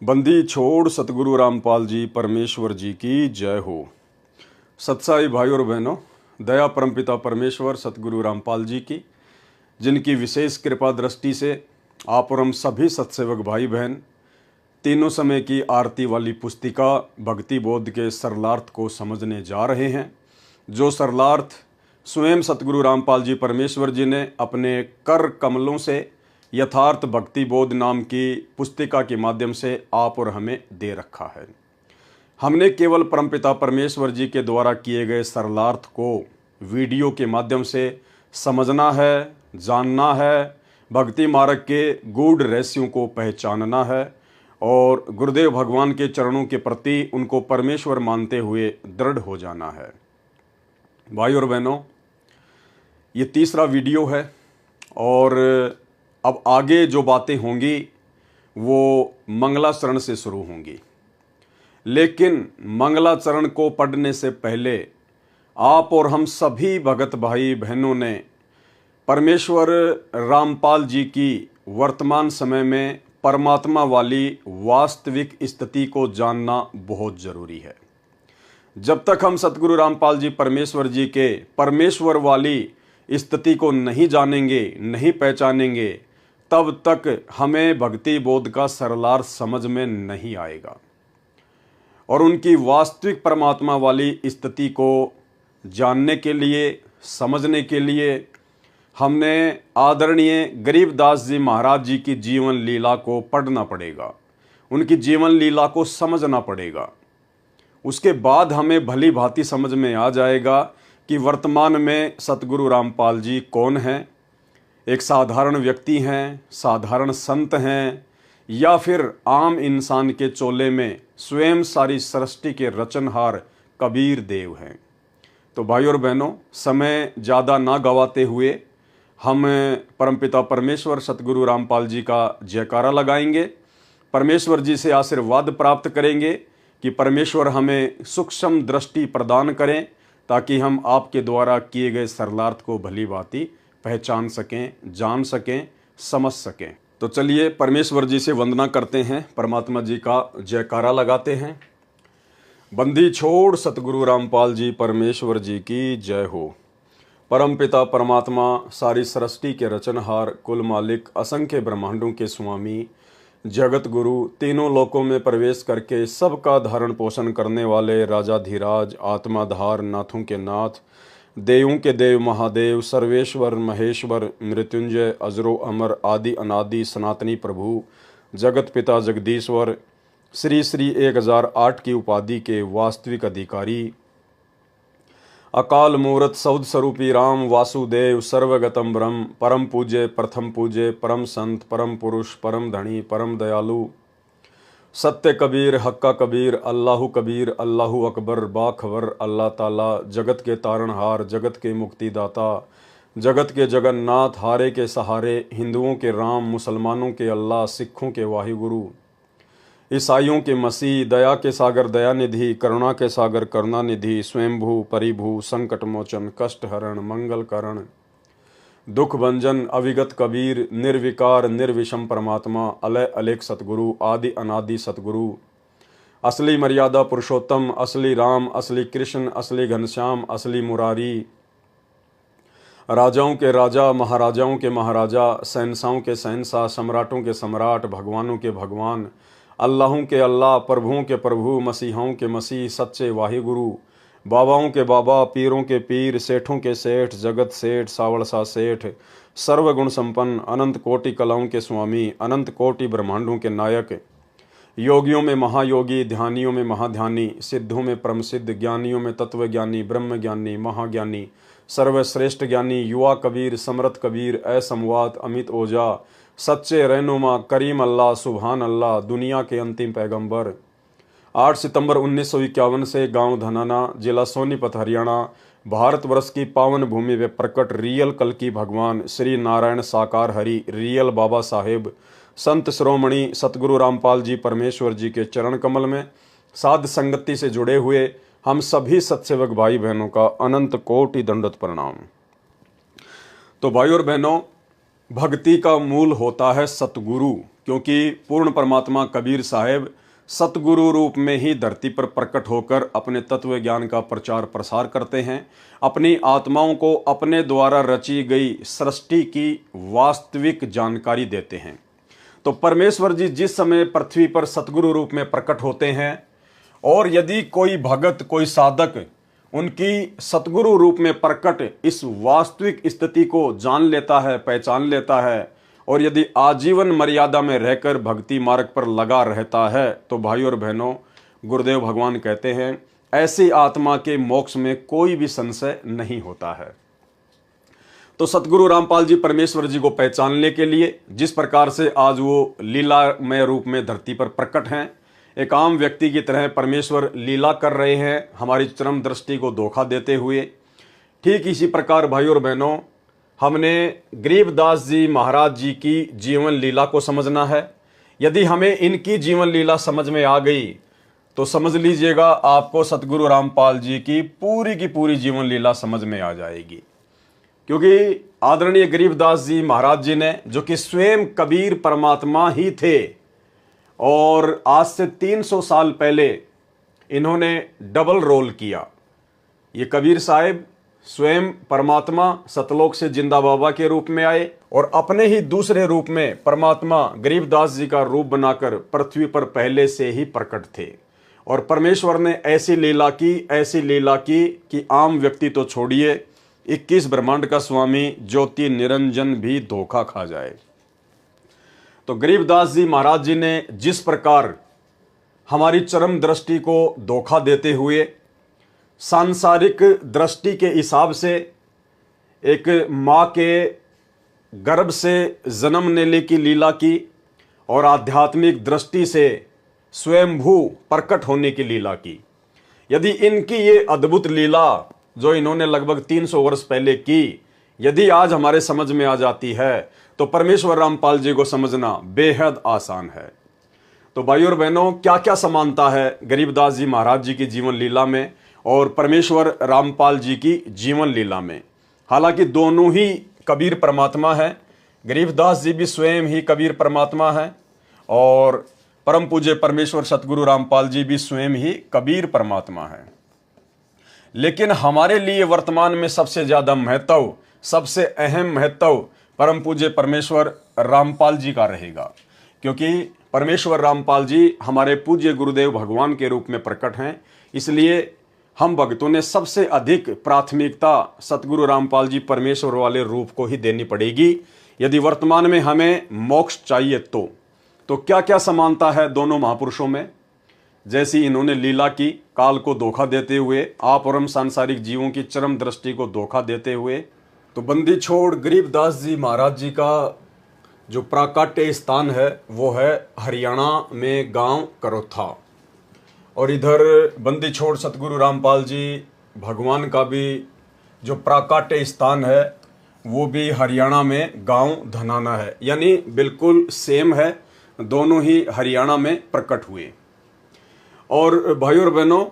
बंदी छोड़ सतगुरु रामपाल जी परमेश्वर जी की जय हो। सत्साई भाई और बहनों, दया परमपिता परमेश्वर सतगुरु रामपाल जी की, जिनकी विशेष कृपा दृष्टि से आप और हम सभी सत्सेवक भाई बहन तीनों समय की आरती वाली पुस्तिका भक्ति बोध के सरलार्थ को समझने जा रहे हैं, जो सरलार्थ स्वयं सतगुरु रामपाल जी परमेश्वर जी ने अपने कर कमलों से यथार्थ भक्ति बोध नाम की पुस्तिका के माध्यम से आप और हमें दे रखा है। हमने केवल परमपिता परमेश्वर जी के द्वारा किए गए सरलार्थ को वीडियो के माध्यम से समझना है, जानना है, भक्ति मार्ग के गूढ़ रहस्यों को पहचानना है और गुरुदेव भगवान के चरणों के प्रति उनको परमेश्वर मानते हुए दृढ़ हो जाना है। भाई और बहनों, ये तीसरा वीडियो है और अब आगे जो बातें होंगी वो मंगलाचरण से शुरू होंगी, लेकिन मंगलाचरण को पढ़ने से पहले आप और हम सभी भगत भाई बहनों ने परमेश्वर रामपाल जी की वर्तमान समय में परमात्मा वाली वास्तविक स्थिति को जानना बहुत जरूरी है। जब तक हम सतगुरु रामपाल जी परमेश्वर जी के परमेश्वर वाली स्थिति को नहीं जानेंगे, नहीं पहचानेंगे, तब तक हमें भक्ति बोध का सरलार्थ समझ में नहीं आएगा। और उनकी वास्तविक परमात्मा वाली स्थिति को जानने के लिए, समझने के लिए हमने आदरणीय गरीबदास जी महाराज जी की जीवन लीला को पढ़ना पड़ेगा, उनकी जीवन लीला को समझना पड़ेगा। उसके बाद हमें भली भांति समझ में आ जाएगा कि वर्तमान में सतगुरु रामपाल जी कौन हैं। एक साधारण व्यक्ति हैं, साधारण संत हैं, या फिर आम इंसान के चोले में स्वयं सारी सृष्टि के रचनहार कबीर देव हैं। तो भाई और बहनों, समय ज़्यादा ना गवाते हुए हम परमपिता परमेश्वर सतगुरु रामपाल जी का जयकारा लगाएंगे, परमेश्वर जी से आशीर्वाद प्राप्त करेंगे कि परमेश्वर हमें सूक्ष्म दृष्टि प्रदान करें, ताकि हम आपके द्वारा किए गए सरलार्थ को भली भांति पहचान सकें, जान सकें, समझ सकें। तो चलिए परमेश्वर जी से वंदना करते हैं, परमात्मा जी का जयकारा लगाते हैं। बंदी छोड़ सतगुरु रामपाल जी परमेश्वर जी की जय हो। परमपिता परमात्मा सारी सृष्टि के रचनहार, कुल मालिक, असंख्य ब्रह्मांडों के स्वामी, जगत गुरु, तीनों लोकों में प्रवेश करके सबका धारण पोषण करने वाले राजाधिराज, आत्माधार, नाथों के नाथ, देवों के देव महादेव, सर्वेश्वर महेश्वर, मृत्युंजय, अजरो अमर, आदि अनादि सनातनी प्रभु, जगत पिता जगदीश्वर, श्री श्री 1008 की उपाधि के वास्तविक अधिकारी, अकाल मूर्त सौद स्वरूपी राम वासुदेव, सर्वगतम ब्रह्म, परम पूज्य, प्रथम पूज्य, परम संत, परम पुरुष, परम धनी, परम दयालु, सत्य कबीर, हक्का कबीर, अल्लाहु कबीर, अल्लाहु अकबर, बाखबर, अल्लाह ताला, जगत के तारणहार, जगत के मुक्तिदाता, जगत के जगन्नाथ, हारे के सहारे, हिंदुओं के राम, मुसलमानों के अल्लाह, सिखों के वाहिगुरु, ईसाइयों के मसीह, दया के सागर दयानिधि, करुणा के सागर करुणानिधि, स्वयंभू परिभू, संकट मोचन, कष्ट हरण, मंगल करण, दुख भंजन, अविगत कबीर, निर्विकार निर्विषम परमात्मा, अलय अलेख सतगुरु, आदि अनादि सतगुरु, असली मर्यादा पुरुषोत्तम, असली राम, असली कृष्ण, असली घनश्याम, असली मुरारी, राजाओं के राजा, महाराजाओं के महाराजा, शहंशाहों के शहंशाह, सम्राटों के सम्राट, भगवानों के भगवान, अल्लाहों के अल्लाह, प्रभुओं के प्रभु, मसीहों के मसीह, सच्चे वाहिगुरु, बाबाओं के बाबा, पीरों के पीर, सेठों के सेठ, जगत सेठ, सावड़सा सेठ, सर्वगुण संपन्न, अनंत कोटि कलाओं के स्वामी, अनंत कोटि ब्रह्मांडों के नायक, योगियों में महायोगी, ध्यानियों में महाध्यानी, सिद्धों में परम सिद्ध, ज्ञानियों में तत्वज्ञानी, ब्रह्म ज्ञानी, महाज्ञानी, सर्वश्रेष्ठ ज्ञानी, युवा कबीर, समरथ कबीर, असमवात, अमित ओझा, सच्चे रहनुमा, करीम अल्लाह, सुभान अल्लाह, दुनिया के अंतिम पैगंबर। 8 सितंबर 1951 से गांव धनाना, जिला सोनीपत, हरियाणा, भारतवर्ष की पावन भूमि में प्रकट रियल कल की भगवान श्री नारायण साकार हरि, रियल बाबा साहेब, संत श्रोमणी सतगुरु रामपाल जी परमेश्वर जी के चरण कमल में साध संगति से जुड़े हुए हम सभी सत्सेवक भाई बहनों का अनंत कोटि दंडवत प्रणाम। तो भाई और बहनों, भक्ति का मूल होता है सतगुरु, क्योंकि पूर्ण परमात्मा कबीर साहब सतगुरु रूप में ही धरती पर प्रकट होकर अपने तत्व ज्ञान का प्रचार प्रसार करते हैं, अपनी आत्माओं को अपने द्वारा रची गई सृष्टि की वास्तविक जानकारी देते हैं। तो परमेश्वर जी जिस समय पृथ्वी पर सतगुरु रूप में प्रकट होते हैं, और यदि कोई भगत, कोई साधक उनकी सतगुरु रूप में प्रकट इस वास्तविक स्थिति को जान लेता है, पहचान लेता है, और यदि आजीवन मर्यादा में रहकर भक्ति मार्ग पर लगा रहता है, तो भाइयों और बहनों, गुरुदेव भगवान कहते हैं ऐसी आत्मा के मोक्ष में कोई भी संशय नहीं होता है। तो सतगुरु रामपाल जी परमेश्वर जी को पहचानने के लिए जिस प्रकार से आज वो लीलामय रूप में धरती पर प्रकट हैं, एक आम व्यक्ति की तरह परमेश्वर लीला कर रहे हैं हमारी चरम दृष्टि को धोखा देते हुए, ठीक इसी प्रकार भाइयों और बहनों हमने गरीबदास जी महाराज जी की जीवन लीला को समझना है। यदि हमें इनकी जीवन लीला समझ में आ गई तो समझ लीजिएगा आपको सतगुरु रामपाल जी की पूरी जीवन लीला समझ में आ जाएगी। क्योंकि आदरणीय गरीबदास जी महाराज जी ने, जो कि स्वयं कबीर परमात्मा ही थे, और आज से 300 साल पहले इन्होंने डबल रोल किया। ये कबीर साहब स्वयं परमात्मा सतलोक से जिंदा बाबा के रूप में आए, और अपने ही दूसरे रूप में परमात्मा गरीबदास जी का रूप बनाकर पृथ्वी पर पहले से ही प्रकट थे। और परमेश्वर ने ऐसी लीला की कि आम व्यक्ति तो छोड़िए, 21 ब्रह्मांड का स्वामी ज्योति निरंजन भी धोखा खा जाए। तो गरीबदास जी महाराज जी ने जिस प्रकार हमारी चरम दृष्टि को धोखा देते हुए सांसारिक दृष्टि के हिसाब से एक माँ के गर्भ से जन्म लेने की लीला की, और आध्यात्मिक दृष्टि से स्वयंभू प्रकट होने की लीला की, यदि इनकी ये अद्भुत लीला जो इन्होंने लगभग 300 वर्ष पहले की, यदि आज हमारे समझ में आ जाती है तो परमेश्वर रामपाल जी को समझना बेहद आसान है। तो भाइयों और बहनों, क्या क्या समानता है गरीबदास जी महाराज जी की जीवन लीला में और परमेश्वर रामपाल जी की जीवन लीला में। हालांकि दोनों ही कबीर परमात्मा है, गरीबदास जी भी स्वयं ही कबीर परमात्मा है, और परम पूज्य परमेश्वर सतगुरु रामपाल जी भी स्वयं ही कबीर परमात्मा है। लेकिन हमारे लिए वर्तमान में सबसे ज्यादा महत्व, सबसे अहम महत्व परम पूज्य परमेश्वर रामपाल जी का रहेगा, क्योंकि परमेश्वर रामपाल जी हमारे पूज्य गुरुदेव भगवान के रूप में प्रकट हैं। इसलिए हम भक्तों ने सबसे अधिक प्राथमिकता सतगुरु रामपाल जी परमेश्वर वाले रूप को ही देनी पड़ेगी, यदि वर्तमान में हमें मोक्ष चाहिए तो क्या क्या समानता है दोनों महापुरुषों में। जैसी इन्होंने लीला की, काल को धोखा देते हुए, आप और हम सांसारिक जीवों की चरम दृष्टि को धोखा देते हुए, तो बंदी छोड़ गरीबदास जी महाराज जी का जो प्राकट्य स्थान है वो है हरियाणा में गांव करोथा, और इधर बंदी छोड़ सतगुरु रामपाल जी भगवान का भी जो प्राकट्य स्थान है वो भी हरियाणा में गांव धनाना है, यानी बिल्कुल सेम है, दोनों ही हरियाणा में प्रकट हुए। और भाइयों और बहनों,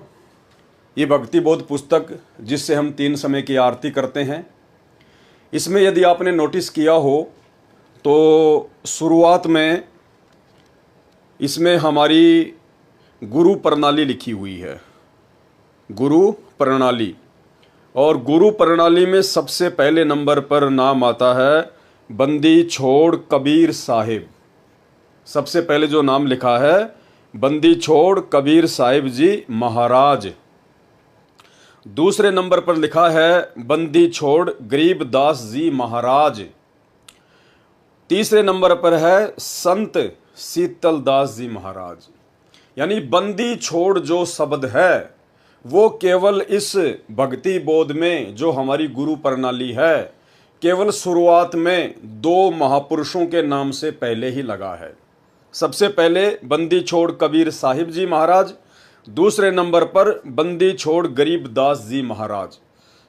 ये भक्ति बोध पुस्तक जिससे हम 3 समय की आरती करते हैं, इसमें यदि आपने नोटिस किया हो तो शुरुआत में इसमें हमारी गुरु प्रणाली लिखी हुई है, गुरु प्रणाली। और गुरु प्रणाली में सबसे पहले नंबर पर नाम आता है बंदी छोड़ कबीर साहिब। सबसे पहले जो नाम लिखा है बंदी छोड़ कबीर साहिब जी महाराज। दूसरे नंबर पर लिखा है बंदी छोड़ गरीबदास जी महाराज। तीसरे नंबर पर है संत शीतलदास जी महाराज। यानी बंदी छोड़ जो शब्द है वो केवल इस भक्ति बोध में जो हमारी गुरु प्रणाली है, केवल शुरुआत में 2 महापुरुषों के नाम से पहले ही लगा है। सबसे पहले बंदी छोड़ कबीर साहिब जी महाराज, दूसरे नंबर पर बंदी छोड़ गरीबदास जी महाराज।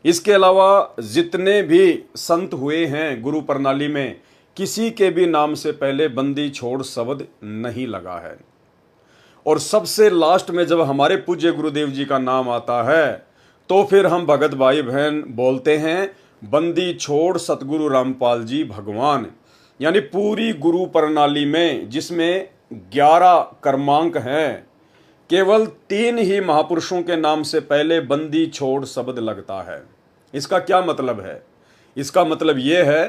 इसके अलावा जितने भी संत हुए हैं गुरु प्रणाली में, किसी के भी नाम से पहले बंदी छोड़ शब्द नहीं लगा है। और सबसे लास्ट में जब हमारे पूज्य गुरुदेव जी का नाम आता है तो फिर हम भगत भाई बहन बोलते हैं बंदी छोड़ सतगुरु रामपाल जी भगवान। यानी पूरी गुरु प्रणाली में जिसमें 11 क्रमांक हैं, केवल 3 ही महापुरुषों के नाम से पहले बंदी छोड़ शब्द लगता है। इसका क्या मतलब है? इसका मतलब यह है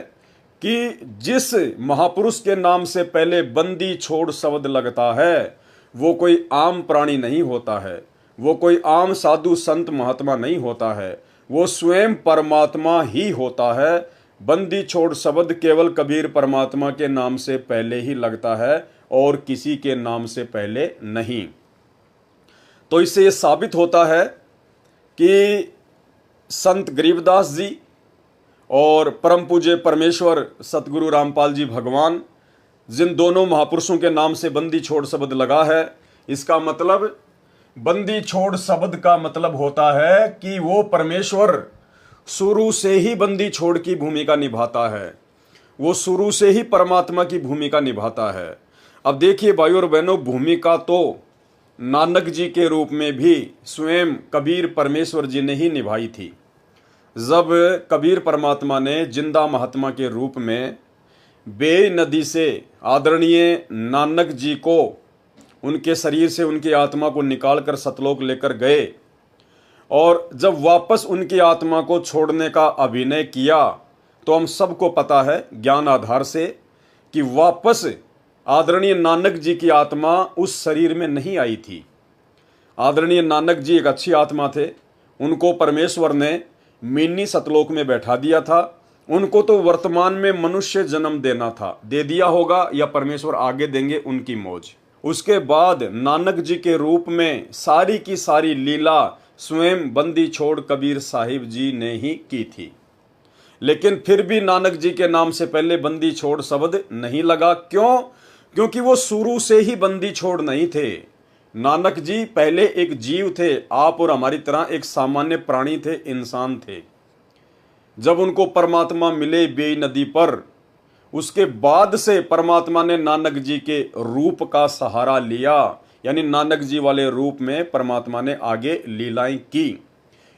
कि जिस महापुरुष के नाम से पहले बंदी छोड़ शब्द लगता है वो कोई आम प्राणी नहीं होता है, वो कोई आम साधु संत महात्मा नहीं होता है, वो स्वयं परमात्मा ही होता है। बंदी छोड़ शब्द केवल कबीर परमात्मा के नाम से पहले ही लगता है और किसी के नाम से पहले नहीं। तो इससे ये साबित होता है कि संत गरीबदास जी और परम पूज्य परमेश्वर सतगुरु रामपाल जी भगवान, जिन दोनों महापुरुषों के नाम से बंदी छोड़ शब्द लगा है, इसका मतलब बंदी छोड़ शब्द का मतलब होता है कि वो परमेश्वर शुरू से ही बंदी छोड़ की भूमिका निभाता है, वो शुरू से ही परमात्मा की भूमिका निभाता है। अब देखिए भाइयों और बहनों, भूमिका तो नानक जी के रूप में भी स्वयं कबीर परमेश्वर जी ने ही निभाई थी। जब कबीर परमात्मा ने जिंदा महात्मा के रूप में बेई नदी से आदरणीय नानक जी को उनके शरीर से उनकी आत्मा को निकालकर सतलोक लेकर गए और जब वापस उनकी आत्मा को छोड़ने का अभिनय किया, तो हम सबको पता है ज्ञान आधार से कि वापस आदरणीय नानक जी की आत्मा उस शरीर में नहीं आई थी। आदरणीय नानक जी एक अच्छी आत्मा थे, उनको परमेश्वर ने मिनी सतलोक में बैठा दिया था। उनको तो वर्तमान में मनुष्य जन्म देना था, दे दिया होगा या परमेश्वर आगे देंगे, उनकी मौज। उसके बाद नानक जी के रूप में सारी की सारी लीला स्वयं बंदी छोड़ कबीर साहिब जी ने ही की थी। लेकिन फिर भी नानक जी के नाम से पहले बंदी छोड़ शब्द नहीं लगा। क्यों? क्योंकि वो शुरू से ही बंदी छोड़ नहीं थे। नानक जी पहले एक जीव थे, आप और हमारी तरह एक सामान्य प्राणी थे, इंसान थे। जब उनको परमात्मा मिले बेई नदी पर, उसके बाद से परमात्मा ने नानक जी के रूप का सहारा लिया, यानी नानक जी वाले रूप में परमात्मा ने आगे लीलाएं की।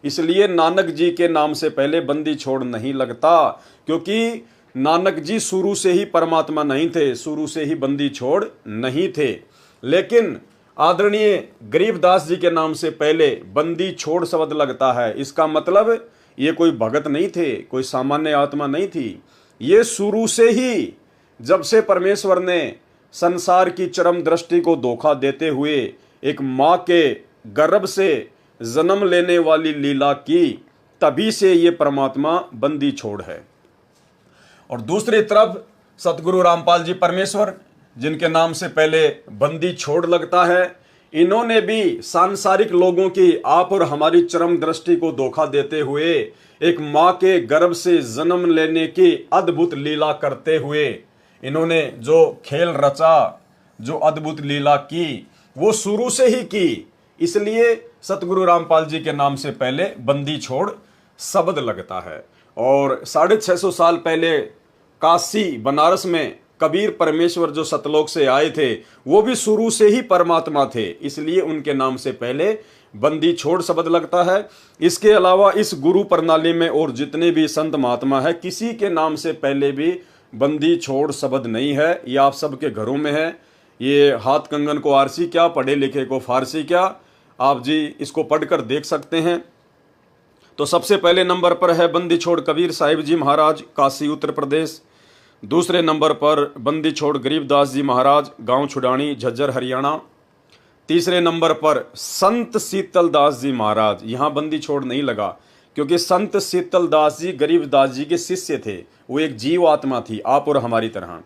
इसलिए नानक जी के नाम से पहले बंदी छोड़ नहीं लगता, क्योंकि नानक जी शुरू से ही परमात्मा नहीं थे, शुरू से ही बंदी छोड़ नहीं थे। लेकिन आदरणीय गरीबदास जी के नाम से पहले बंदी छोड़ शब्द लगता है। इसका मतलब ये कोई भगत नहीं थे, कोई सामान्य आत्मा नहीं थी। ये शुरू से ही, जब से परमेश्वर ने संसार की चरम दृष्टि को धोखा देते हुए एक माँ के गर्भ से जन्म लेने वाली लीला की, तभी से ये परमात्मा बंदी छोड़ है। और दूसरी तरफ सतगुरु रामपाल जी परमेश्वर, जिनके नाम से पहले बंदी छोड़ लगता है, इन्होंने भी सांसारिक लोगों की, आप और हमारी चरम दृष्टि को धोखा देते हुए एक माँ के गर्भ से जन्म लेने की अद्भुत लीला करते हुए इन्होंने जो खेल रचा, जो अद्भुत लीला की, वो शुरू से ही की। इसलिए सतगुरु रामपाल जी के नाम से पहले बंदी छोड़ शब्द लगता है। और 650 साल पहले काशी बनारस में कबीर परमेश्वर जो सतलोक से आए थे, वो भी शुरू से ही परमात्मा थे, इसलिए उनके नाम से पहले बंदी छोड़ शब्द लगता है। इसके अलावा इस गुरु प्रणाली में और जितने भी संत महात्मा है, किसी के नाम से पहले भी बंदी छोड़ शब्द नहीं है। ये आप सबके घरों में है। ये हाथ कंगन को आरसी क्या, पढ़े लिखे को फारसी क्या, आप जी इसको पढ़कर देख सकते हैं। तो सबसे पहले नंबर पर है बंदी छोड़ कबीर साहिब जी महाराज, काशी उत्तर प्रदेश। दूसरे नंबर पर बंदी छोड़ गरीबदास जी महाराज, गांव छुडानी, झज्जर हरियाणा। तीसरे नंबर पर संत शीतल दास जी महाराज। यहाँ बंदी छोड़ नहीं लगा, क्योंकि संत शीतल दास जी गरीबदास जी के शिष्य थे, वो एक जीव आत्मा थी, आप और हमारी तरह।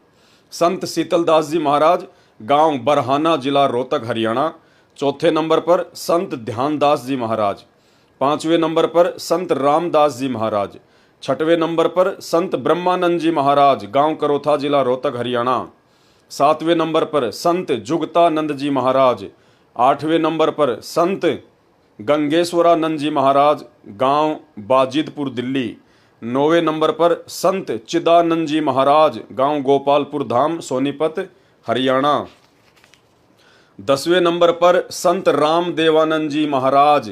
संत शीतल दास जी महाराज, गांव बरहाना, जिला रोहतक, हरियाणा। चौथे नंबर पर संत ध्यानदास जी महाराज। पांचवें नंबर पर संत रामदास जी महाराज। छठवें नंबर पर संत ब्रह्मानंद जी महाराज, गांव करोथा, जिला रोहतक, हरियाणा। सातवें नंबर पर संत जुगतानंद जी महाराज। आठवें नंबर पर संत गंगेश्वरानंद जी महाराज, गांव बाजिदपुर, दिल्ली। नौवें नंबर पर संत चिदानंद जी महाराज, गांव गोपालपुर धाम, सोनीपत, हरियाणा। 10वें नंबर पर संत राम देवानंद जी महाराज,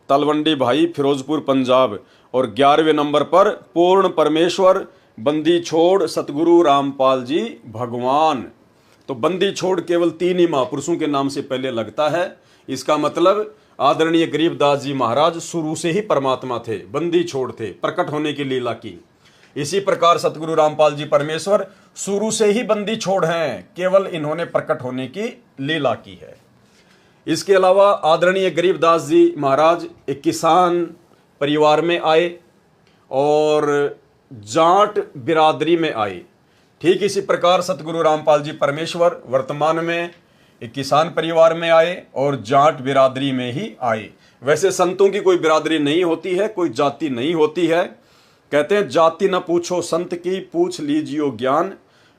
तलवंडी भाई, फिरोजपुर, पंजाब। और 11वें नंबर पर पूर्ण परमेश्वर बंदी छोड़ सतगुरु रामपाल जी भगवान। तो बंदी छोड़ केवल 3 ही महापुरुषों के नाम से पहले लगता है। इसका मतलब आदरणीय गरीबदास जी महाराज शुरू से ही परमात्मा थे, बंदी छोड़ थे, प्रकट होने की लीला की। इसी प्रकार सतगुरु रामपाल जी परमेश्वर शुरू से ही बंदी छोड़ हैं, केवल इन्होंने प्रकट होने की लीला की है। इसके अलावा आदरणीय गरीबदास जी महाराज एक किसान परिवार में आए और जाट बिरादरी में आए। ठीक इसी प्रकार सतगुरु रामपाल जी परमेश्वर वर्तमान में एक किसान परिवार में आए और जाट बिरादरी में ही आए। वैसे संतों की कोई बिरादरी नहीं होती है, कोई जाति नहीं होती है। कहते हैं जाति न पूछो संत की, पूछ लीजियो ज्ञान,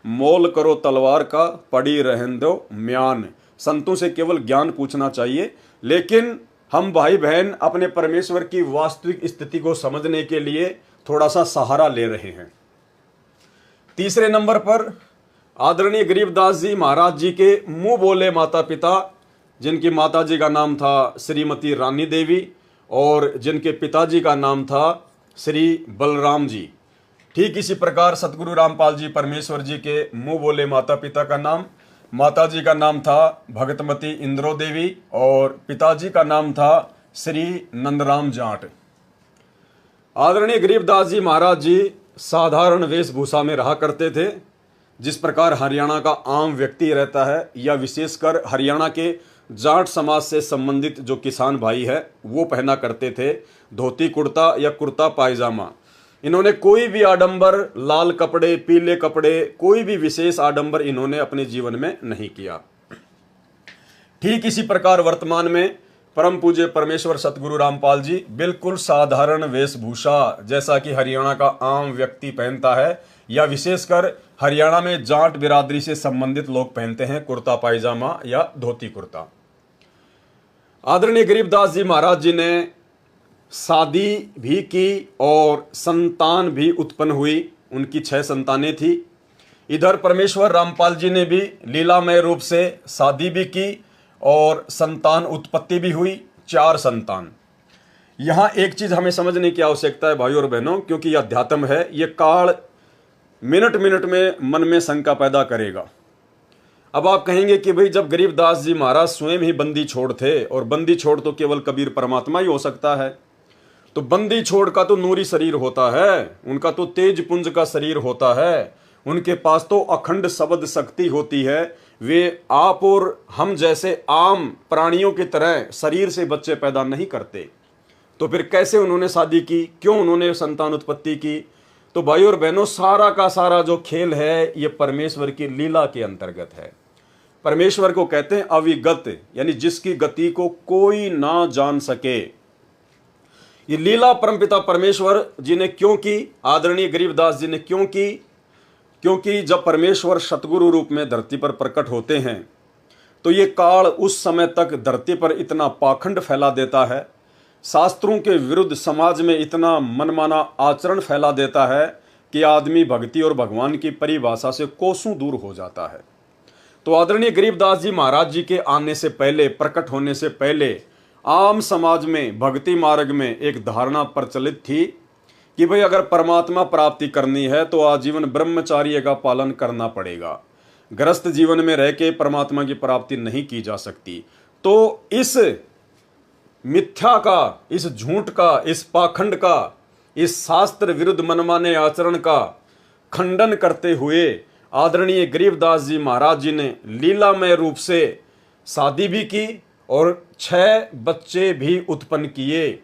मोल करो तलवार का, पड़ी रहन दो म्यान। संतों से केवल ज्ञान पूछना चाहिए, लेकिन हम भाई बहन अपने परमेश्वर की वास्तविक स्थिति को समझने के लिए थोड़ा सा सहारा ले रहे हैं। तीसरे नंबर पर आदरणीय गरीबदास जी महाराज जी के मुंह बोले माता पिता, जिनकी माता जी का नाम था श्रीमती रानी देवी और जिनके पिताजी का नाम था श्री बलराम जी। ठीक इसी प्रकार सतगुरु रामपाल जी परमेश्वर जी के मुंह बोले माता पिता का नाम, माता जी का नाम था भगतमती इंद्रो देवी और पिताजी का नाम था श्री नंदराम जाट। आदरणीय गरीबदास जी महाराज जी साधारण वेशभूषा में रहा करते थे, जिस प्रकार हरियाणा का आम व्यक्ति रहता है, या विशेषकर हरियाणा के जाट समाज से संबंधित जो किसान भाई है वो पहना करते थे धोती कुर्ता या कुर्ता पायजामा। इन्होंने कोई भी आडंबर, लाल कपड़े, पीले कपड़े, कोई भी विशेष आडंबर इन्होंने अपने जीवन में नहीं किया। ठीक इसी प्रकार वर्तमान में परम पूज्य परमेश्वर सतगुरु रामपाल जी बिल्कुल साधारण वेशभूषा, जैसा कि हरियाणा का आम व्यक्ति पहनता है या विशेषकर हरियाणा में जाट बिरादरी से संबंधित लोग पहनते हैं, कुर्ता पायजामा या धोती कुर्ता। आदरणीय गरीबदास जी महाराज जी ने शादी भी की और संतान भी उत्पन्न हुई। उनकी 6 संतानें थी। इधर परमेश्वर रामपाल जी ने भी लीलामय रूप से शादी भी की और संतान उत्पत्ति भी हुई, 4 संतान। यहाँ एक चीज हमें समझने की आवश्यकता है भाइयों और बहनों, क्योंकि यह अध्यात्म है, ये काल मिनट मिनट में मन में शंका पैदा करेगा। अब आप कहेंगे कि भाई जब गरीबदास जी महाराज स्वयं ही बंदी छोड़ थे, और बंदी छोड़ तो केवल कबीर परमात्मा ही हो सकता है, तो बंदी छोड़ का तो नूरी शरीर होता है, उनका तो तेज पुंज का शरीर होता है, उनके पास तो अखंड शब्द शक्ति होती है। वे आप और हम जैसे आम प्राणियों की तरह शरीर से बच्चे पैदा नहीं करते। तो फिर कैसे उन्होंने शादी की, क्यों उन्होंने संतान उत्पत्ति की? तो भाई और बहनों, सारा का सारा जो खेल है ये परमेश्वर की लीला के अंतर्गत है। परमेश्वर को कहते हैं अविगत, यानी जिसकी गति को कोई ना जान सके। ये लीला परमपिता परमेश्वर जी ने क्यों की, आदरणीय गरीबदास जी ने क्यों की? क्योंकि जब परमेश्वर सतगुरु रूप में धरती पर प्रकट होते हैं तो ये काल उस समय तक धरती पर इतना पाखंड फैला देता है, शास्त्रों के विरुद्ध समाज में इतना मनमाना आचरण फैला देता है कि आदमी भक्ति और भगवान की परिभाषा से कोसों दूर हो जाता है। तो आदरणीय गरीबदास जी महाराज जी के आने से पहले, प्रकट होने से पहले, आम समाज में भक्ति मार्ग में एक धारणा प्रचलित थी कि भाई अगर परमात्मा प्राप्ति करनी है तो आजीवन ब्रह्मचार्य का पालन करना पड़ेगा, गृहस्थ जीवन में रह के परमात्मा की प्राप्ति नहीं की जा सकती। तो इस मिथ्या का, इस झूठ का, इस पाखंड का, इस शास्त्र विरुद्ध मनमाने आचरण का खंडन करते हुए आदरणीय गरीबदास जी महाराज जी ने लीलामय रूप से शादी भी की और 6 बच्चे भी उत्पन्न किए।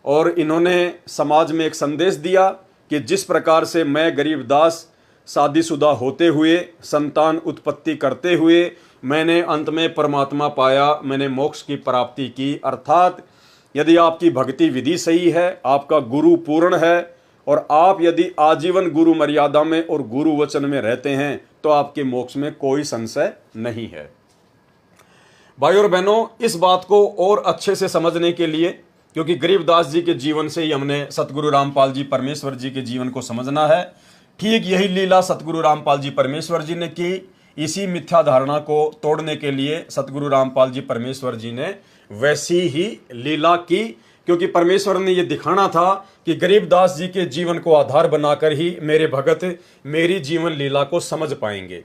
और इन्होंने समाज में एक संदेश दिया कि जिस प्रकार से मैं गरीबदास शादीशुदा होते हुए, संतान उत्पत्ति करते हुए मैंने अंत में परमात्मा पाया, मैंने मोक्ष की प्राप्ति की। अर्थात यदि आपकी भक्ति विधि सही है, आपका गुरु पूर्ण है और आप यदि आजीवन गुरु मर्यादा में और गुरु वचन में रहते हैं तो आपके मोक्ष में कोई संशय नहीं है। भाई और बहनों, इस बात को और अच्छे से समझने के लिए, क्योंकि गरीबदास जी के जीवन से ही हमने सतगुरु रामपाल जी परमेश्वर जी के जीवन को समझना है, ठीक यही लीला सतगुरु रामपाल जी परमेश्वर जी ने की। इसी मिथ्या धारणा को तोड़ने के लिए सतगुरु रामपाल जी परमेश्वर जी ने वैसी ही लीला की, क्योंकि परमेश्वर ने यह दिखाना था कि गरीबदास जी के जीवन को आधार बनाकर ही मेरे भगत मेरी जीवन लीला को समझ पाएंगे।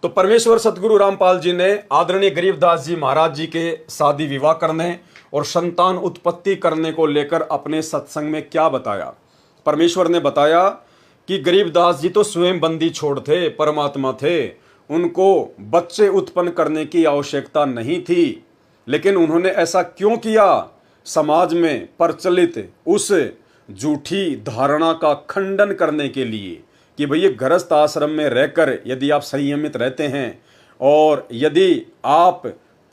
तो परमेश्वर सतगुरु रामपाल जी ने आदरणीय गरीबदास जी महाराज जी के शादी विवाह करने और संतान उत्पत्ति करने को लेकर अपने सत्संग में क्या बताया। परमेश्वर ने बताया कि गरीबदास जी तो स्वयं बंदी छोड़ थे, परमात्मा थे, उनको बच्चे उत्पन्न करने की आवश्यकता नहीं थी, लेकिन उन्होंने ऐसा क्यों किया? समाज में प्रचलित उस झूठी धारणा का खंडन करने के लिए कि भैया गृहस्थ आश्रम में रहकर यदि आप संयमित रहते हैं और यदि आप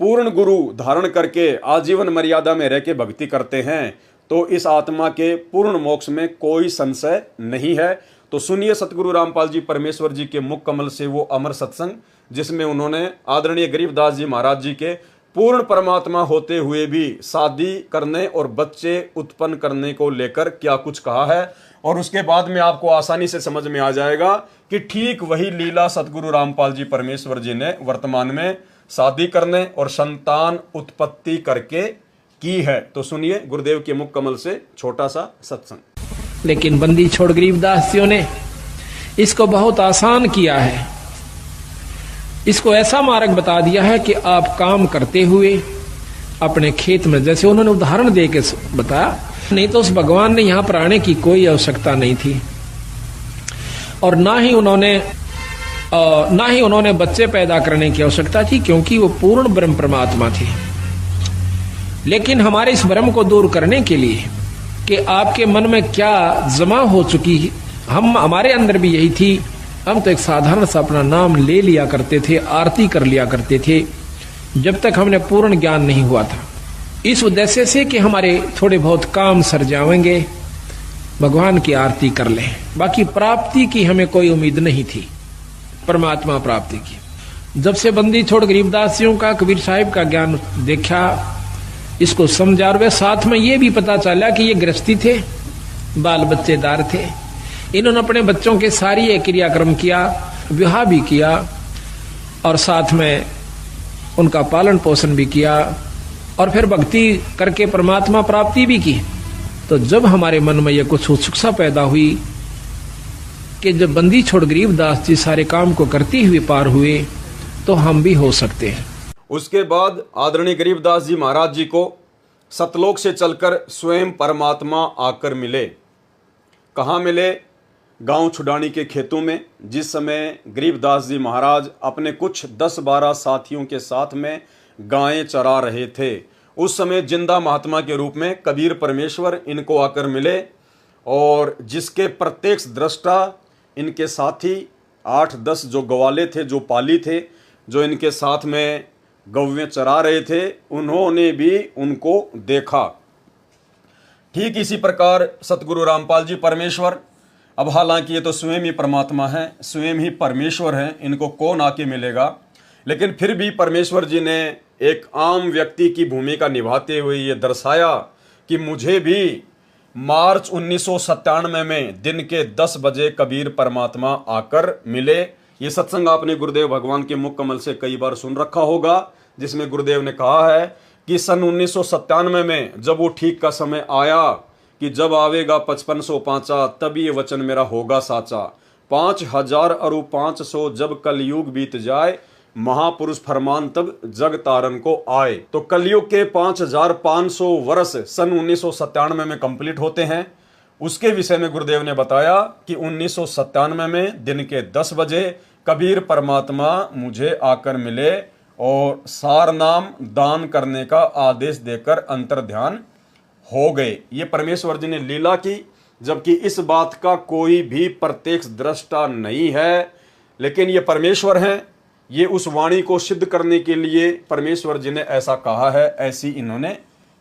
पूर्ण गुरु धारण करके आजीवन मर्यादा में रह के भक्ति करते हैं तो इस आत्मा के पूर्ण मोक्ष में कोई संशय नहीं है। तो सुनिए सतगुरु रामपाल जी परमेश्वर जी के मुख कमल से वो अमर सत्संग, जिसमें उन्होंने आदरणीय गरीबदास जी महाराज जी के पूर्ण परमात्मा होते हुए भी शादी करने और बच्चे उत्पन्न करने को लेकर क्या कुछ कहा है। और उसके बाद में आपको आसानी से समझ में आ जाएगा कि ठीक वही लीला सतगुरु रामपाल जी परमेश्वर जी ने वर्तमान में शादी करने और संतान उत्पत्ति करके की है। तो सुनिए गुरुदेव के मुख कमल से छोटा सा सत्संग। लेकिन बंदी छोड़ गरीबदासियों ने इसको बहुत आसान किया है। इसको ऐसा मार्ग बता दिया है कि आप काम करते हुए अपने खेत में, जैसे उन्होंने उदाहरण दे के बताया, नहीं तो उस भगवान ने यहां पर आने की कोई आवश्यकता नहीं थी और ना ही उन्होंने बच्चे पैदा करने की आवश्यकता थी, क्योंकि वो पूर्ण ब्रह्म परमात्मा थे। लेकिन हमारे इस भ्रम को दूर करने के लिए कि आपके मन में क्या जमा हो चुकी, हमारे अंदर भी यही थी। हम तो एक साधारण सा अपना नाम ले लिया करते थे, आरती कर लिया करते थे, जब तक हमने पूर्ण ज्ञान नहीं हुआ था, इस उद्देश्य से कि हमारे थोड़े बहुत काम सर जाएंगे, भगवान की आरती कर लें। बाकी प्राप्ति की हमें कोई उम्मीद नहीं थी, परमात्मा प्राप्ति की। जब से बंदी छोड़ गरीबदासियों का, कबीर साहिब का ज्ञान देखा, इसको समझा, और वे साथ में ये भी पता चला कि ये गृहस्थी थे, बाल बच्चेदार थे, इन्होंने अपने बच्चों के सारी ये क्रियाक्रम किया, विवाह भी किया और साथ में उनका पालन पोषण भी किया और फिर भक्ति करके परमात्मा प्राप्ति भी की। तो जब हमारे मन में यह कुछ उत्सुकता पैदा हुई कि जब बंदी छोड़ गरीबदास जी सारे काम को करते हुए पार हुए तो हम भी हो सकते हैं। उसके बाद आदरणीय गरीबदास जी महाराज जी को सतलोक से चलकर स्वयं परमात्मा आकर मिले। कहाँ मिले? गांव छुडानी के खेतों में। जिस समय गरीबदास जी महाराज अपने कुछ 10-12 साथियों के साथ में गायें चरा रहे थे, उस समय जिंदा महात्मा के रूप में कबीर परमेश्वर इनको आकर मिले और जिसके प्रत्यक्ष दृष्टा इनके साथी 8-10 जो गवाले थे, जो पाली थे, जो इनके साथ में गौवें चरा रहे थे, उन्होंने भी उनको देखा। ठीक इसी प्रकार सतगुरु रामपाल जी परमेश्वर, अब हालांकि ये तो स्वयं ही परमात्मा है, स्वयं ही परमेश्वर हैं, इनको कौन आके मिलेगा, लेकिन फिर भी परमेश्वर जी ने एक आम व्यक्ति की भूमिका निभाते हुए ये दर्शाया कि मुझे भी मार्च 1997 में दिन के 10 बजे कबीर परमात्मा आकर मिले। ये सत्संग आपने गुरुदेव भगवान के मुख कमल से कई बार सुन रखा होगा, जिसमें गुरुदेव ने कहा है कि सन 1997 में जब वो ठीक का समय आया कि जब आवेगा 5500 पांचा, तब ये वचन मेरा होगा साचा। 5000 और 500 जब कलयुग बीत जाए, महापुरुष फरमान तब जग तारन को आए। तो कलयुग के 5500 वर्ष सन 1997 में कंप्लीट होते हैं। उसके विषय में गुरुदेव ने बताया कि 1997 में दिन के 10 बजे कबीर परमात्मा मुझे आकर मिले और सार नाम दान करने का आदेश देकर अंतर ध्यान हो गए। ये परमेश्वर जी ने लीला की, जबकि इस बात का कोई भी प्रत्यक्ष दृष्टा नहीं है, लेकिन ये परमेश्वर हैं। ये उस वाणी को सिद्ध करने के लिए परमेश्वर जी ने ऐसा कहा है, ऐसी इन्होंने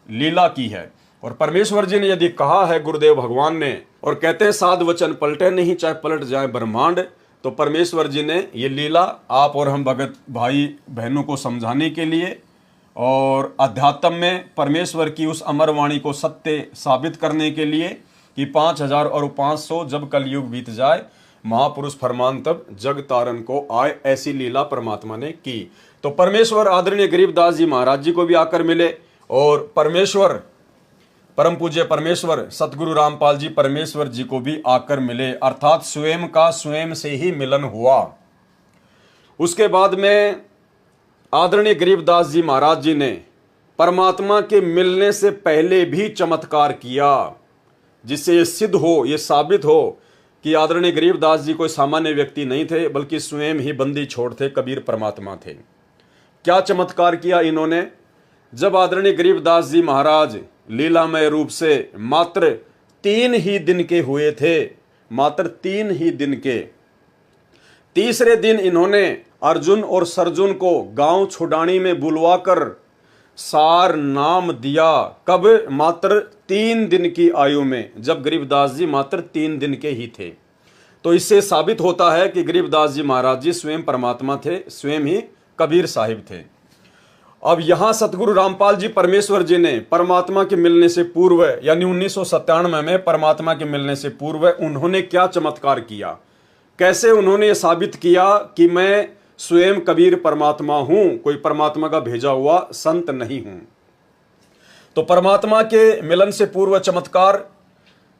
लीला की है। और परमेश्वर जी ने यदि कहा है गुरुदेव भगवान ने, और कहते हैं साध वचन पलटे नहीं, चाहे पलट जाए ब्रह्मांड, तो परमेश्वर जी ने ये लीला आप और हम भगत भाई बहनों को समझाने के लिए और अध्यात्म में परमेश्वर की उस अमर वाणी को सत्य साबित करने के लिए कि 5000 और 500 जब कलयुग बीत जाए, महापुरुष फरमान तब जग तारन को आए, ऐसी लीला परमात्मा ने की। तो परमेश्वर आदरणीय गरीबदास जी महाराज जी को भी आकर मिले और परमेश्वर परम पूज्य परमेश्वर सतगुरु रामपाल जी परमेश्वर जी को भी आकर मिले, अर्थात स्वयं का स्वयं से ही मिलन हुआ। उसके बाद में आदरणीय गरीबदास जी महाराज जी ने परमात्मा के मिलने से पहले भी चमत्कार किया, जिससे ये सिद्ध हो, ये साबित हो कि आदरणीय गरीबदास जी कोई सामान्य व्यक्ति नहीं थे, बल्कि स्वयं ही बंदी छोड़ थे, कबीर परमात्मा थे। क्या चमत्कार किया इन्होंने? जब आदरणीय गरीबदास जी महाराज लीलामय रूप से मात्र 3 ही दिन के हुए थे, मात्र 3 ही दिन के, तीसरे दिन इन्होंने अर्जुन और सरजुन को गांव छुडानी में बुलवाकर सार नाम दिया। कब? मात्र 3 दिन की आयु में, जब गरीबदास जी मात्र 3 दिन के ही थे। तो इससे साबित होता है कि गरीबदास जी महाराज जी स्वयं परमात्मा थे, स्वयं ही कबीर साहिब थे। अब यहां सतगुरु रामपाल जी परमेश्वर जी ने परमात्मा के मिलने से पूर्व, यानी 1997 में परमात्मा के मिलने से पूर्व उन्होंने क्या चमत्कार किया, कैसे उन्होंने ये साबित किया कि मैं स्वयं कबीर परमात्मा हूं, कोई परमात्मा का भेजा हुआ संत नहीं हूं। तो परमात्मा के मिलन से पूर्व चमत्कार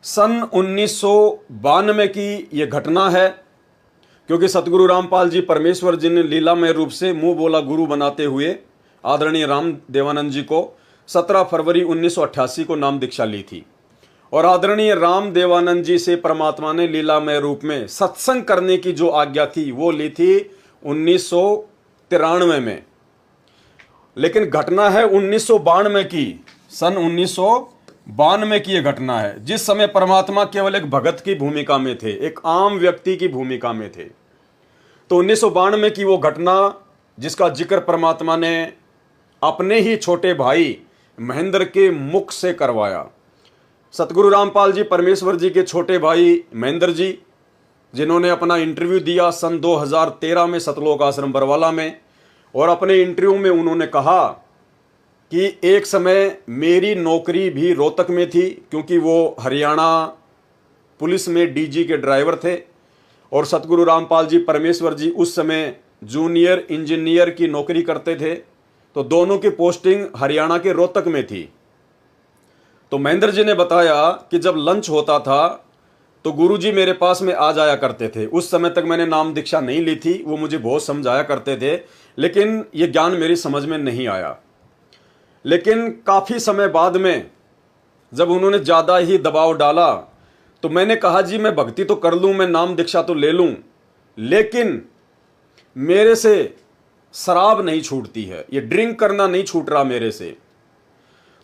सन 1992 की यह घटना है, क्योंकि सतगुरु रामपाल जी परमेश्वर जी ने लीलामय रूप से मुंह बोला गुरु बनाते हुए आदरणीय राम देवानंद जी को 17 फरवरी 1988 को नाम दीक्षा ली थी। और आदरणीय राम देवानंद जी से परमात्मा ने लीलामय रूप में सत्संग करने की जो आज्ञा थी वो ली थी 1993 में। लेकिन घटना है 1992 की, सन 1992 की यह घटना है, जिस समय परमात्मा केवल एक भगत की भूमिका में थे, एक आम व्यक्ति की भूमिका में थे। तो 1992 की वो घटना जिसका जिक्र परमात्मा ने अपने ही छोटे भाई महेंद्र के मुख से करवाया। सतगुरु रामपाल जी परमेश्वर जी के छोटे भाई महेंद्र जी, जिन्होंने अपना इंटरव्यू दिया सन 2013 में सतलोक आश्रम बरवाला में, और अपने इंटरव्यू में उन्होंने कहा कि एक समय मेरी नौकरी भी रोहतक में थी, क्योंकि वो हरियाणा पुलिस में डीजी के ड्राइवर थे, और सतगुरु रामपाल जी परमेश्वर जी उस समय जूनियर इंजीनियर की नौकरी करते थे। तो दोनों की पोस्टिंग हरियाणा के रोहतक में थी। तो महेंद्र जी ने बताया कि जब लंच होता था तो गुरुजी मेरे पास में आ जाया करते थे। उस समय तक मैंने नाम दीक्षा नहीं ली थी, वो मुझे बहुत समझाया करते थे, लेकिन ये ज्ञान मेरी समझ में नहीं आया। लेकिन काफ़ी समय बाद में जब उन्होंने ज़्यादा ही दबाव डाला तो मैंने कहा जी मैं भक्ति तो कर लूँ, मैं नाम दीक्षा तो ले लूँ, लेकिन मेरे से शराब नहीं छूटती है, ये ड्रिंक करना नहीं छूट रहा मेरे से।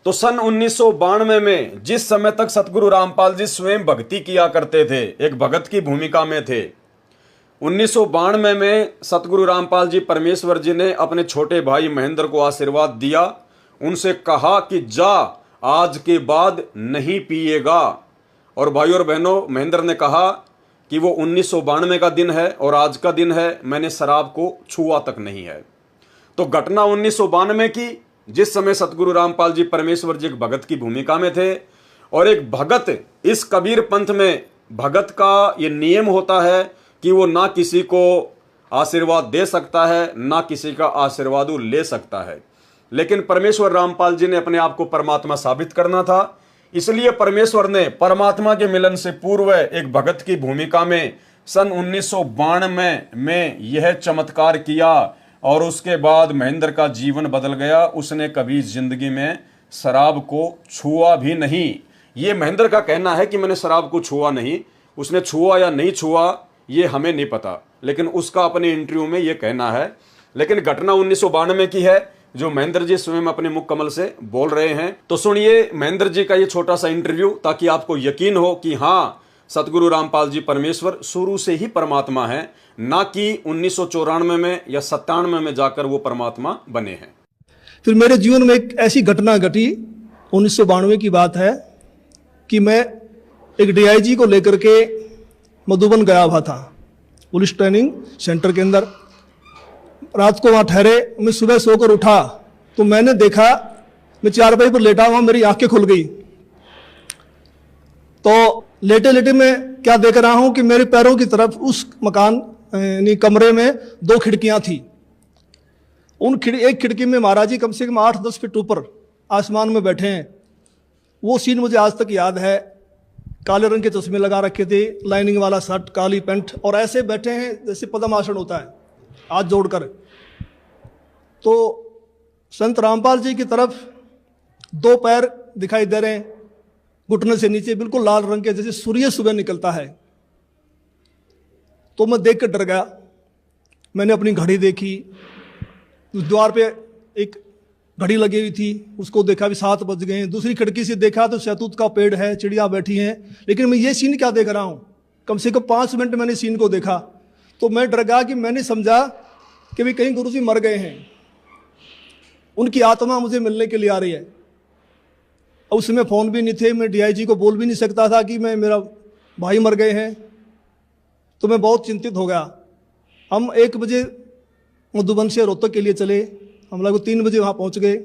तो सन 1992 में, जिस समय तक सतगुरु रामपाल जी स्वयं भक्ति किया करते थे, एक भगत की भूमिका में थे, 1992 में सतगुरु रामपाल जी परमेश्वर जी ने अपने छोटे भाई महेंद्र को आशीर्वाद दिया, उनसे कहा कि जा आज के बाद नहीं पिएगा। और भाई और बहनों, महेंद्र ने कहा कि वो 1992 का दिन है और आज का दिन है, मैंने शराब को छुआ तक नहीं है। तो घटना 1992 की, जिस समय सतगुरु रामपाल जी परमेश्वर जी एक भगत की भूमिका में थे, और एक भगत, इस कबीर पंथ में भगत का ये नियम होता है कि वो ना किसी को आशीर्वाद दे सकता है, ना किसी का आशीर्वाद वो ले सकता है। लेकिन परमेश्वर रामपाल जी ने अपने आप को परमात्मा साबित करना था, इसलिए परमेश्वर ने परमात्मा के मिलन से पूर्व एक भगत की भूमिका में सन 1992 में यह चमत्कार किया, और उसके बाद महेंद्र का जीवन बदल गया। उसने कभी जिंदगी में शराब को छुआ भी नहीं। ये महेंद्र का कहना है कि मैंने शराब को छुआ नहीं, उसने छुआ या नहीं छुआ ये हमें नहीं पता, लेकिन उसका अपने इंटरव्यू में ये कहना है। लेकिन घटना 1992 की है, जो महेंद्र जी स्वयं अपने मुख कमल से बोल रहे हैं। तो सुनिए महेंद्र जी का ये छोटा सा इंटरव्यू, ताकि आपको यकीन हो कि हाँ, सतगुरु रामपाल जी परमेश्वर शुरू से ही परमात्मा है, ना कि 1994 में या 97 में जाकर वो परमात्मा बने हैं। फिर मेरे जीवन में एक ऐसी घटना घटी, 1992 की बात है, कि मैं एक डीआईजी को लेकर के मधुबन गया हुआ था, पुलिस ट्रेनिंग सेंटर के अंदर। रात को वहाँ ठहरे, मैं सुबह सोकर उठा तो मैंने देखा, मैं चारपाई पर लेटा हुआ, मेरी आंखें खुल गई। तो लेटे लेटे मैं क्या देख रहा हूं कि मेरे पैरों की तरफ उस मकान यानी कमरे में 2 खिड़कियां थी। एक खिड़की में महाराज जी कम से कम 8-10 फीट ऊपर आसमान में बैठे हैं, वो सीन मुझे आज तक याद है। काले रंग के चश्मे लगा रखे थे, लाइनिंग वाला शर्ट, काली पैंट, और ऐसे बैठे हैं जैसे पद्मासन होता है, हाथ जोड़कर। तो संत रामपाल जी की तरफ 2 पैर दिखाई दे रहे हैं, घुटने से नीचे बिल्कुल लाल रंग के, जैसे सूर्य सुबह निकलता है। तो मैं देख कर डर गया। मैंने अपनी घड़ी देखी, उस द्वार पे एक घड़ी लगी हुई थी, उसको देखा भी 7 बज गए हैं। दूसरी खिड़की से देखा तो शहतूत का पेड़ है, चिड़िया बैठी हैं। लेकिन मैं ये सीन क्या देख रहा हूँ? कम से कम 5 मिनट मैंने सीन को देखा। तो मैं डर गया कि मैंने समझा कि भी कहीं गुरु जी मर गए हैं, उनकी आत्मा मुझे मिलने के लिए आ रही है। उस समय फ़ोन भी नहीं थे, मैं DIG को बोल भी नहीं सकता था कि मेरा भाई मर गए हैं। तो मैं बहुत चिंतित हो गया। हम 1 बजे मधुबन से रोहतक के लिए चले, हम लोग 3 बजे वहाँ पहुँच गए।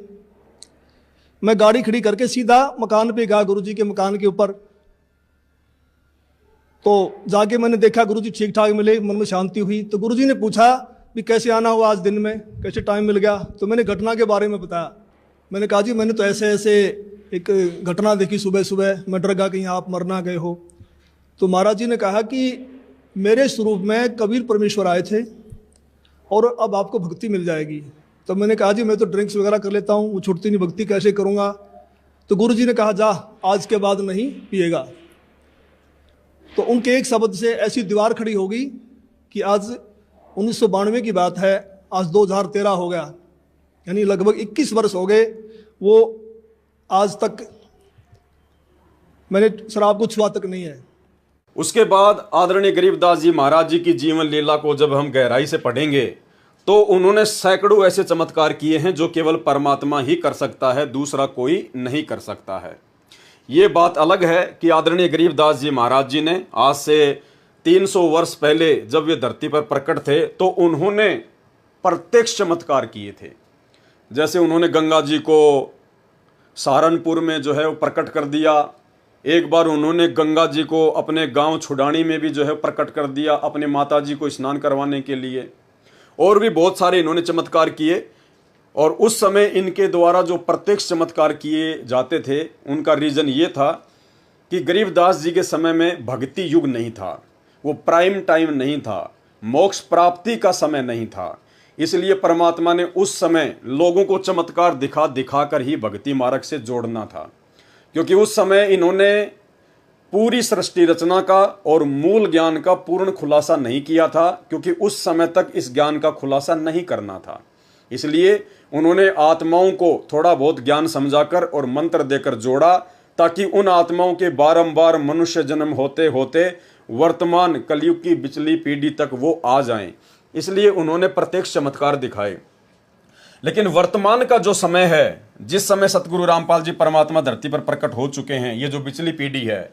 मैं गाड़ी खड़ी करके सीधा मकान पे गया, गुरुजी के मकान के ऊपर। तो जाके मैंने देखा गुरुजी ठीक ठाक मिले, मन में शांति हुई। तो गुरुजी ने पूछा भी कैसे आना हुआ आज दिन में, कैसे टाइम मिल गया? तो मैंने घटना के बारे में बताया। मैंने कहा जी मैंने तो ऐसे ऐसे एक घटना देखी सुबह सुबह, मैं डर गया कहीं आप मर ना गए हो। तो महाराज जी ने कहा कि मेरे स्वरूप में कबीर परमेश्वर आए थे और अब आपको भक्ति मिल जाएगी। तो मैंने कहा जी मैं तो ड्रिंक्स वगैरह कर लेता हूँ, वो छूटती नहीं, भक्ति कैसे करूँगा? तो गुरु जी ने कहा जा आज के बाद नहीं पिएगा। तो उनके एक शब्द से ऐसी दीवार खड़ी हो गई कि आज 1992 की बात है, आज 2013 हो गया, यानी लगभग 21 वर्ष हो गए। वो आज तक मैंने शराब को छुआ तक नहीं है। उसके बाद आदरणीय गरीबदास जी महाराज जी की जीवन लीला को जब हम गहराई से पढ़ेंगे तो उन्होंने सैकड़ों ऐसे चमत्कार किए हैं जो केवल परमात्मा ही कर सकता है, दूसरा कोई नहीं कर सकता है। ये बात अलग है कि आदरणीय गरीबदास जी महाराज जी ने आज से 300 वर्ष पहले जब वे धरती पर प्रकट थे तो उन्होंने प्रत्यक्ष चमत्कार किए थे। जैसे उन्होंने गंगा जी को सहारनपुर में जो है वो प्रकट कर दिया। एक बार उन्होंने गंगा जी को अपने गांव छुडानी में भी जो है प्रकट कर दिया अपने माता जी को स्नान करवाने के लिए। और भी बहुत सारे इन्होंने चमत्कार किए। और उस समय इनके द्वारा जो प्रत्यक्ष चमत्कार किए जाते थे उनका रीज़न ये था कि गरीबदास जी के समय में भक्ति युग नहीं था, वो प्राइम टाइम नहीं था, मोक्ष प्राप्ति का समय नहीं था। इसलिए परमात्मा ने उस समय लोगों को चमत्कार दिखा दिखा कर ही भक्ति मार्ग से जोड़ना था, क्योंकि उस समय इन्होंने पूरी सृष्टि रचना का और मूल ज्ञान का पूर्ण खुलासा नहीं किया था, क्योंकि उस समय तक इस ज्ञान का खुलासा नहीं करना था। इसलिए उन्होंने आत्माओं को थोड़ा बहुत ज्ञान समझाकर और मंत्र देकर जोड़ा, ताकि उन आत्माओं के बारंबार मनुष्य जन्म होते होते वर्तमान कलयुग की पिछली पीढ़ी तक वो आ जाएं। इसलिए उन्होंने प्रत्यक्ष चमत्कार दिखाए। लेकिन वर्तमान का जो समय है, जिस समय सतगुरु रामपाल जी परमात्मा धरती पर प्रकट हो चुके हैं, ये जो पिछली पीढ़ी है,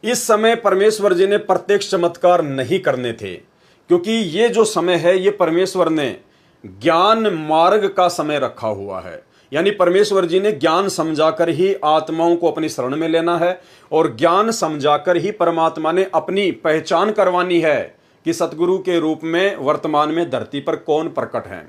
इस समय परमेश्वर जी ने प्रत्यक्ष चमत्कार नहीं करने थे, क्योंकि ये जो समय है ये परमेश्वर ने ज्ञान मार्ग का समय रखा हुआ है। यानी परमेश्वर जी ने ज्ञान समझाकर ही आत्माओं को अपनी शरण में लेना है और ज्ञान समझाकर ही परमात्मा ने अपनी पहचान करवानी है कि सतगुरु के रूप में वर्तमान में धरती पर कौन प्रकट है।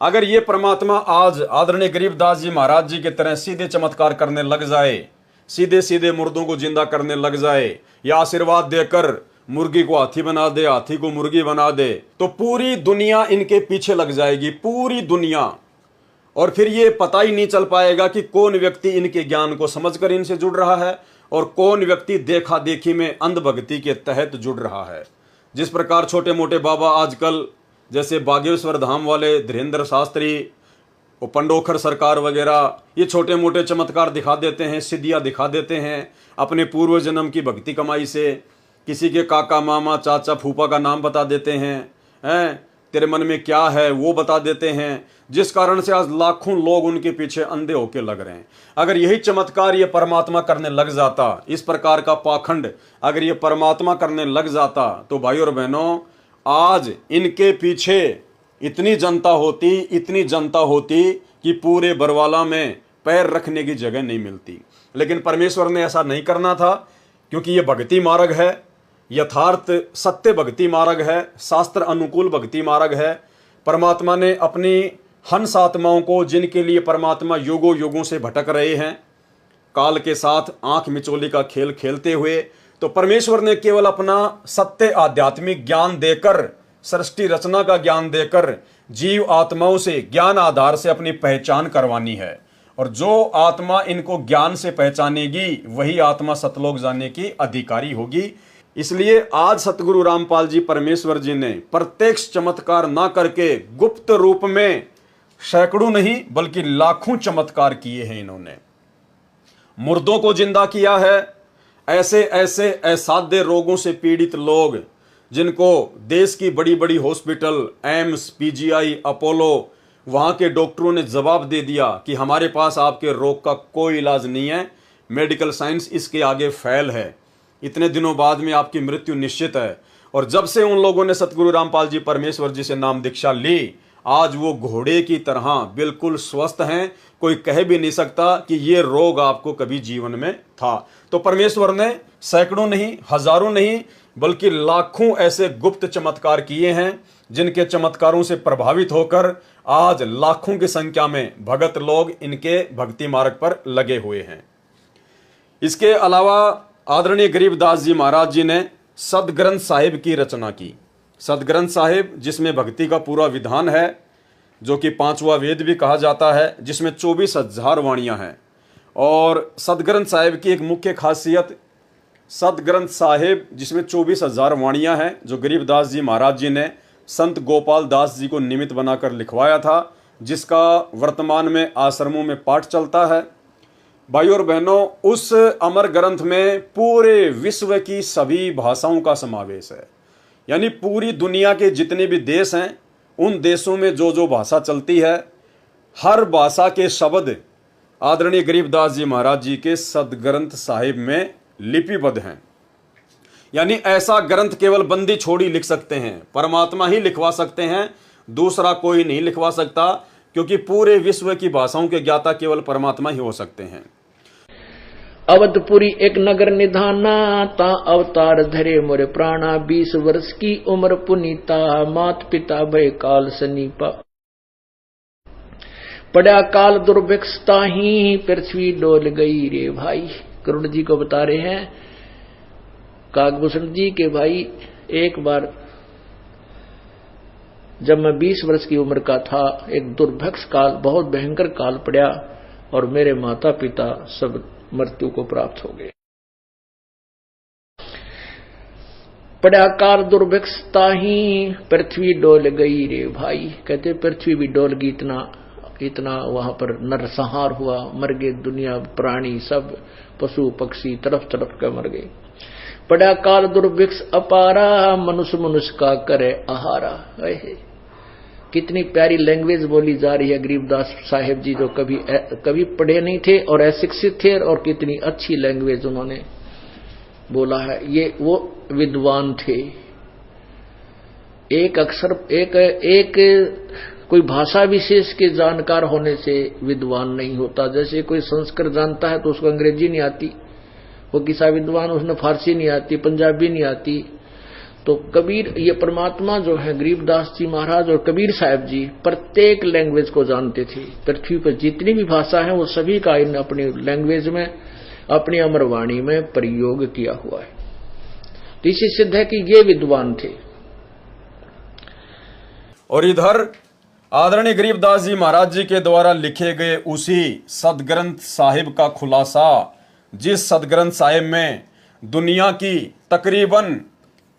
अगर ये परमात्मा आज आदरणीय गरीबदास जी महाराज जी की तरह सीधे चमत्कार करने लग जाए, सीधे सीधे मुर्दों को जिंदा करने लग जाए, या आशीर्वाद देकर मुर्गी को हाथी बना दे, हाथी को मुर्गी बना दे, तो पूरी दुनिया इनके पीछे लग जाएगी, पूरी दुनिया। और फिर ये पता ही नहीं चल पाएगा कि कौन व्यक्ति इनके ज्ञान को समझकर इनसे जुड़ रहा है और कौन व्यक्ति देखा देखी में अंधभक्ति के तहत जुड़ रहा है। जिस प्रकार छोटे मोटे बाबा आजकल जैसे बागेश्वर धाम वाले धीरेन्द्र शास्त्री, पंडोखर सरकार वगैरह, ये छोटे मोटे चमत्कार दिखा देते हैं, सिद्धियाँ दिखा देते हैं अपने पूर्व जन्म की भक्ति कमाई से। किसी के काका मामा चाचा फूफा का नाम बता देते हैं, तेरे मन में क्या है वो बता देते हैं, जिस कारण से आज लाखों लोग उनके पीछे अंधे होके लग रहे हैं। अगर यही चमत्कार ये परमात्मा करने लग जाता, इस प्रकार का पाखंड अगर ये परमात्मा करने लग जाता, तो भाई और बहनों आज इनके पीछे इतनी जनता होती कि पूरे बरवाला में पैर रखने की जगह नहीं मिलती। लेकिन परमेश्वर ने ऐसा नहीं करना था, क्योंकि ये भक्ति मार्ग है, यथार्थ सत्य भक्ति मार्ग है, शास्त्र अनुकूल भक्ति मार्ग है। परमात्मा ने अपनी हंस आत्माओं को, जिनके लिए परमात्मा युगों युगों से भटक रहे हैं, काल के साथ आंख मिचोली का खेल खेलते हुए, तो परमेश्वर ने केवल अपना सत्य आध्यात्मिक ज्ञान देकर, सृष्टि रचना का ज्ञान देकर जीव आत्माओं से ज्ञान आधार से अपनी पहचान करवानी है। और जो आत्मा इनको ज्ञान से पहचानेगी वही आत्मा सतलोक जाने की अधिकारी होगी। इसलिए आज सतगुरु रामपाल जी परमेश्वर जी ने प्रत्यक्ष चमत्कार ना करके गुप्त रूप में सैकड़ों नहीं बल्कि लाखों चमत्कार किए हैं। इन्होंने मुर्दों को जिंदा किया है। ऐसे ऐसे असाध्य रोगों से पीड़ित लोग जिनको देश की बड़ी बड़ी हॉस्पिटल, एम्स, पीजीआई, अपोलो, वहां के डॉक्टरों ने जवाब दे दिया कि हमारे पास आपके रोग का कोई इलाज नहीं है, मेडिकल साइंस इसके आगे फेल है, इतने दिनों बाद में आपकी मृत्यु निश्चित है। और जब से उन लोगों ने सतगुरु रामपाल जी परमेश्वर जी से नाम दीक्षा ली, आज वो घोड़े की तरह बिल्कुल स्वस्थ हैं। कोई कह भी नहीं सकता कि ये रोग आपको कभी जीवन में था। तो परमेश्वर ने सैकड़ों नहीं, हजारों नहीं बल्कि लाखों ऐसे गुप्त चमत्कार किए हैं, जिनके चमत्कारों से प्रभावित होकर आज लाखों की संख्या में भगत लोग इनके भक्ति मार्ग पर लगे हुए हैं। इसके अलावा आदरणीय गरीबदास जी महाराज जी ने सदग्रंथ साहिब की रचना की। सदग्रंथ साहिब जिसमें भक्ति का पूरा विधान है, जो कि 5वां वेद भी कहा जाता है, जिसमें 24,000 वाणियां हैं। और सदग्रंथ साहिब की एक मुख्य खासियत, सदग्रंथ साहिब जिसमें 24,000 वाणियां हैं, जो गरीबदास जी महाराज जी ने संत गोपाल दास जी को निमित्त बनाकर लिखवाया था, जिसका वर्तमान में आश्रमों में पाठ चलता है। भाइयों और बहनों, उस अमर ग्रंथ में पूरे विश्व की सभी भाषाओं का समावेश है। यानी पूरी दुनिया के जितने भी देश हैं, उन देशों में जो जो भाषा चलती है, हर भाषा के शब्द आदरणीय गरीबदास जी महाराज जी के सदग्रंथ साहिब में लिपिबद्ध हैं। यानी ऐसा ग्रंथ केवल बंदी छोड़ी लिख सकते हैं, परमात्मा ही लिखवा सकते हैं, दूसरा कोई नहीं लिखवा सकता, क्योंकि पूरे विश्व की भाषाओं के ज्ञाता केवल परमात्मा ही हो सकते हैं। अवधपुरी एक नगर निधाना, ता अवतार धरे मोरे प्राणा, 20 वर्ष की उम्र पुनीता, मात पिता भय काल सनीपा। पड़ा काल दुर्भिक्षता ही, पृथ्वी डोल गई रे भाई। करुण जी को बता रहे हैं काकभूषण जी के भाई, एक बार जब मैं 20 वर्ष की उम्र का था, एक दुर्भिक्ष काल, बहुत भयंकर काल पड़ा और मेरे माता पिता सब मृत्यु को प्राप्त हो गए। पड़ा काल दुर्भिक्षता ही, पृथ्वी डोल गई रे भाई। कहते पृथ्वी भी डोल गई, इतना वहां पर नरसंहार हुआ, मर गए दुनिया, प्राणी सब, पशु पक्षी तरफ तरफ का मर गए। पड़ा काल दुर्भिक्ष अपारा, मनुष्य मनुष्य का करे आहारा। कितनी प्यारी लैंग्वेज बोली जा रही है गरीबदास साहिब जी, जो कभी पढ़े नहीं थे और अशिक्षित थे, और कितनी अच्छी लैंग्वेज उन्होंने बोला है। ये वो विद्वान थे। एक अक्षर एक कोई भाषा विशेष के जानकार होने से विद्वान नहीं होता। जैसे कोई संस्कृत जानता है तो उसको अंग्रेजी नहीं आती, वो किसा विद्वान, उसने फारसी नहीं आती, पंजाबी नहीं आती। तो कबीर, ये परमात्मा जो है गरीबदास जी महाराज और कबीर साहब जी प्रत्येक लैंग्वेज को जानते थे। पृथ्वी पर जितनी भी भाषा है वो सभी का इन अपनी लैंग्वेज में, अपनी अमरवाणी में प्रयोग किया हुआ है। तो इससे सिद्ध है कि ये विद्वान थे। और इधर आदरणीय गरीबदास जी महाराज जी के द्वारा लिखे गए उसी सदग्रंथ साहिब का खुलासा, जिस सदग्रंथ साहिब में दुनिया की तकरीबन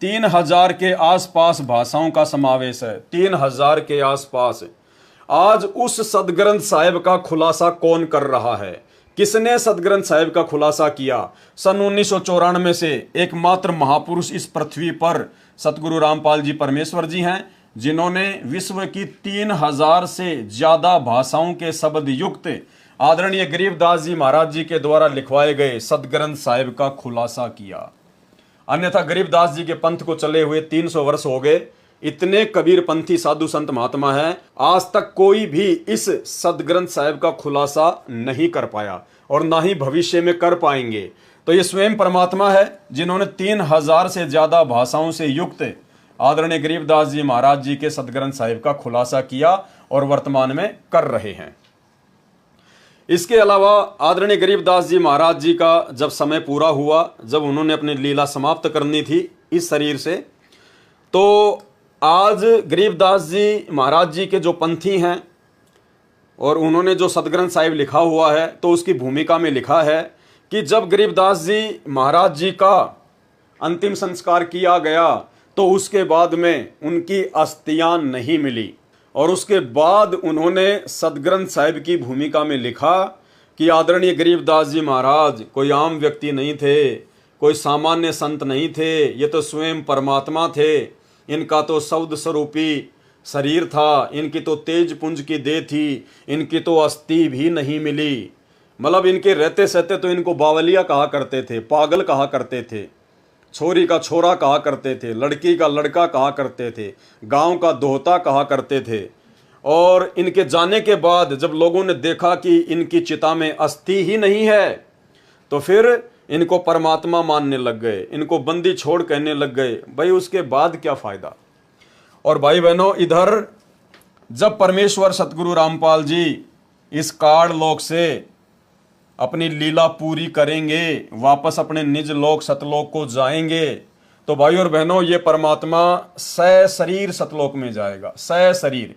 3000 के आसपास भाषाओं का समावेश है, 3000 के आसपास। आज उस सदग्रंथ साहिब का खुलासा कौन कर रहा है? किसने सदग्रंथ साहिब का खुलासा किया? सन 1994 से एकमात्र महापुरुष इस पृथ्वी पर सतगुरु रामपाल जी परमेश्वर जी हैं, जिन्होंने विश्व की 3000 से ज्यादा भाषाओं के शब्द युक्त आदरणीय गरीबदास जी महाराज जी के द्वारा लिखवाए गए सदग्रंथ साहिब का खुलासा किया। अन्यथा गरीबदास जी के पंथ को चले हुए 300 वर्ष हो गए। इतने कबीर पंथी साधु संत महात्मा हैं, आज तक कोई भी इस सदग्रंथ साहिब का खुलासा नहीं कर पाया और ना ही भविष्य में कर पाएंगे। तो ये स्वयं परमात्मा है जिन्होंने 3000 से ज्यादा भाषाओं से युक्त आदरणीय गरीबदास जी महाराज जी के सदग्रंथ साहिब का खुलासा किया और वर्तमान में कर रहे हैं। इसके अलावा आदरणीय गरीबदास जी महाराज जी का जब समय पूरा हुआ, जब उन्होंने अपनी लीला समाप्त करनी थी इस शरीर से, तो आज गरीबदास जी महाराज जी के जो पंथी हैं और उन्होंने जो सतग्रंथ साहिब लिखा हुआ है, तो उसकी भूमिका में लिखा है कि जब गरीबदास जी महाराज जी का अंतिम संस्कार किया गया तो उसके बाद में उनकी अस्थियां नहीं मिली, और उसके बाद उन्होंने सतग्रंथ साहिब की भूमिका में लिखा कि आदरणीय गरीबदास जी महाराज कोई आम व्यक्ति नहीं थे, कोई सामान्य संत नहीं थे, ये तो स्वयं परमात्मा थे। इनका तो शब्द स्वरूपी शरीर था, इनकी तो तेज पुंज की देह थी, इनकी तो अस्थि भी नहीं मिली। मतलब इनके रहते सहते तो इनको बावलिया कहा करते थे, पागल कहा करते थे, छोरी का छोरा कहा करते थे, लड़की का लड़का कहा करते थे, गांव का दोहता कहा करते थे। और इनके जाने के बाद जब लोगों ने देखा कि इनकी चिता में अस्थि ही नहीं है, तो फिर इनको परमात्मा मानने लग गए, इनको बंदी छोड़ कहने लग गए। भाई उसके बाद क्या फायदा। और भाई बहनों, इधर जब परमेश्वर सतगुरु रामपाल जी इस काड़ लोक से अपनी लीला पूरी करेंगे, वापस अपने निज लोक सतलोक को जाएंगे, तो भाई और बहनों ये परमात्मा सशरीर सतलोक में जाएगा, सशरीर।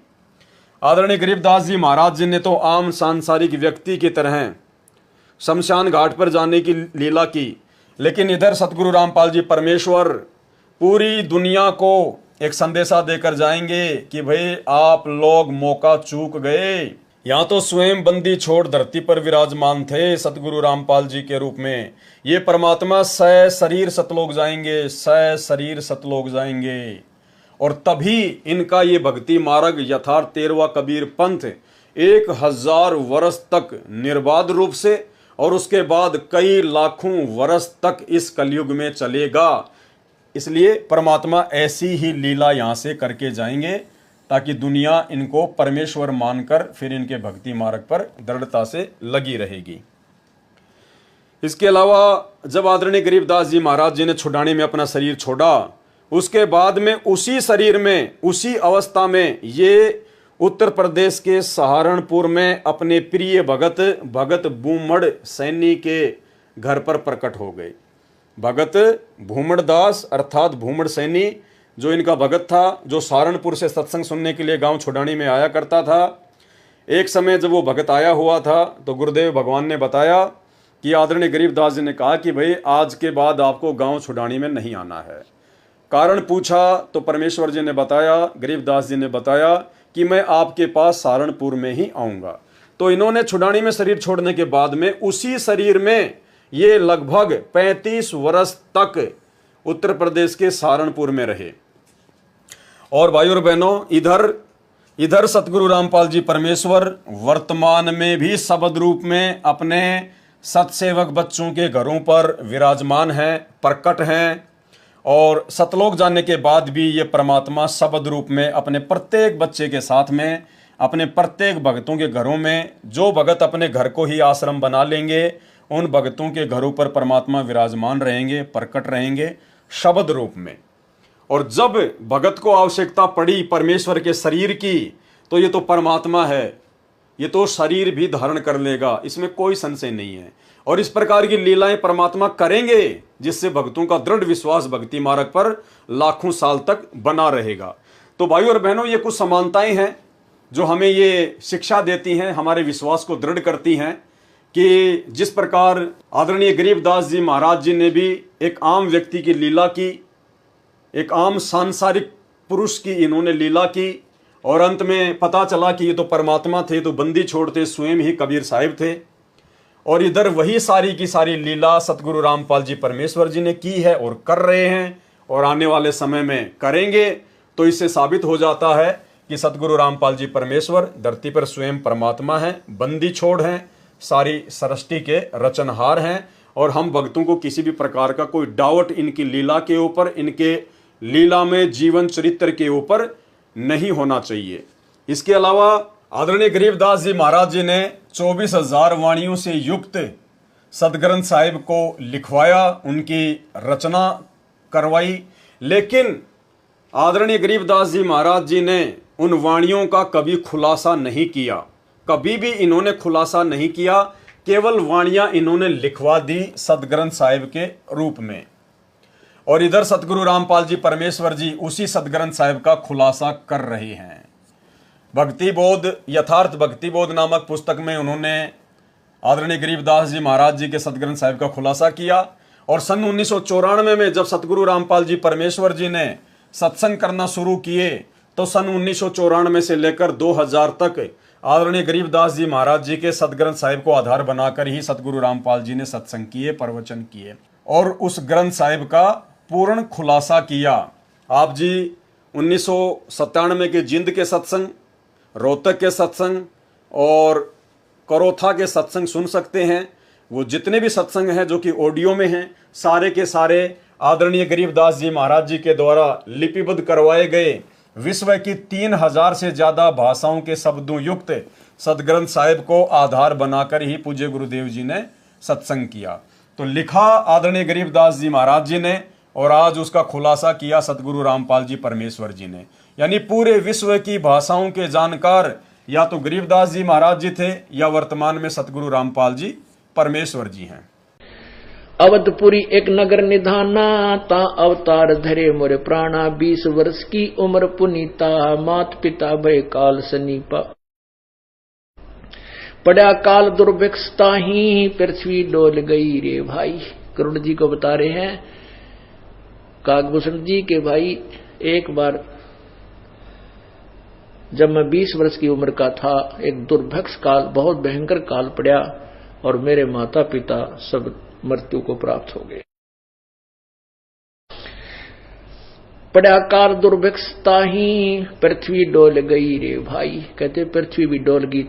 आदरणीय गरीबदास जी महाराज जी ने तो आम सांसारिक व्यक्ति की तरह शमशान घाट पर जाने की लीला की, लेकिन इधर सतगुरु रामपाल जी परमेश्वर पूरी दुनिया को एक संदेशा देकर जाएंगे कि भाई आप लोग मौका चूक गए। यहाँ तो स्वयं बंदी छोड़ धरती पर विराजमान थे सतगुरु रामपाल जी के रूप में, ये परमात्मा सशरीर सतलोक जाएंगे, सशरीर सतलोक जाएंगे। और तभी इनका ये भक्ति मार्ग यथार्थ 13वां कबीर पंथ 1000 वर्ष तक निर्बाध रूप से और उसके बाद कई लाखों वर्ष तक इस कलयुग में चलेगा। इसलिए परमात्मा ऐसी ही लीला यहाँ से करके जाएंगे ताकि दुनिया इनको परमेश्वर मानकर फिर इनके भक्ति मार्ग पर दृढ़ता से लगी रहेगी। इसके अलावा जब आदरणीय गरीबदास जी महाराज जी ने छुड़ानी में अपना शरीर छोड़ा, उसके बाद में उसी शरीर में उसी अवस्था में ये उत्तर प्रदेश के सहारनपुर में अपने प्रिय भगत भूमड़ सैनी के घर पर प्रकट हो गए। भगत भूमड़ दास अर्थात भूमड़ सैनी जो इनका भगत था, जो सहारनपुर से सत्संग सुनने के लिए गांव छुड़ानी में आया करता था। एक समय जब वो भगत आया हुआ था तो गुरुदेव भगवान ने बताया कि आदरणीय गरीबदास जी ने कहा कि भाई आज के बाद आपको गांव छुड़ानी में नहीं आना है। कारण पूछा तो परमेश्वर जी ने बताया, गरीबदास जी ने बताया कि मैं आपके पास सहारनपुर में ही आऊँगा। तो इन्होंने छुड़ानी में शरीर छोड़ने के बाद में उसी शरीर में ये लगभग 35 वर्ष तक उत्तर प्रदेश के सहारनपुर में रहे। और भाई और बहनों, इधर सतगुरु रामपाल जी परमेश्वर वर्तमान में भी शब्द रूप में अपने सतसेवक बच्चों के घरों पर विराजमान हैं, प्रकट हैं। और सतलोक जाने के बाद भी ये परमात्मा शब्द रूप में अपने प्रत्येक बच्चे के साथ में, अपने प्रत्येक भक्तों के घरों में, जो भगत अपने घर को ही आश्रम बना लेंगे उन भक्तों के घरों पर परमात्मा विराजमान रहेंगे, प्रकट रहेंगे शब्द रूप में। और जब भगत को आवश्यकता पड़ी परमेश्वर के शरीर की, तो ये तो परमात्मा है, ये तो शरीर भी धारण कर लेगा, इसमें कोई संशय नहीं है। और इस प्रकार की लीलाएं परमात्मा करेंगे जिससे भक्तों का दृढ़ विश्वास भक्ति मार्ग पर लाखों साल तक बना रहेगा। तो भाइयों और बहनों, ये कुछ समानताएं हैं जो हमें ये शिक्षा देती हैं, हमारे विश्वास को दृढ़ करती हैं कि जिस प्रकार आदरणीय गरीबदास जी महाराज जी ने भी एक आम व्यक्ति की लीला की, एक आम सांसारिक पुरुष की इन्होंने लीला की, और अंत में पता चला कि ये तो परमात्मा थे, तो बंदी छोड़ते स्वयं ही कबीर साहिब थे। और इधर वही सारी की सारी लीला सतगुरु रामपाल जी परमेश्वर जी ने की है और कर रहे हैं और आने वाले समय में करेंगे। तो इससे साबित हो जाता है कि सतगुरु रामपाल जी परमेश्वर धरती पर स्वयं परमात्मा हैं, बंदी छोड़ हैं, सारी सृष्टि के रचनहार हैं। और हम भक्तों को किसी भी प्रकार का कोई डाउट इनकी लीला के ऊपर, इनके लीला में जीवन चरित्र के ऊपर नहीं होना चाहिए। इसके अलावा आदरणीय गरीबदास जी महाराज जी ने 24,000 वाणियों से युक्त सतग्रंथ साहिब को लिखवाया, उनकी रचना करवाई, लेकिन आदरणीय गरीबदास जी महाराज जी ने उन वाणियों का कभी खुलासा नहीं किया। कभी भी इन्होंने खुलासा नहीं किया, केवल वाणियां इन्होंने लिखवा दी सदग्रंथ साहिब के रूप में। और इधर सतगुरु रामपाल जी परमेश्वर जी उसी सदग्रंथ साहिब का खुलासा कर रहे हैं। भक्ति बोध, यथार्थ भक्ति बोध नामक पुस्तक में उन्होंने आदरणीय गरीबदास जी महाराज जी के सदग्रंथ साहिब का खुलासा किया। और सन 1994 में जब सतगुरु रामपाल जी परमेश्वर जी ने सत्संग करना शुरू किए, तो सन 1994 से लेकर 2000 तक आदरणीय गरीबदास जी महाराज जी के सदग्रंथ साहिब को आधार बनाकर ही सतगुरु रामपाल जी ने सत्संग किए, प्रवचन किए और उस ग्रंथ साहिब का पूर्ण खुलासा किया। आप जी 1997 के जिंद के सत्संग, रोहतक के सत्संग और करोथा के सत्संग सुन सकते हैं। वो जितने भी सत्संग हैं जो कि ऑडियो में हैं, सारे के सारे आदरणीय गरीबदास जी महाराज जी के द्वारा लिपिबद्ध करवाए गए विश्व की 3000 से ज्यादा भाषाओं के शब्दों युक्त सदग्रंथ साहिब को आधार बनाकर ही पूज्य गुरुदेव जी ने सत्संग किया। तो लिखा आदरणीय गरीबदास जी महाराज जी ने और आज उसका खुलासा किया सतगुरु रामपाल जी परमेश्वर जी ने। यानी पूरे विश्व की भाषाओं के जानकार या तो गरीबदास जी महाराज जी थे या वर्तमान में सतगुरु रामपाल जी परमेश्वर जी हैं। अवधपुरी एक नगर निधाना, ता अवतार धरे मोरे प्राणा। 20 वर्ष की उम्र पुनीता, मात पिता भय काल सनीपा। पड़ा काल दुर्भिक्षता ही, पृथ्वी डोल गई रे भाई। करुण जी को बता रहे हैं काकभूषण जी के भाई, एक बार जब मैं 20 वर्ष की उम्र का था, एक दुर्भिक्ष काल, बहुत भयंकर काल पड़ा और मेरे माता पिता सब मृत्यु को प्राप्त हो गए। पड़ा काल दुर्भिक्षता ही, पृथ्वी डोल गई रे भाई। कहते पृथ्वी भी डोल गई,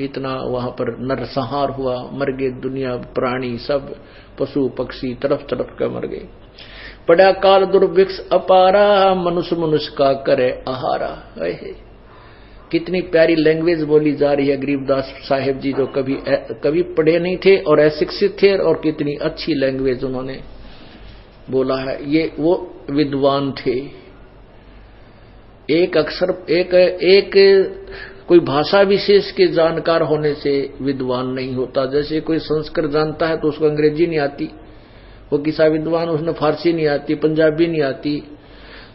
इतना वहां पर नरसंहार हुआ, मर गए दुनिया, प्राणी सब, पशु पक्षी तरफ तरफ के मर गए। पड़ा काल दुर्भिक्ष अपारा, मनुष्य मनुष्य का करे आहारा। कितनी प्यारी लैंग्वेज बोली जा रही है गरीबदास साहिब जी, जो कभी पढ़े नहीं थे और अशिक्षित थे, और कितनी अच्छी लैंग्वेज उन्होंने बोला है। ये वो विद्वान थे। एक अक्षर एक कोई भाषा विशेष के जानकार होने से विद्वान नहीं होता। जैसे कोई संस्कृत जानता है तो उसको अंग्रेजी नहीं आती, वो किसा विद्वान, उसने फारसी नहीं आती, पंजाबी नहीं आती।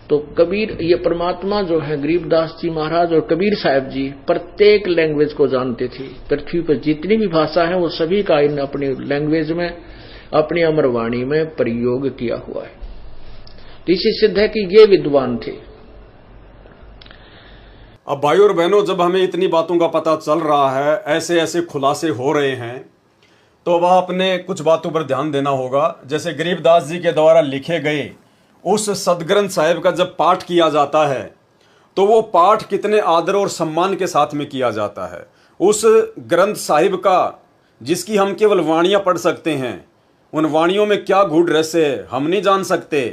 तो कबीर, ये परमात्मा जो है गरीबदास जी महाराज और कबीर साहब जी प्रत्येक लैंग्वेज को जानते थे। पृथ्वी पर जितनी भी भाषा है वो सभी का इन अपनी लैंग्वेज में, अपनी अमरवाणी में प्रयोग किया हुआ है। तो इससे सिद्ध है कि ये विद्वान थे। अब भाई और बहनों, जब हमें इतनी बातों का पता चल रहा है, ऐसे ऐसे खुलासे हो रहे हैं, तो अब आपने कुछ बातों पर ध्यान देना होगा। जैसे गरीबदास जी के द्वारा लिखे गए उस सदग्रंथ साहिब का जब पाठ किया जाता है, तो वो पाठ कितने आदर और सम्मान के साथ में किया जाता है। उस ग्रंथ साहिब का, जिसकी हम केवल वाणियां पढ़ सकते हैं, उन वाणियों में क्या गूढ़ रहस्य है हम नहीं जान सकते।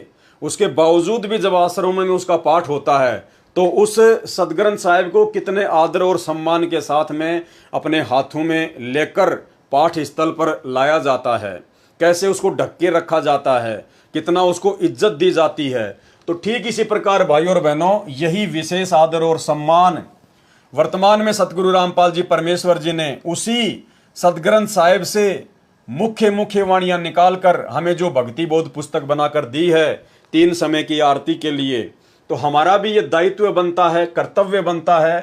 उसके बावजूद भी जब आश्रमों में उसका पाठ होता है, तो उस सदग्रंथ साहिब को कितने आदर और सम्मान के साथ में अपने हाथों में लेकर पाठ स्थल पर लाया जाता है, कैसे उसको ढक के रखा जाता है, कितना उसको इज्जत दी जाती है। तो ठीक इसी प्रकार भाई और बहनों, यही विशेष आदर और सम्मान वर्तमान में सतगुरु रामपाल जी परमेश्वर जी ने उसी सदग्रंथ साहिब से मुख्य वाणियां निकालकर हमें जो भक्ति बोध पुस्तक बनाकर दी है 3 समय की आरती के लिए, तो हमारा भी ये दायित्व बनता है, कर्तव्य बनता है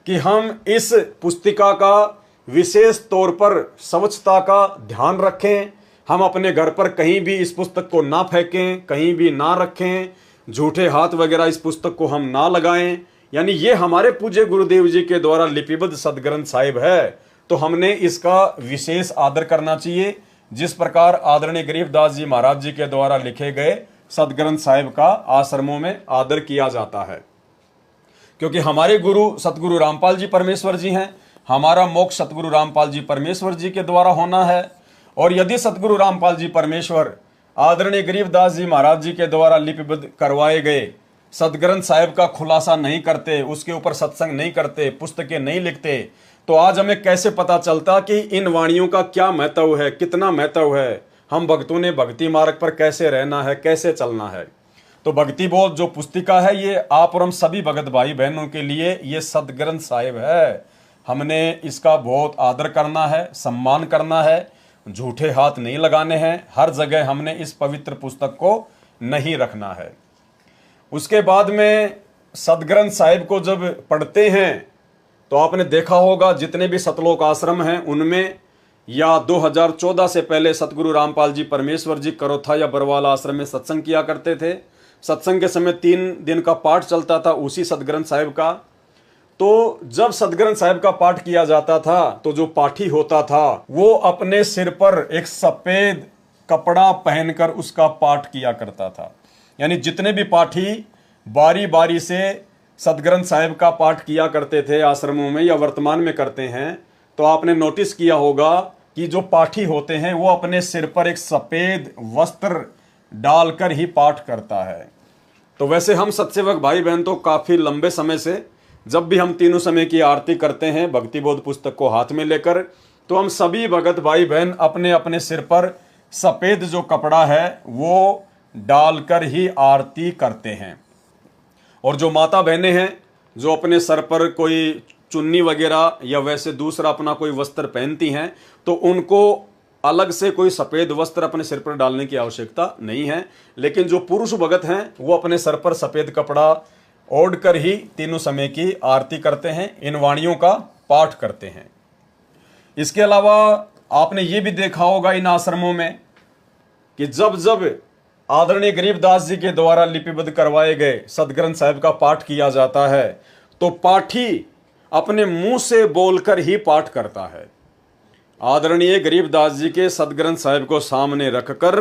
कि हम इस पुस्तिका का विशेष तौर पर स्वच्छता का ध्यान रखें। हम अपने घर पर कहीं भी इस पुस्तक को ना फेंकें, कहीं भी ना रखें, झूठे हाथ वगैरह इस पुस्तक को हम ना लगाएं। यानी ये हमारे पूज्य गुरुदेव जी के द्वारा लिपिबद्ध सदग्रंथ साहिब है, तो हमने इसका विशेष आदर करना चाहिए। जिस प्रकार आदरणीय गरीबदास जी महाराज जी के द्वारा लिखे गए सदग्रंथ साहिब का आश्रमों में आदर किया जाता है, क्योंकि हमारे गुरु सतगुरु रामपाल जी परमेश्वर जी हैं। हमारा मोक्ष सतगुरु रामपाल जी परमेश्वर जी के द्वारा होना है। और यदि सतगुरु रामपाल जी परमेश्वर आदरणीय गरीबदास जी महाराज जी के द्वारा लिपिबद्ध करवाए गए सदग्रंथ साहिब का खुलासा नहीं करते, उसके ऊपर सत्संग नहीं करते, पुस्तकें नहीं लिखते, तो आज हमें कैसे पता चलता कि इन वाणियों का क्या महत्व है, कितना महत्व है, हम भक्तों ने भक्ति मार्ग पर कैसे रहना है, कैसे चलना है। तो भक्ति बोध जो पुस्तिका है, ये आप और हम सभी भगत भाई बहनों के लिए ये सदग्रंथ साहिब है। हमने इसका बहुत आदर करना है, सम्मान करना है, झूठे हाथ नहीं लगाने हैं, हर जगह हमने इस पवित्र पुस्तक को नहीं रखना है। उसके बाद में सदग्रंथ साहिब को जब पढ़ते हैं तो आपने देखा होगा जितने भी सतलोक आश्रम हैं उनमें या 2014 से पहले सतगुरु रामपाल जी परमेश्वर जी करोथा या बरवाला आश्रम में सत्संग किया करते थे। सत्संग के समय 3 दिन का पाठ चलता था उसी सदग्रंथ साहिब का। तो जब सदग्रंथ साहिब का पाठ किया जाता था तो जो पाठी होता था वो अपने सिर पर एक सफेद कपड़ा पहनकर उसका पाठ किया करता था। यानी जितने भी पाठी बारी बारी से सदग्रंथ साहिब का पाठ किया करते थे आश्रमों में या वर्तमान में करते हैं, तो आपने नोटिस किया होगा कि जो पाठी होते हैं वो अपने सिर पर एक सफेद वस्त्र डालकर ही पाठ करता है। तो वैसे हम सत्सेवक भाई बहन तो काफी लंबे समय से जब भी हम तीनों समय की आरती करते हैं भक्ति बोध पुस्तक को हाथ में लेकर, तो हम सभी भगत भाई बहन अपने अपने सिर पर सफेद जो कपड़ा है वो डालकर ही आरती करते हैं। और जो माता बहनें हैं जो अपने सर पर कोई चुन्नी वगैरह या वैसे दूसरा अपना कोई वस्त्र पहनती हैं, तो उनको अलग से कोई सफेद वस्त्र अपने सिर पर डालने की आवश्यकता नहीं है। लेकिन जो पुरुष भगत हैं वो अपने सर पर सफेद कपड़ा ओढ़ कर ही तीनों समय की आरती करते हैं, इन वाणियों का पाठ करते हैं। इसके अलावा आपने ये भी देखा होगा इन आश्रमों में कि जब जब आदरणीय गरीबदास जी के द्वारा लिपिबद्ध करवाए गए सदग्रंथ साहिब का पाठ किया जाता है तो पाठी अपने मुंह से बोलकर ही पाठ करता है। आदरणीय गरीबदास जी के सदग्रंथ साहिब को सामने रखकर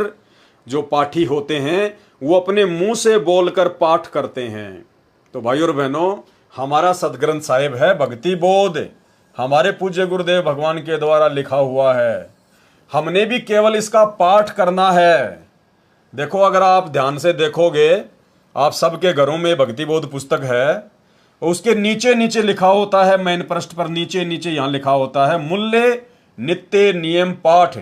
जो पाठी होते हैं वो अपने मुंह से बोलकर पाठ करते हैं। तो भाई और बहनों, हमारा सदग्रंथ साहिब है भक्ति बोध, हमारे पूज्य गुरुदेव भगवान के द्वारा लिखा हुआ है। हमने भी केवल इसका पाठ करना है। देखो, अगर आप ध्यान से देखोगे, आप सबके घरों में भक्ति बोध पुस्तक है, उसके नीचे नीचे लिखा होता है, मेन पृष्ठ पर नीचे नीचे यहां लिखा होता है मूल्य नित्य नियम पाठ।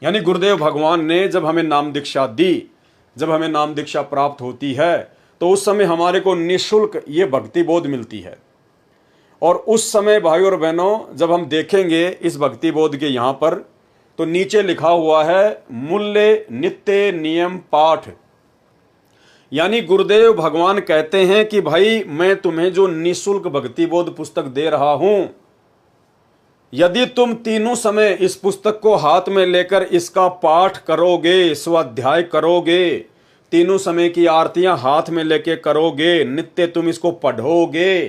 यानी गुरुदेव भगवान ने जब हमें नाम दीक्षा दी, जब हमें नाम दीक्षा प्राप्त होती है तो उस समय हमारे को निःशुल्क ये भक्ति बोध मिलती है। और उस समय भाई और बहनों जब हम देखेंगे इस भक्ति बोध के यहां पर तो नीचे लिखा हुआ है मूल्य नित्य नियम पाठ। यानी गुरुदेव भगवान कहते हैं कि भाई मैं तुम्हें जो निःशुल्क भक्ति बोध पुस्तक दे रहा हूं, यदि तुम तीनों समय इस पुस्तक को हाथ में लेकर इसका पाठ करोगे, स्वाध्याय करोगे, तीनों समय की आरतियां हाथ में लेके करोगे, नित्य तुम इसको पढ़ोगे,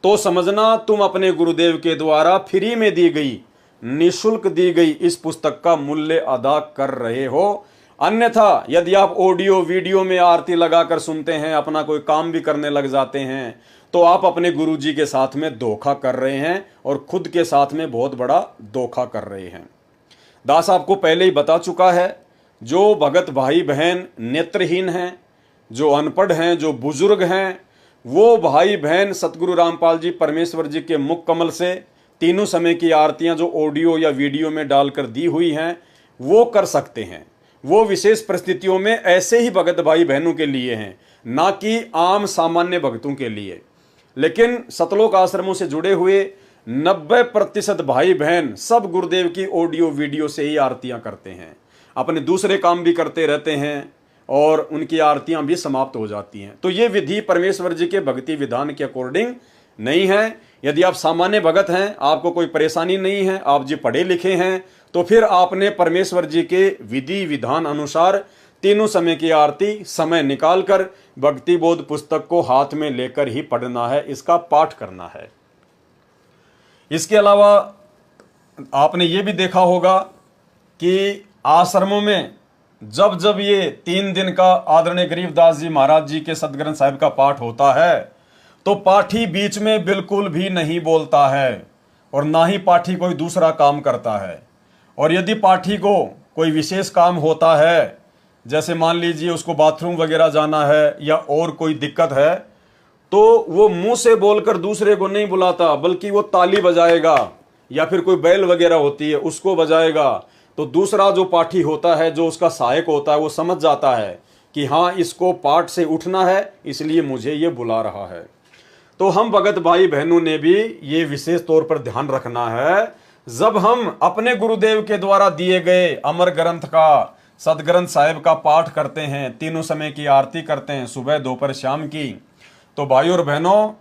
तो समझना तुम अपने गुरुदेव के द्वारा फ्री में दी गई, निःशुल्क दी गई इस पुस्तक का मूल्य अदा कर रहे हो। अन्यथा यदि आप ऑडियो वीडियो में आरती लगाकर सुनते हैं, अपना कोई काम भी करने लग जाते हैं, तो आप अपने गुरुजी के साथ में धोखा कर रहे हैं और खुद के साथ में बहुत बड़ा धोखा कर रहे हैं। दास आपको पहले ही बता चुका है, जो भगत भाई बहन नेत्रहीन हैं, जो अनपढ़ हैं, जो बुजुर्ग हैं, वो भाई बहन सतगुरु रामपाल जी परमेश्वर जी के मुख कमल से तीनों समय की आरतियां जो ऑडियो या वीडियो में डालकर दी हुई हैं वो कर सकते हैं। वो विशेष परिस्थितियों में ऐसे ही भगत भाई बहनों के लिए हैं, ना कि आम सामान्य भक्तों के लिए। लेकिन सतलोक आश्रमों से जुड़े हुए 90% भाई बहन सब गुरुदेव की ऑडियो वीडियो से ही आरतियां करते हैं, अपने दूसरे काम भी करते रहते हैं और उनकी आरतियां भी समाप्त हो जाती हैं। तो ये विधि परमेश्वर जी के भक्ति विधान के अकॉर्डिंग नहीं है। यदि आप सामान्य भगत हैं, आपको कोई परेशानी नहीं है, आप जी पढ़े लिखे हैं, तो फिर आपने परमेश्वर जी के विधि विधान अनुसार तीनों समय की आरती समय निकालकर भक्ति बोध पुस्तक को हाथ में लेकर ही पढ़ना है, इसका पाठ करना है। इसके अलावा आपने ये भी देखा होगा कि आश्रमों में जब जब ये 3 दिन का आदरणीय गरीबदास जी महाराज जी के सदग्रंथ साहिब का पाठ होता है तो पाठी बीच में बिल्कुल भी नहीं बोलता है और ना ही पाठी कोई दूसरा काम करता है। और यदि पाठी को कोई विशेष काम होता है, जैसे मान लीजिए उसको बाथरूम वगैरह जाना है या और कोई दिक्कत है, तो वो मुंह से बोलकर दूसरे को नहीं बुलाता, बल्कि वो ताली बजाएगा या फिर कोई बैल वगैरह होती है उसको बजाएगा। तो दूसरा जो पाठी होता है, जो उसका सहायक होता है, वो समझ जाता है कि हाँ इसको पाठ से उठना है, इसलिए मुझे ये बुला रहा है। तो हम भगत भाई बहनों ने भी ये विशेष तौर पर ध्यान रखना है, जब हम अपने गुरुदेव के द्वारा दिए गए अमर ग्रंथ का, सदग्रंथ साहिब का पाठ करते हैं, तीनों समय की आरती करते हैं, सुबह दोपहर शाम की, तो भाइयों और बहनों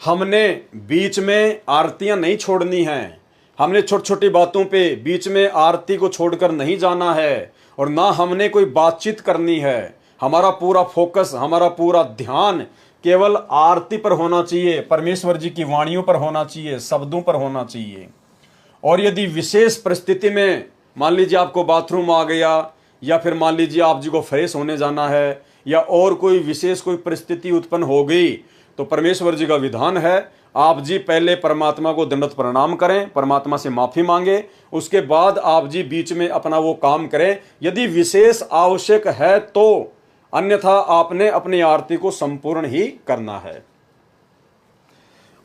हमने बीच में आरतियां नहीं छोड़नी हैं। हमने छोटी छोटी बातों पे बीच में आरती को छोड़कर नहीं जाना है, और ना हमने कोई बातचीत करनी है। हमारा पूरा फोकस, हमारा पूरा ध्यान केवल आरती पर होना चाहिए, परमेश्वर जी की वाणियों पर होना चाहिए, शब्दों पर होना चाहिए। और यदि विशेष परिस्थिति में मान लीजिए आपको बाथरूम आ गया, या फिर मान लीजिए आप जी को फ्रेश होने जाना है, या और कोई विशेष कोई परिस्थिति उत्पन्न हो गई, तो परमेश्वर जी का विधान है आप जी पहले परमात्मा को दंडवत प्रणाम करें, परमात्मा से माफी मांगे, उसके बाद आप जी बीच में अपना वो काम करें यदि विशेष आवश्यक है तो, अन्यथा आपने अपनी आरती को संपूर्ण ही करना है।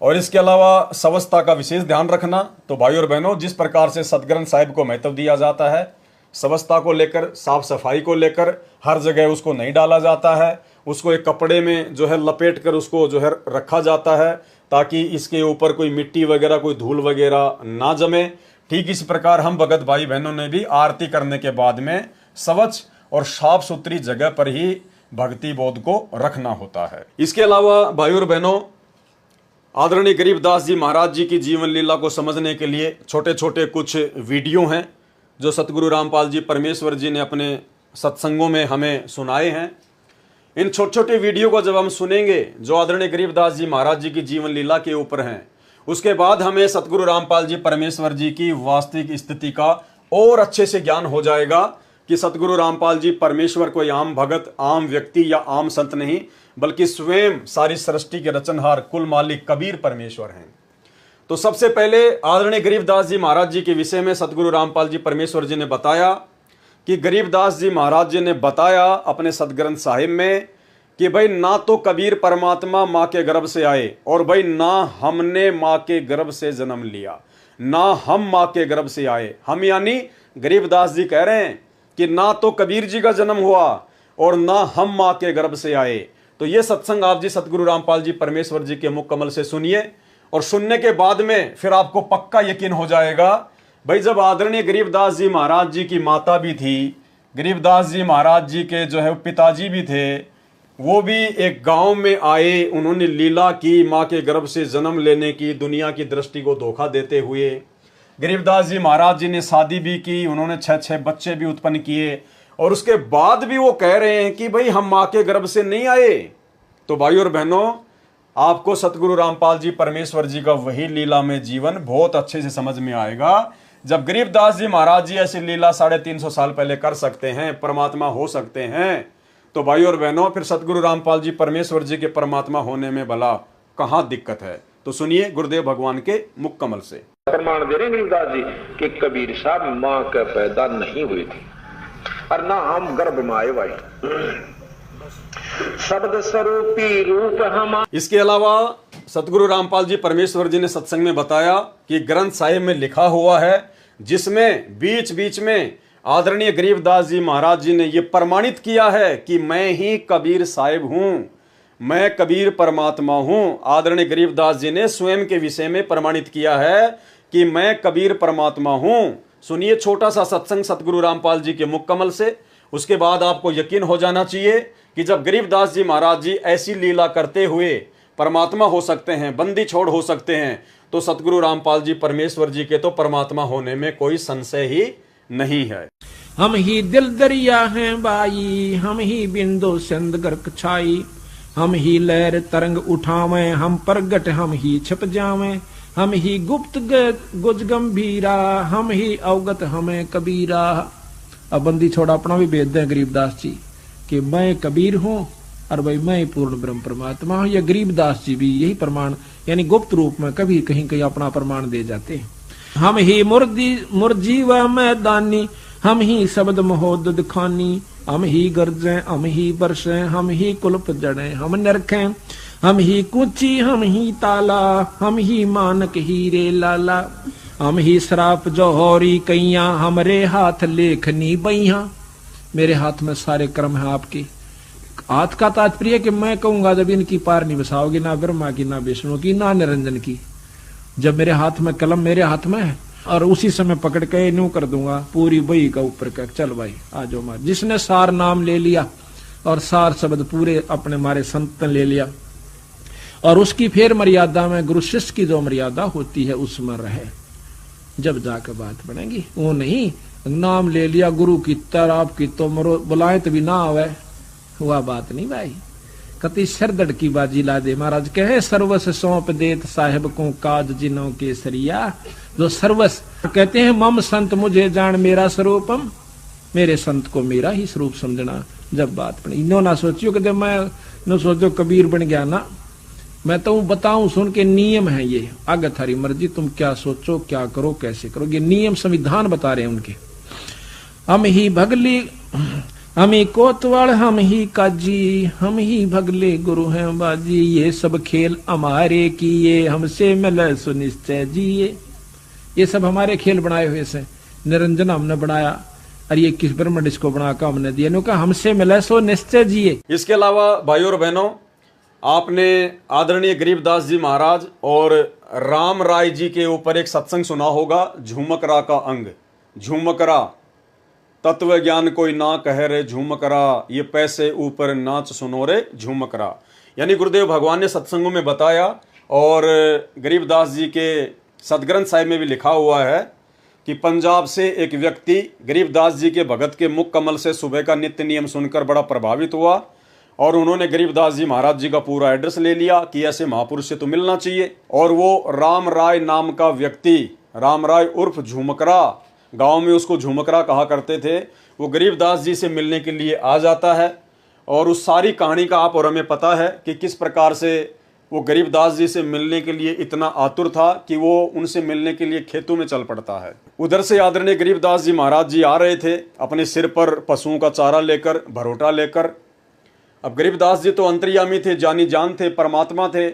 और इसके अलावा स्वच्छता का विशेष ध्यान रखना। तो भाइयों और बहनों, जिस प्रकार से सदग्रंथ साहिब को महत्व दिया जाता है, स्वच्छता को लेकर, साफ सफाई को लेकर, हर जगह उसको नहीं डाला जाता है, उसको एक कपड़े में जो है लपेट कर उसको जो है रखा जाता है, ताकि इसके ऊपर कोई मिट्टी वगैरह, कोई धूल वगैरह ना जमे। ठीक इस प्रकार हम भगत भाई बहनों ने भी आरती करने के बाद में स्वच्छ और साफ सुथरी जगह पर ही भक्ति बोध को रखना होता है। इसके अलावा भाइयों और बहनों, आदरणीय गरीबदास जी महाराज जी की जीवन लीला को समझने के लिए छोटे छोटे कुछ वीडियो हैं जो सतगुरु रामपाल जी परमेश्वर जी ने अपने सत्संगों में हमें सुनाए हैं। इन छोटे छोटे वीडियो को जब हम सुनेंगे जो आदरणीय गरीबदास जी महाराज जी की जीवन लीला के ऊपर हैं, उसके बाद हमें सतगुरु रामपाल जी परमेश्वर जी की वास्तविक स्थिति का और अच्छे से ज्ञान हो जाएगा कि सतगुरु रामपाल जी परमेश्वर कोई आम भगत, आम व्यक्ति या आम संत नहीं, बल्कि स्वयं सारी सृष्टि के रचनहार कुल मालिक कबीर परमेश्वर हैं। तो सबसे पहले आदरणीय गरीबदास जी महाराज जी के विषय में सतगुरु रामपाल जी परमेश्वर जी ने बताया कि गरीबदास जी महाराज जी ने बताया अपने सदग्रंथ साहिब में कि भाई ना तो कबीर परमात्मा माँ के गर्भ से आए, और भाई ना हमने माँ के गर्भ से जन्म लिया, ना हम माँ के गर्भ से आए। हम यानी गरीबदास जी कह रहे हैं कि ना तो कबीर जी का जन्म हुआ और ना हम माँ के गर्भ से आए। तो ये सत्संग आप जी सतगुरु रामपाल जी परमेश्वर जी के मुख कमल से सुनिए, और सुनने के बाद में फिर आपको पक्का यकीन हो जाएगा। भाई जब आदरणीय गरीबदास जी महाराज जी की माता भी थी, गरीबदास जी महाराज जी के जो है पिताजी भी थे, वो भी एक गांव में आए, उन्होंने लीला की माँ के गर्भ से जन्म लेने की, दुनिया की दृष्टि को धोखा देते हुए। गरीबदास जी महाराज जी ने शादी भी की, उन्होंने 6 बच्चे भी उत्पन्न किए, और उसके बाद भी वो कह रहे हैं कि भाई हम माँ के गर्भ से नहीं आए। तो भाइयों और बहनों, आपको सतगुरु रामपाल जी परमेश्वर जी का वही लीला में जीवन बहुत अच्छे से समझ में आएगा। जब गरीबदास जी महाराज जी ऐसी लीला 350 साल पहले कर सकते हैं, परमात्मा हो सकते हैं, तो भाइयों और बहनों फिर सतगुरु रामपाल जी परमेश्वर जी के परमात्मा होने में भला कहाँ दिक्कत है। तो सुनिए गुरुदेव भगवान के मुख कमल से। प्रमाण दे रहे गरीबदास जी कि कबीर साहब माँ का पैदा नहीं हुई थी और ना हम गर्भ में आए भाई, शब्द स्वरूपी रूप हम। इसके अलावा सतगुरु रामपाल जी परमेश्वर जी ने सत्संग में बताया कि ग्रंथ साहिब में लिखा हुआ है, जिसमें बीच बीच में आदरणीय गरीबदास जी महाराज जी ने यह प्रमाणित किया है कि मैं ही कबीर साहिब हूं, मैं कबीर परमात्मा हूं। आदरणीय गरीबदास जी ने स्वयं के विषय में प्रमाणित किया है कि मैं कबीर परमात्मा हूं। सुनिए छोटा सा सत्संग सतगुरु रामपाल जी के मुख कमल से, उसके बाद आपको यकीन हो जाना चाहिए कि जब गरीबदास जी महाराज जी ऐसी लीला करते हुए परमात्मा हो सकते हैं, बंदी छोड़ हो सकते हैं, तो सतगुरु रामपाल जी परमेश्वर जी के तो परमात्मा होने में कोई संशय ही नहीं है। हम ही दिल दरिया हैं बाई, हम ही बिंदु सिंध गर्क छाई, हम ही लहर तरंग उठावें, हम प्रगट हम ही छिप जावें, हम ही गुप्त गुज गंभीरा, हम ही अवगत हमें कबीरा। अब बंदी छोड़ा अपना भी भेद दें गरीबदास जी कि मैं कबीर हूं और भाई मैं पूर्ण ब्रह्म परमात्मा हूं। या गरीबदास जी भी यही प्रमाण यानी गुप्त रूप में कभी कहीं कहीं अपना प्रमाण दे जाते हैं। हम ही मुर्जी व मैदानी, हम ही शब्द महोदद खानी, हम ही गर्जें हम ही बरसें, हम ही कुल्प जड़ें हम नरखें, हम ही कुची हम ही ताला, हम ही मानक हीरे लाला, हम ही श्राप जौहरी कैया, हमरे हाथ लेखनी बैया। मेरे हाथ में सारे कर्म हैं आपके, हाथ का तात्पर्य कि मैं कहूंगा जब इनकी पार नहीं बसाओगी, ना ब्रह्मा की, ना विष्णु की, ना निरंजन की, जब मेरे हाथ में कलम मेरे हाथ में है और उसी समय पकड़ के न्यू कर दूंगा पूरी बही का ऊपर का, चल भाई आ जाओ मार। जिसने सार नाम ले लिया और सार शब्द पूरे अपने मारे संत ने ले लिया और उसकी फिर मर्यादा में गुरु शिष्य की जो मर्यादा होती है उसमें रहे, जब जाकर बात बनेगी। वो नहीं नाम ले लिया गुरु की तर आपकी तो मरो बुलाए तो भी ना आवे, हुआ बात नहीं भाई। कति सरदड़ की बाजी ला दे। महाराज कहे सर्वस सौंप देत साहेब को काज जिनों के सरिया, जो सर्वस कहते हैं मम संत मुझे जान मेरा स्वरूपम, मेरे संत को मेरा ही स्वरूप समझना। जब बात बनी इन्हों ना सोचियो कि मैं न सोचो कबीर बन गया ना, मैं तो बताऊं सुन के नियम है ये, आगे थारी मर्जी तुम क्या सोचो क्या करो कैसे करो, ये नियम संविधान बता रहे हैं उनके। हम ही भगली हम ही कोतवाल हम ही काजी, हम ही भगले गुरु हैं बाजी, ये सब खेल हमारे किए हमसे मिले सुनिश्चय जिए। ये सब हमारे खेल बनाए हुए से, निरंजन हमने बनाया और ये किस ब्रह्मंड इसको बनाकर हमने दिया, नो कहा हमसे मिले सो निश्चय जिए। इसके अलावा भाइयों और बहनों, आपने आदरणीय गरीबदास जी महाराज और राम राय जी के ऊपर एक सत्संग सुना होगा, झूमकरा का अंग। झूमकरा तत्व ज्ञान कोई ना कह रे झूमकरा, ये पैसे ऊपर नाच सुनो रे झूमकरा। यानी गुरुदेव भगवान ने सत्संगों में बताया और गरीबदास जी के सदग्रंथ साहिब में भी लिखा हुआ है कि पंजाब से एक व्यक्ति गरीबदास जी के भगत के मुख कमल से सुबह का नित्य नियम सुनकर बड़ा प्रभावित हुआ और उन्होंने गरीबदास जी महाराज जी का पूरा एड्रेस ले लिया कि ऐसे महापुरुष से तो मिलना चाहिए। और वो राम राय नाम का व्यक्ति, राम राय उर्फ झूमकरा, गांव में उसको झूमकरा कहा करते थे, वो गरीबदास जी से मिलने के लिए आ जाता है। और उस सारी कहानी का आप और हमें पता है कि किस प्रकार से वो गरीबदास जी से मिलने के लिए इतना आतुर था कि वो उनसे मिलने के लिए खेतों में चल पड़ता है। उधर से आदरणीय गरीबदास जी महाराज जी आ रहे थे अपने सिर पर पशुओं का चारा लेकर, भरोटा लेकर। अब गरीबदास जी तो अंतर्यामी थे, जानी जान थे, परमात्मा थे।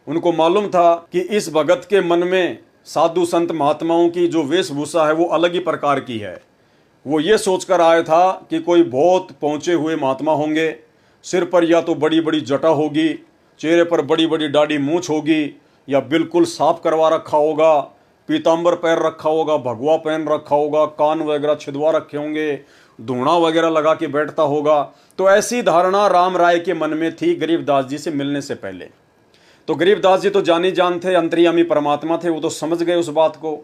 उनको मालूम था कि इस भगत के मन में साधु संत महात्माओं की जो वेशभूषा है वो अलग ही प्रकार की है। वो ये सोचकर आया था कि कोई बहुत पहुंचे हुए महात्मा होंगे, सिर पर या तो बड़ी बड़ी जटा होगी, चेहरे पर बड़ी बड़ी दाढ़ी मूंछ होगी, या बिल्कुल साफ करवा रखा होगा, पीताम्बर पहन रखा होगा, भगवा पहन रखा होगा, कान वगैरह छिदवा रखे होंगे, धूणा वगैरह लगा के बैठता होगा। तो ऐसी धारणा राम राय के मन में थी गरीबदास जी से मिलने से पहले। तो गरीबदास जी तो जानी जान थे, अंतर्यामी परमात्मा थे, वो तो समझ गए उस बात को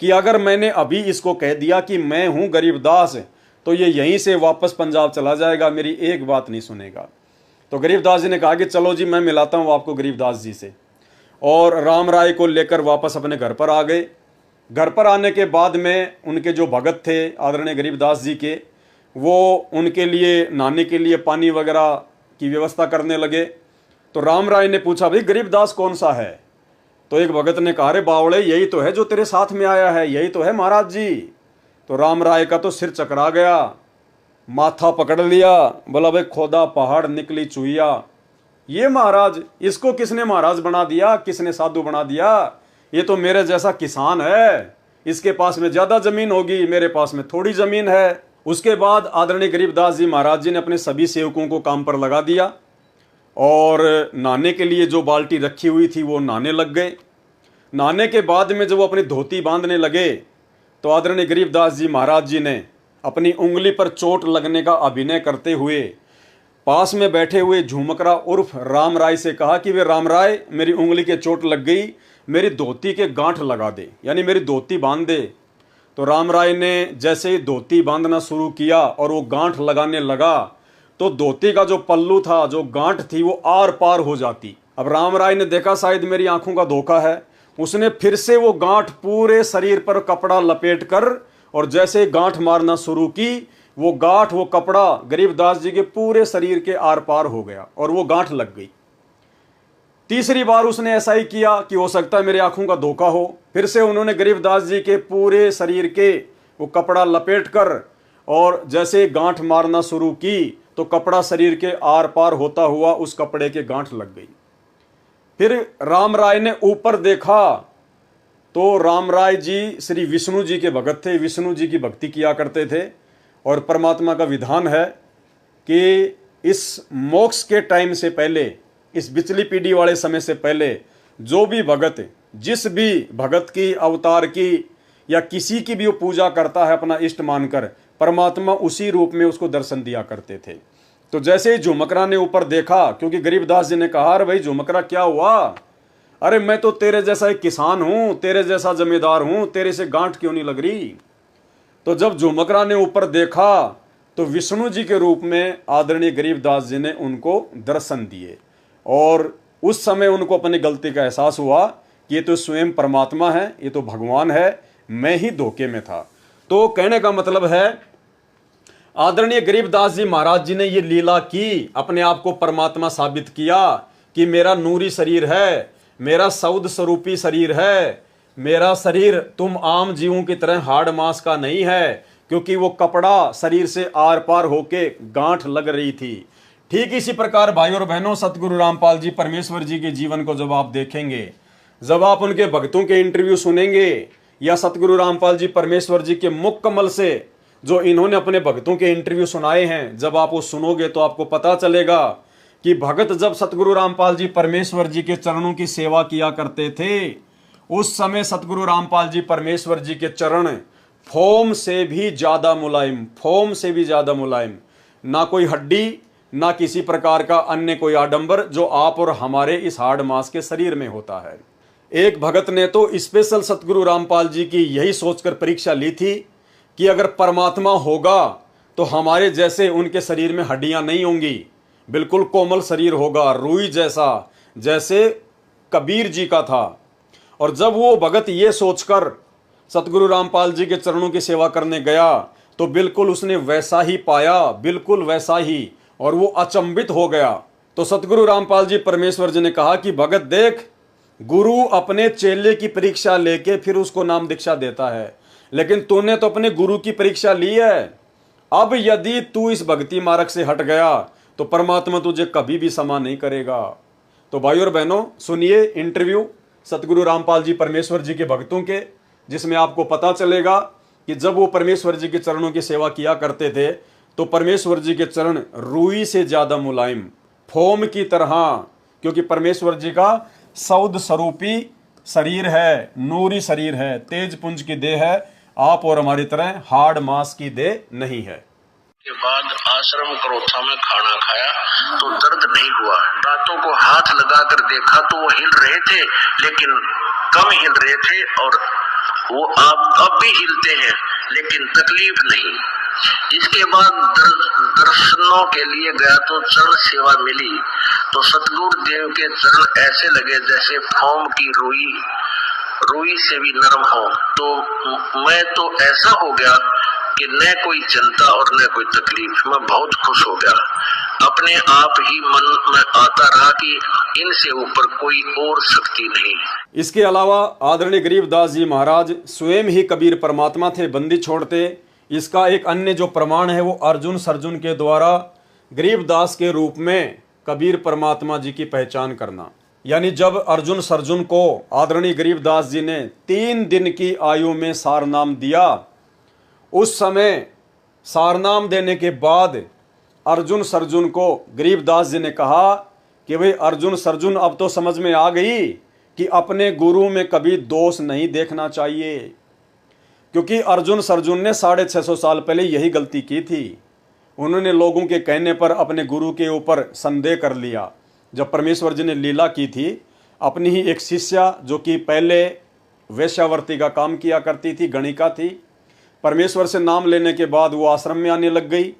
कि अगर मैंने अभी इसको कह दिया कि मैं हूं गरीबदास, तो ये यहीं से वापस पंजाब चला जाएगा, मेरी एक बात नहीं सुनेगा। तो गरीबदास जी ने कहा कि चलो जी मैं मिलाता हूं आपको गरीबदास जी से, और राम राय को लेकर वापस अपने घर पर आ गए। घर पर आने के बाद में उनके जो भगत थे आदरणीय गरीबदास जी के, वो उनके लिए नहाने के लिए पानी वगैरह की व्यवस्था करने लगे। तो राम राय ने पूछा भाई गरीबदास कौन सा है? तो एक भगत ने कहा रे बावड़े यही तो है जो तेरे साथ में आया है, यही तो है महाराज जी। तो राम राय का तो सिर चकरा गया, माथा पकड़ लिया, बोला भाई खोदा पहाड़ निकली चुहिया, ये महाराज, इसको किसने महाराज बना दिया, किसने साधु बना दिया? ये तो मेरे जैसा किसान है, इसके पास में ज्यादा जमीन होगी, मेरे पास में थोड़ी जमीन है। उसके बाद आदरणीय गरीबदास जी महाराज जी ने अपने सभी सेवकों को काम पर लगा दिया और नहाने के लिए जो बाल्टी रखी हुई थी वो नहाने लग गए। नहाने के बाद में जब वो अपनी धोती बांधने लगे तो आदरणीय गरीबदास जी महाराज जी ने अपनी उंगली पर चोट लगने का अभिनय करते हुए पास में बैठे हुए झूमकरा उर्फ राम राय से कहा कि वे राम राय मेरी उंगली के चोट लग गई, मेरी धोती के गांठ लगा दे, यानी मेरी धोती बांध दे। तो राम राय ने जैसे ही धोती बांधना शुरू किया और वो गांठ लगाने लगा तो धोती का जो पल्लू था, जो गांठ थी, वो आर पार हो जाती। अब राम राय ने देखा शायद मेरी आंखों का धोखा है, उसने फिर से वो गांठ पूरे शरीर पर कपड़ा लपेट कर और जैसे गांठ मारना शुरू की, वो गांठ, वो कपड़ा गरीबदास जी के पूरे शरीर के आर पार हो गया और वो गांठ लग गई। तीसरी बार उसने ऐसा ही किया कि हो सकता है मेरी आंखों का धोखा हो। फिर से उन्होंने गरीबदास जी के पूरे शरीर के वो कपड़ा लपेट कर और जैसे गांठ मारना शुरू की तो कपड़ा शरीर के आर पार होता हुआ उस कपड़े के गांठ लग गई। फिर राम राय ने ऊपर देखा तो राम राय जी श्री विष्णु जी के भगत थे, विष्णु जी की भक्ति किया करते थे और परमात्मा का विधान है कि इस मोक्ष के टाइम से पहले, इस बिचली पीढ़ी वाले समय से पहले जो भी भगत जिस भी भगत की, अवतार की या किसी की भी वो पूजा करता है अपना इष्ट मानकर, परमात्मा उसी रूप में उसको दर्शन दिया करते थे। तो जैसे ही झुमकरा ने ऊपर देखा, क्योंकि गरीबदास जी ने कहा, अरे भाई झुमकरा क्या हुआ, अरे मैं तो तेरे जैसा एक किसान हूं, तेरे जैसा जमींदार हूं, तेरे से गांठ क्यों नहीं लग रही। तो जब झुमकरा ने ऊपर देखा तो विष्णु जी के रूप में आदरणीय गरीबदास जी ने उनको दर्शन दिए, और उस समय उनको अपनी गलती का एहसास हुआ कि ये तो स्वयं परमात्मा है, ये तो भगवान है, मैं ही धोखे में था। तो कहने का मतलब है आदरणीय गरीबदास जी महाराज जी ने ये लीला की, अपने आप को परमात्मा साबित किया कि मेरा नूरी शरीर है, मेरा सौद स्वरूपी शरीर है, मेरा शरीर तुम आम जीवों की तरह हाड़ मांस का नहीं है, क्योंकि वो कपड़ा शरीर से आर पार होके गांठ लग रही थी। ठीक इसी प्रकार भाई और बहनों, सतगुरु रामपाल जी परमेश्वर जी के जीवन को जब आप देखेंगे, जब आप उनके भक्तों के इंटरव्यू सुनेंगे, या सतगुरु रामपाल जी परमेश्वर जी के मुख कमल से जो इन्होंने अपने भक्तों के इंटरव्यू सुनाए हैं, जब आप वो सुनोगे तो आपको पता चलेगा कि भगत जब सतगुरु रामपाल जी परमेश्वर जी के चरणों की सेवा किया करते थे, उस समय सतगुरु रामपाल जी परमेश्वर जी के चरण फोम से भी ज्यादा मुलायम, फोम से भी ज्यादा मुलायम, ना कोई हड्डी, ना किसी प्रकार का अन्य कोई आडंबर जो आप और हमारे इस हाड़ मांस के शरीर में होता है। एक भगत ने तो स्पेशल सतगुरु रामपाल जी की यही सोचकर परीक्षा ली थी कि अगर परमात्मा होगा तो हमारे जैसे उनके शरीर में हड्डियां नहीं होंगी, बिल्कुल कोमल शरीर होगा, रुई जैसा, जैसे कबीर जी का था। और जब वो भगत ये सोचकर सतगुरु रामपाल जी के चरणों की सेवा करने गया तो बिल्कुल उसने वैसा ही पाया, बिल्कुल वैसा ही, और वो अचंभित हो गया। तो सतगुरु रामपाल जी परमेश्वर जी ने कहा कि भगत देख, गुरु अपने चेले की परीक्षा लेके फिर उसको नाम दीक्षा देता है, लेकिन तूने तो अपने गुरु की परीक्षा ली है। अब यदि तू इस भक्ति मार्ग से हट गया तो परमात्मा तुझे कभी भी क्षमा नहीं करेगा। तो भाई और बहनों, सुनिए इंटरव्यू सतगुरु रामपाल जी परमेश्वर जी के भक्तों के, जिसमें आपको पता चलेगा कि जब वो परमेश्वर जी के चरणों की सेवा किया करते थे तो परमेश्वर जी के चरण रुई से ज्यादा मुलायम, फोम की तरह, क्योंकि परमेश्वर जी का सौद स्वरूपी शरीर है, नूरी शरीर है, तेज पुंज की देह है, आप और हमारी तरह हाड़ मांस की देह नहीं है। के बाद आश्रम क्रोथा में खाना खाया तो दर्द नहीं हुआ। दांतों को हाथ लगाकर देखा तो वो हिल रहे थे, लेकिन कम हिल रहे थे, और वो अब भी हिलते हैं लेकिन तकलीफ नहीं। इसके बाद दर्शनों के लिए गया तो चरण सेवा मिली तो सतगुरु देव के चरण ऐसे लगे जैसे फोम की रुई से भी नरम हो। तो मैं तो ऐसा हो गया कि न कोई चिंता और न कोई तकलीफ, मैं बहुत खुश हो गया। अपने आप ही मन में आता रहा कि इनसे ऊपर कोई और शक्ति नहीं। इसके अलावा आदरणीय गरीबदास जी महाराज स्वयं ही कबीर परमात्मा थे, बंदी छोड़ते। इसका एक अन्य जो प्रमाण है वो अर्जुन सर्जुन के द्वारा गरीबदास के रूप में कबीर परमात्मा जी की पहचान करना। यानी जब अर्जुन सर्जुन को आदरणीय गरीबदास जी ने 3 दिन की आयु में सारनाम दिया, उस समय सारनाम देने के बाद अर्जुन सर्जुन को गरीबदास जी ने कहा कि भाई अर्जुन सर्जुन, अब तो समझ में आ गई कि अपने गुरु में कभी दोष नहीं देखना चाहिए, क्योंकि अर्जुन सर्जुन ने 650 साल पहले यही गलती की थी। उन्होंने लोगों के कहने पर अपने गुरु के ऊपर संदेह कर लिया। जब परमेश्वर जी ने लीला की थी, अपनी ही एक शिष्या जो कि पहले वेश्यावर्ती का काम किया करती थी, गणिका थी, परमेश्वर से नाम लेने के बाद वो आश्रम में आने लग गई।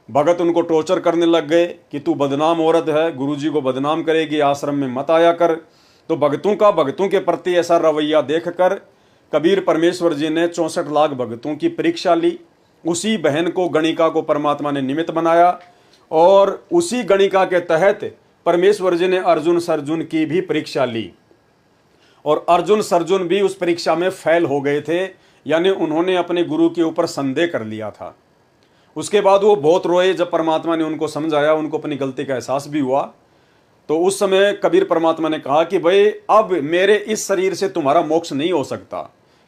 भगत उनको टॉर्चर करने लग गए कि तू बदनाम औरत है, गुरुजी को बदनाम करेगी, आश्रम में मत आया कर। तो भक्तों के प्रति ऐसा रवैया देखकर कबीर परमेश्वर जी ने 64 लाख भक्तों की परीक्षा ली। उसी बहन को, गणिका को परमात्मा ने निमित्त बनाया, और उसी गणिका के तहत परमेश्वर जी ने अर्जुन सर्जुन की भी परीक्षा ली, और अर्जुन सर्जुन भी उस परीक्षा में फेल हो गए थे। यानी उन्होंने अपने गुरु के ऊपर संदेह कर लिया था। उसके बाद वो बहुत रोए। जब परमात्मा ने उनको समझाया, उनको अपनी गलती का एहसास भी हुआ, तो उस समय कबीर परमात्मा ने कहा कि भाई अब मेरे इस शरीर से तुम्हारा मोक्ष नहीं हो सकता,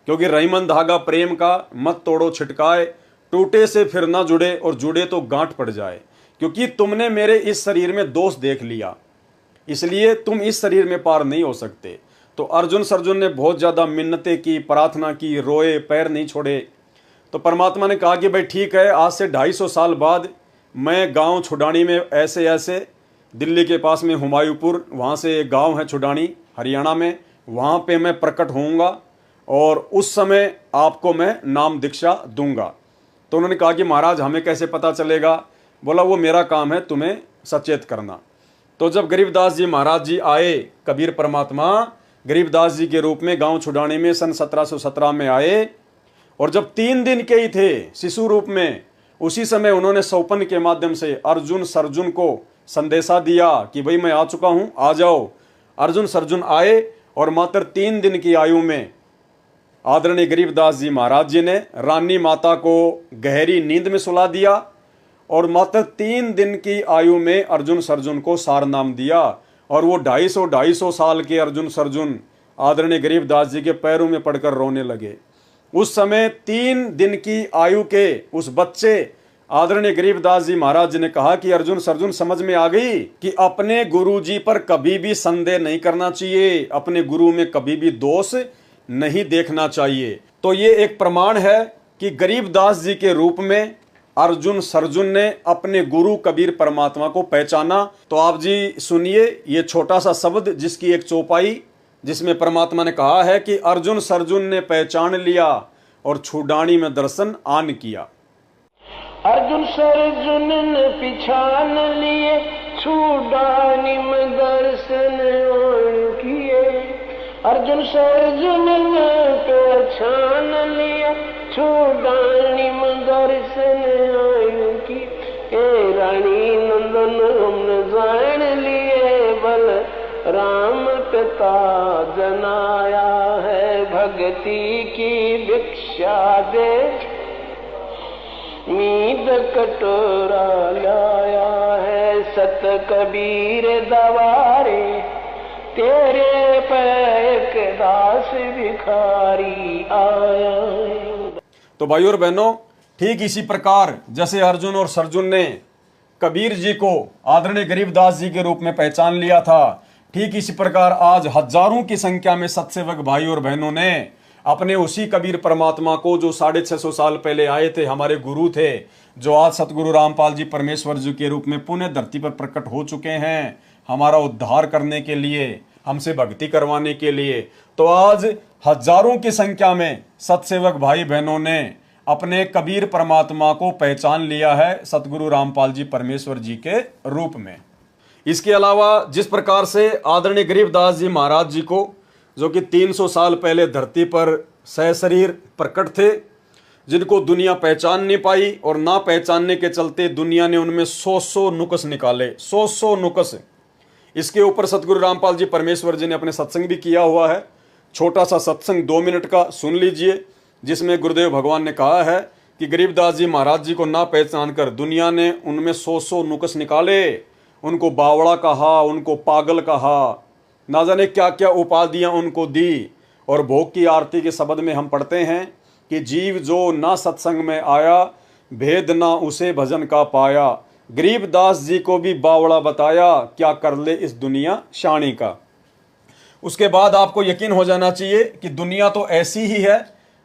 क्योंकि रहीमन धागा प्रेम का मत तोड़ो छिटकाए, टूटे से फिर ना जुड़े और जुड़े तो गांठ पड़ जाए। क्योंकि तुमने मेरे इस शरीर में दोष देख लिया, इसलिए तुम इस शरीर में पार नहीं हो सकते। तो अर्जुन ने बहुत ज़्यादा मिन्नतें की, प्रार्थना की, रोए, पैर नहीं छोड़े। तो परमात्मा ने कहा कि भाई ठीक है, आज से 250 साल बाद मैं गांव छुडानी में ऐसे दिल्ली के पास में हुमायूंपुर, वहाँ से एक गांव है छुडानी हरियाणा में, वहाँ पे मैं प्रकट होऊंगा और उस समय आपको मैं नाम दीक्षा दूंगा। तो उन्होंने कहा कि महाराज हमें कैसे पता चलेगा? बोला वो मेरा काम है तुम्हें सचेत करना। तो जब गरीबदास जी महाराज जी आए, कबीर परमात्मा गरीबदास जी के रूप में गांव छुडानी में सन 1717 में आए, और जब 3 दिन के ही थे शिशु रूप में, उसी समय उन्होंने सौपन के माध्यम से अर्जुन को संदेशा दिया कि भाई मैं आ चुका हूं, आ जाओ। अर्जुन आए और मात्र 3 दिन की आयु में आदरणीय गरीबदास जी महाराज जी ने रानी माता को गहरी नींद में सुला दिया और मात्र 3 दिन की आयु में अर्जुन को सार नाम दिया। और वो 250 साल के अर्जुन आदरणीय गरीबदास जी के पैरों में पड़कर रोने लगे। उस समय 3 दिन की आयु के उस बच्चे आदरणीय गरीबदास जी महाराज जी ने कहा कि अर्जुन समझ में आ गई कि अपने गुरु जी पर कभी भी संदेह नहीं करना चाहिए, अपने गुरु में कभी भी दोष नहीं देखना चाहिए। तो ये एक प्रमाण है कि गरीबदास जी के रूप में अर्जुन ने अपने गुरु कबीर परमात्मा को पहचाना। तो आप जी सुनिए ये छोटा सा शब्द जिसकी एक चौपाई, जिसमें परमात्मा ने कहा है कि अर्जुन ने पहचान लिया और छुडानी में दर्शन आन किया। अर्जुन ने पहचान लिए, छुडानी में दर्शन आन किए। अर्जुन ने पहचान लिया, छुडानी में दर्शन आन किए। रानी नंदन हमने जान लिए, बल राम पिता जनाया है, भक्ति की भिक्षा दे मीद कटोरा लाया है। सत कबीर दवारे तेरे पे दास भिखारी आया है। तो भाइयों और बहनों, ठीक इसी प्रकार जैसे अर्जुन और सरजुन ने कबीर जी को आदरणीय गरीबदास जी के रूप में पहचान लिया था, ठीक इसी प्रकार आज हजारों की संख्या में सत्सेवक भाई और बहनों ने अपने उसी कबीर परमात्मा को, जो 650 साल पहले आए थे, हमारे गुरु थे, जो आज सतगुरु रामपाल जी परमेश्वर जी के रूप में पुण्य धरती पर प्रकट हो चुके हैं हमारा उद्धार करने के लिए, हमसे भक्ति करवाने के लिए। तो आज हजारों की संख्या में सत्सेवक भाई बहनों ने अपने कबीर परमात्मा को पहचान लिया है सतगुरु रामपाल जी परमेश्वर जी के रूप में। इसके अलावा जिस प्रकार से आदरणीय गरीबदास जी महाराज जी को, जो कि 300 साल पहले धरती पर सहशरीर प्रकट थे, जिनको दुनिया पहचान नहीं पाई और ना पहचानने के चलते दुनिया ने उनमें 100 नुक्स निकाले, 100 नुक्स। इसके ऊपर सतगुरु रामपाल जी परमेश्वर जी ने अपने सत्संग भी किया हुआ है। छोटा सा सत्संग 2 मिनट का सुन लीजिए, जिसमें गुरुदेव भगवान ने कहा है कि गरीबदास जी महाराज जी को ना पहचान कर दुनिया ने उनमें 100 नुक्स निकाले, उनको बावड़ा कहा, उनको पागल कहा, ना जाने क्या क्या उपाधियां उनको दी। और भोग की आरती के शब्द में हम पढ़ते हैं कि जीव जो ना सत्संग में आया, भेद ना उसे भजन का पाया। गरीबदास जी को भी बावड़ा बताया, क्या कर ले इस दुनिया शानी का। उसके बाद आपको यकीन हो जाना चाहिए कि दुनिया तो ऐसी ही है,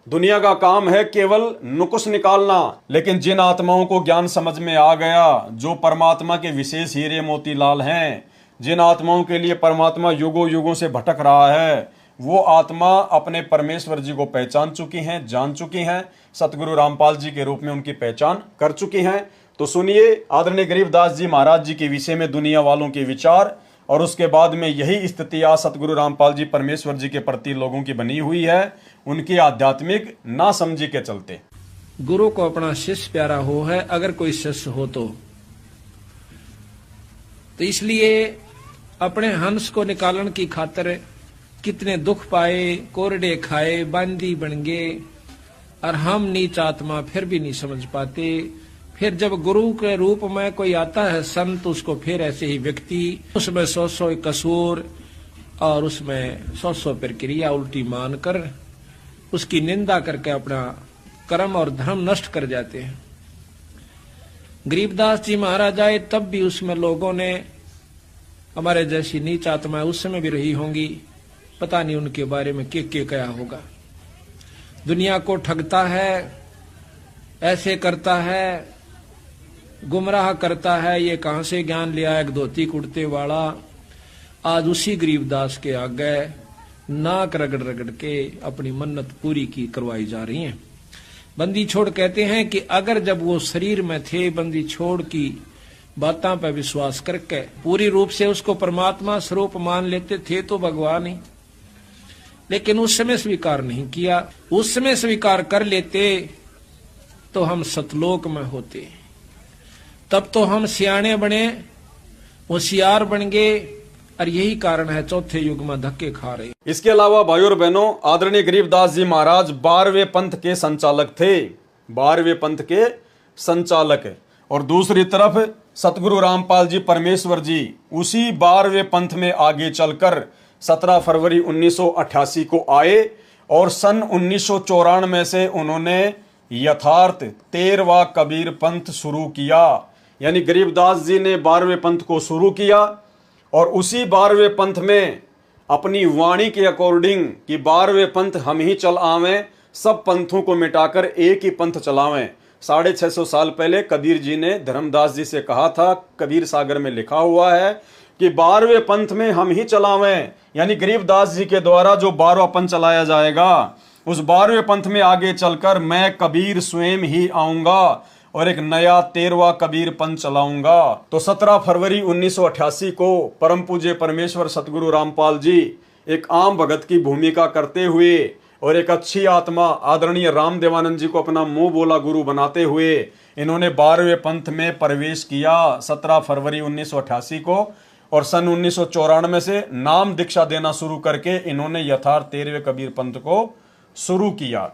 दुनिया का काम है केवल नुक्स निकालना। लेकिन जिन आत्माओं को ज्ञान समझ में आ गया, जो परमात्मा के विशेष हीरे मोती लाल हैं, जिन आत्माओं के लिए परमात्मा युगों युगों से भटक रहा है, वो आत्मा अपने परमेश्वर जी को पहचान चुकी हैं, जान चुकी हैं, सतगुरु रामपाल जी के रूप में उनकी पहचान कर चुकी हैं। तो सुनिए आदरणीय गरीबदास जी महाराज जी के विषय में दुनिया वालों के विचार, और उसके बाद में यही स्थिति आज सतगुरु रामपाल जी परमेश्वर जी के प्रति लोगों की बनी हुई है, उनकी आध्यात्मिक ना समझी के चलते। गुरु को अपना शिष्य प्यारा हो है, अगर कोई शिष्य हो तो इसलिए अपने हंस को निकालने की खातिर कितने दुख पाए, कोरडे खाए, बांदी बन गए, और हम नीच आत्मा फिर भी नहीं समझ पाते। फिर जब गुरु के रूप में कोई आता है संत, उसको फिर ऐसे ही व्यक्ति उसमें 100 कसूर और उसमें 100 प्रक्रिया उल्टी मानकर उसकी निंदा करके अपना कर्म और धर्म नष्ट कर जाते हैं। गरीबदास जी महाराज आए तब भी उसमें लोगों ने, हमारे जैसी नीच आत्माएं उस समय भी रही होंगी, पता नहीं उनके बारे में क्या क्या होगा। दुनिया को ठगता है, ऐसे करता है, गुमराह करता है, ये कहां से ज्ञान लिया एक धोती कुर्ते वाला। आज उसी गरीबदास के आगे नाक रगड़ रगड़ के अपनी मन्नत पूरी की करवाई जा रही है। बंदी छोड़ कहते हैं कि अगर जब वो शरीर में थे, बंदी छोड़ की बातों पर विश्वास करके पूरी रूप से उसको परमात्मा स्वरूप मान लेते थे तो भगवान ही, लेकिन उस समय स्वीकार नहीं किया। उस समय स्वीकार कर लेते तो हम सतलोक में होते, तब तो हम सियाणे बने, होशियार बन गए, और यही कारण है चौथे युग में धक्के खा रहे। इसके अलावा भाइयों और बहनों, आदरणीय गरीबदास जी महाराज 12वें पंथ के संचालक थे, 12वें पंथ के संचालक। और दूसरी तरफ सतगुरु रामपाल जी परमेश्वर जी उसी 12वें पंथ में आगे चलकर 17 फरवरी 1988 को आए और सन 1994 से उन्होंने यथार्थ 13वां कबीर पंथ शुरू किया। यानी गरीबदास जी ने 12वें पंथ को शुरू किया और उसी 12वें पंथ में अपनी वाणी के अकॉर्डिंग कि 12वें पंथ हम ही चल आवें, सब पंथों को मिटाकर एक ही पंथ चलावें। 650 साल पहले कबीर जी ने धर्मदास जी से कहा था, कबीर सागर में लिखा हुआ है कि 12वें पंथ में हम ही चलावें। यानी गरीबदास जी के द्वारा जो 12वां पंथ चलाया जाएगा, उस 12वें पंथ में आगे चलकर मैं कबीर स्वयं ही आऊंगा और एक नया 13वां कबीर पंथ चलाऊंगा। तो 17 फरवरी 1988 को परम पूज्य परमेश्वर सतगुरु रामपाल जी एक आम भगत की भूमिका करते हुए और एक अच्छी आत्मा आदरणीय राम देवानंद जी को अपना मुंह बोला गुरु बनाते हुए इन्होंने 12वें पंथ में प्रवेश किया 17 फरवरी 1988 को। और सन 1994 से नाम दीक्षा देना शुरू करके इन्होंने यथार्थ 13वें कबीर पंथ को शुरू किया।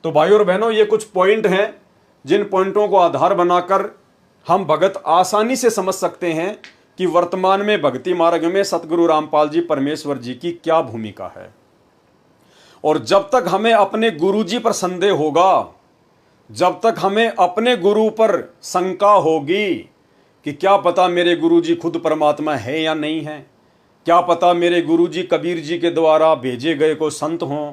तो भाइयों और बहनों, ये कुछ पॉइंट हैं जिन पॉइंटों को आधार बनाकर हम भगत आसानी से समझ सकते हैं कि वर्तमान में भक्ति मार्ग में सतगुरु रामपाल जी परमेश्वर जी की क्या भूमिका है। और जब तक हमें अपने गुरु जी पर संदेह होगा, जब तक हमें अपने गुरु पर शंका होगी कि क्या पता मेरे गुरु जी खुद परमात्मा है या नहीं है, क्या पता मेरे गुरु जी कबीर जी के द्वारा भेजे गए को संत हों,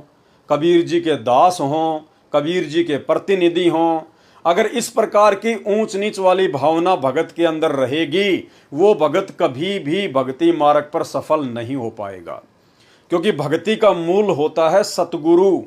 कबीर जी के दास हों, कबीर जी के प्रतिनिधि हों, अगर इस प्रकार की ऊंच नीच वाली भावना भगत के अंदर रहेगी, वो भगत कभी भी भक्ति मार्ग पर सफल नहीं हो पाएगा। क्योंकि भक्ति का मूल होता है सतगुरु।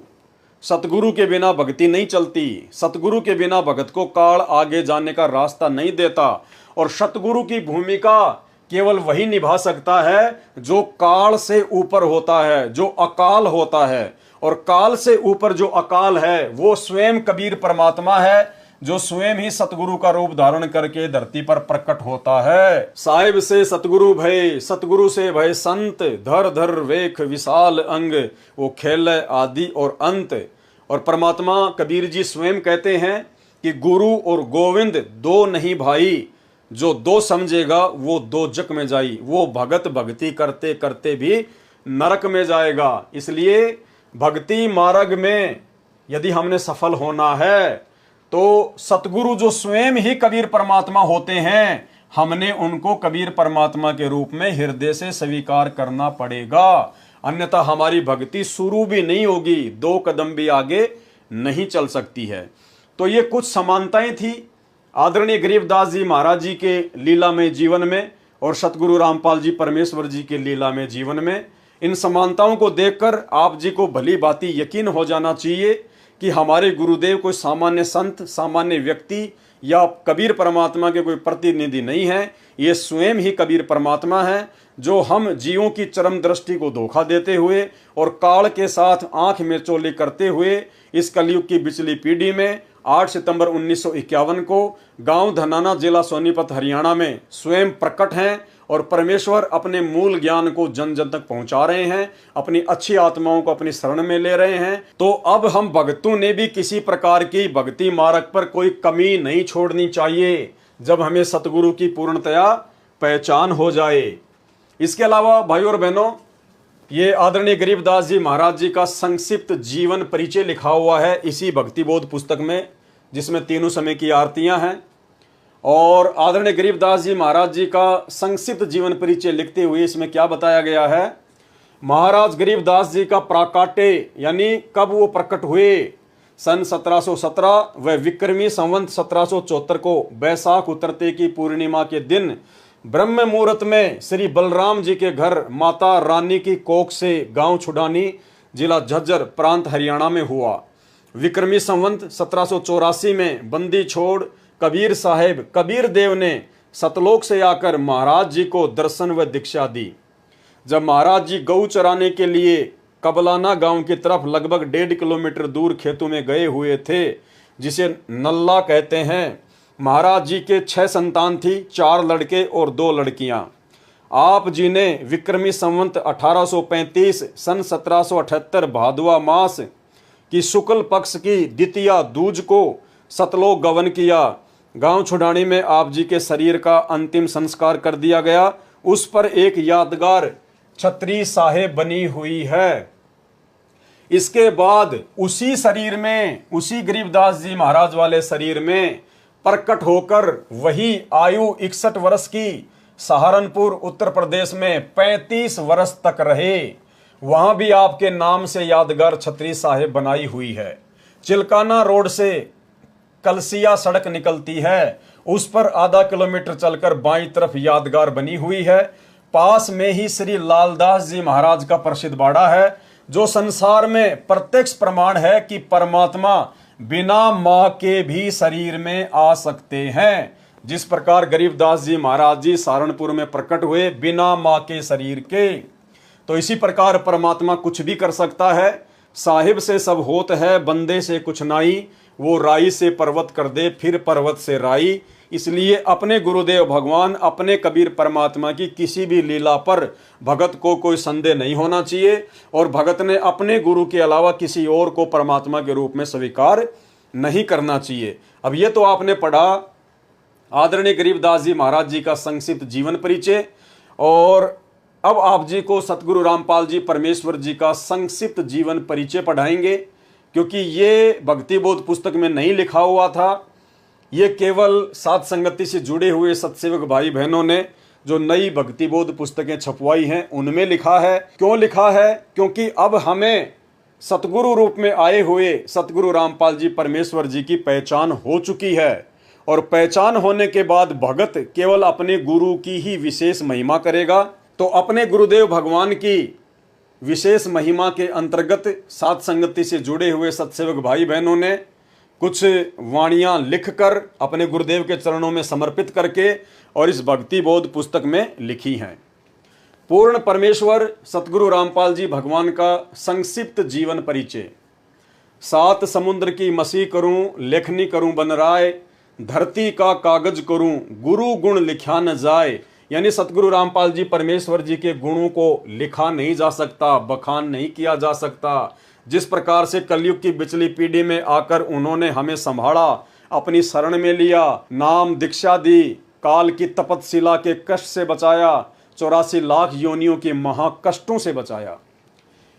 सतगुरु के बिना भक्ति नहीं चलती, सतगुरु के बिना भगत को काल आगे जाने का रास्ता नहीं देता। और सतगुरु की भूमिका केवल वही निभा सकता है जो काल से ऊपर होता है, जो अकाल होता है। और काल से ऊपर जो अकाल है वो स्वयं कबीर परमात्मा है, जो स्वयं ही सतगुरु का रूप धारण करके धरती पर प्रकट होता है। साहिब से सतगुरु भय, सतगुरु से भय संत, धर धर वेख विशाल अंग, वो खेल आदि और अंत। और परमात्मा कबीर जी स्वयं कहते हैं कि गुरु और गोविंद दो नहीं भाई, जो दो समझेगा वो दो जग में जाई, वो भगत भक्ति करते करते भी नरक में जाएगा। इसलिए भक्ति मार्ग में यदि हमने सफल होना है तो सतगुरु जो स्वयं ही कबीर परमात्मा होते हैं, हमने उनको कबीर परमात्मा के रूप में हृदय से स्वीकार करना पड़ेगा, अन्यथा हमारी भक्ति शुरू भी नहीं होगी, 2 कदम भी आगे नहीं चल सकती है। तो ये कुछ समानताएं थी आदरणीय गरीबदास जी महाराज जी के लीलामय जीवन में और सतगुरु रामपाल जी परमेश्वर जी के लीलामय जीवन में। इन समानताओं को देखकर आप जी को भली भांति यकीन हो जाना चाहिए कि हमारे गुरुदेव कोई सामान्य संत, सामान्य व्यक्ति या कबीर परमात्मा के कोई प्रतिनिधि नहीं है। ये स्वयं ही कबीर परमात्मा है, जो हम जीवों की चरम दृष्टि को धोखा देते हुए और काल के साथ आंख में चोली करते हुए इस कलयुग की बिचली पीढ़ी में 8 सितंबर 1951 को गांव धनाना, जिला सोनीपत, हरियाणा में स्वयं प्रकट हैं और परमेश्वर अपने मूल ज्ञान को जन जन तक पहुंचा रहे हैं, अपनी अच्छी आत्माओं को अपनी शरण में ले रहे हैं। तो अब हम भक्तों ने भी किसी प्रकार की भक्ति मार्ग पर कोई कमी नहीं छोड़नी चाहिए, जब हमें सतगुरु की पूर्णतया पहचान हो जाए। इसके अलावा भाइयों और बहनों, ये आदरणीय गरीबदास जी महाराज जी का संक्षिप्त जीवन परिचय लिखा हुआ है इसी भक्ति बोध पुस्तक में, जिसमें तीनों समय की आरतियां हैं। और आदरणीय गरीबदास जी महाराज जी का संक्षिप्त जीवन परिचय लिखते हुए इसमें क्या बताया गया है। महाराज गरीबदास जी का प्राकाट्य यानी कब वो प्रकट हुए, सन 1717 व विक्रमी संवत 1774 को बैसाख उतरते की पूर्णिमा के दिन ब्रह्म मुहूर्त में श्री बलराम जी के घर माता रानी की कोख से गांव छुडानी जिला झज्जर प्रांत हरियाणा में हुआ। विक्रमी संवत 1784 में बंदी छोड़ कबीर साहेब कबीर देव ने सतलोक से आकर महाराज जी को दर्शन व दीक्षा दी। जब महाराज जी गऊ चराने के लिए कबलाना गांव की तरफ लगभग 1.5 किलोमीटर दूर खेतों में गए हुए थे, जिसे नल्ला कहते हैं, महाराज जी के 6 संतान थी, 4 लड़के और 2 लड़कियां। आप जी ने विक्रमी संवत 1835 सन 1778 भादवा मास की शुक्ल पक्ष की द्वितीया दूज को सतलोक गमन किया। गांव छुडानी में आप जी के शरीर का अंतिम संस्कार कर दिया गया। उस पर एक यादगार छतरी साहेब बनी हुई है। इसके बाद उसी शरीर में, उसी गरीबदास जी महाराज वाले शरीर में प्रकट होकर वही आयु 61 वर्ष की सहारनपुर उत्तर प्रदेश में 35 वर्ष तक रहे। वहां भी आपके नाम से यादगार छतरी साहेब बनाई हुई है। चिलकाना रोड से कलसिया सड़क निकलती है, उस पर आधा किलोमीटर चलकर बाईं तरफ यादगार बनी हुई है। पास में ही श्री लालदास जी महाराज का प्रसिद्ध बाड़ा है, जो संसार में प्रत्यक्ष प्रमाण है कि परमात्मा बिना मां के भी शरीर में आ सकते हैं। जिस प्रकार गरीबदास जी महाराज जी सहारनपुर में प्रकट हुए बिना मां के शरीर के, तो इसी प्रकार परमात्मा कुछ भी कर सकता है। साहिब से सब होत है, बंदे से कुछ नाई, वो राई से पर्वत कर दे, फिर पर्वत से राई। इसलिए अपने गुरुदेव भगवान, अपने कबीर परमात्मा की किसी भी लीला पर भगत को कोई संदेह नहीं होना चाहिए, और भगत ने अपने गुरु के अलावा किसी और को परमात्मा के रूप में स्वीकार नहीं करना चाहिए। अब ये तो आपने पढ़ा आदरणीय गरीबदास जी महाराज जी का संक्षिप्त जीवन परिचय, और अब आप जी को सतगुरु रामपाल जी परमेश्वर जी का संक्षिप्त जीवन परिचय पढ़ाएंगे, क्योंकि ये भक्ति बोध पुस्तक में नहीं लिखा हुआ था। ये केवल साध संगति से जुड़े हुए सत्सेवक भाई बहनों ने जो नई भक्ति बोध पुस्तकें छपवाई हैं उनमें लिखा है। क्यों लिखा है? क्योंकि अब हमें सतगुरु रूप में आए हुए सतगुरु रामपाल जी परमेश्वर जी की पहचान हो चुकी है, और पहचान होने के बाद भगत केवल अपने गुरु की ही विशेष महिमा करेगा। तो अपने गुरुदेव भगवान की विशेष महिमा के अंतर्गत साध संगति से जुड़े हुए सत्सेवक भाई बहनों ने कुछ वाणियां लिखकर अपने गुरुदेव के चरणों में समर्पित करके और इस भक्ति बोध पुस्तक में लिखी हैं। पूर्ण परमेश्वर सतगुरु रामपाल जी भगवान का संक्षिप्त जीवन परिचय। 7 समुद्र की मसी करूं, लेखनी करूं बनराय, धरती का कागज करूं, गुरु गुण लिखा न जाए। यानी सतगुरु रामपाल जी परमेश्वर जी के गुणों को लिखा नहीं जा सकता, बखान नहीं किया जा सकता। जिस प्रकार से कलयुग की बिचली पीढ़ी में आकर उन्होंने हमें संभाला, अपनी शरण में लिया, नाम दीक्षा दी, काल की तपतशिला के कष्ट से बचाया, 84 लाख योनियों के महाकष्टों से बचाया।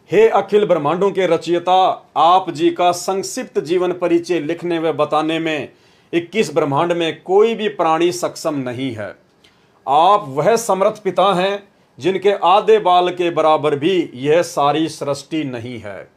हे अखिल ब्रह्मांडों के रचयिता, आप जी का संक्षिप्त जीवन परिचय लिखने व बताने में 21 ब्रह्मांड में कोई भी प्राणी सक्षम नहीं है। आप वह समर्थ पिता हैं जिनके आधे बाल के बराबर भी यह सारी सृष्टि नहीं है।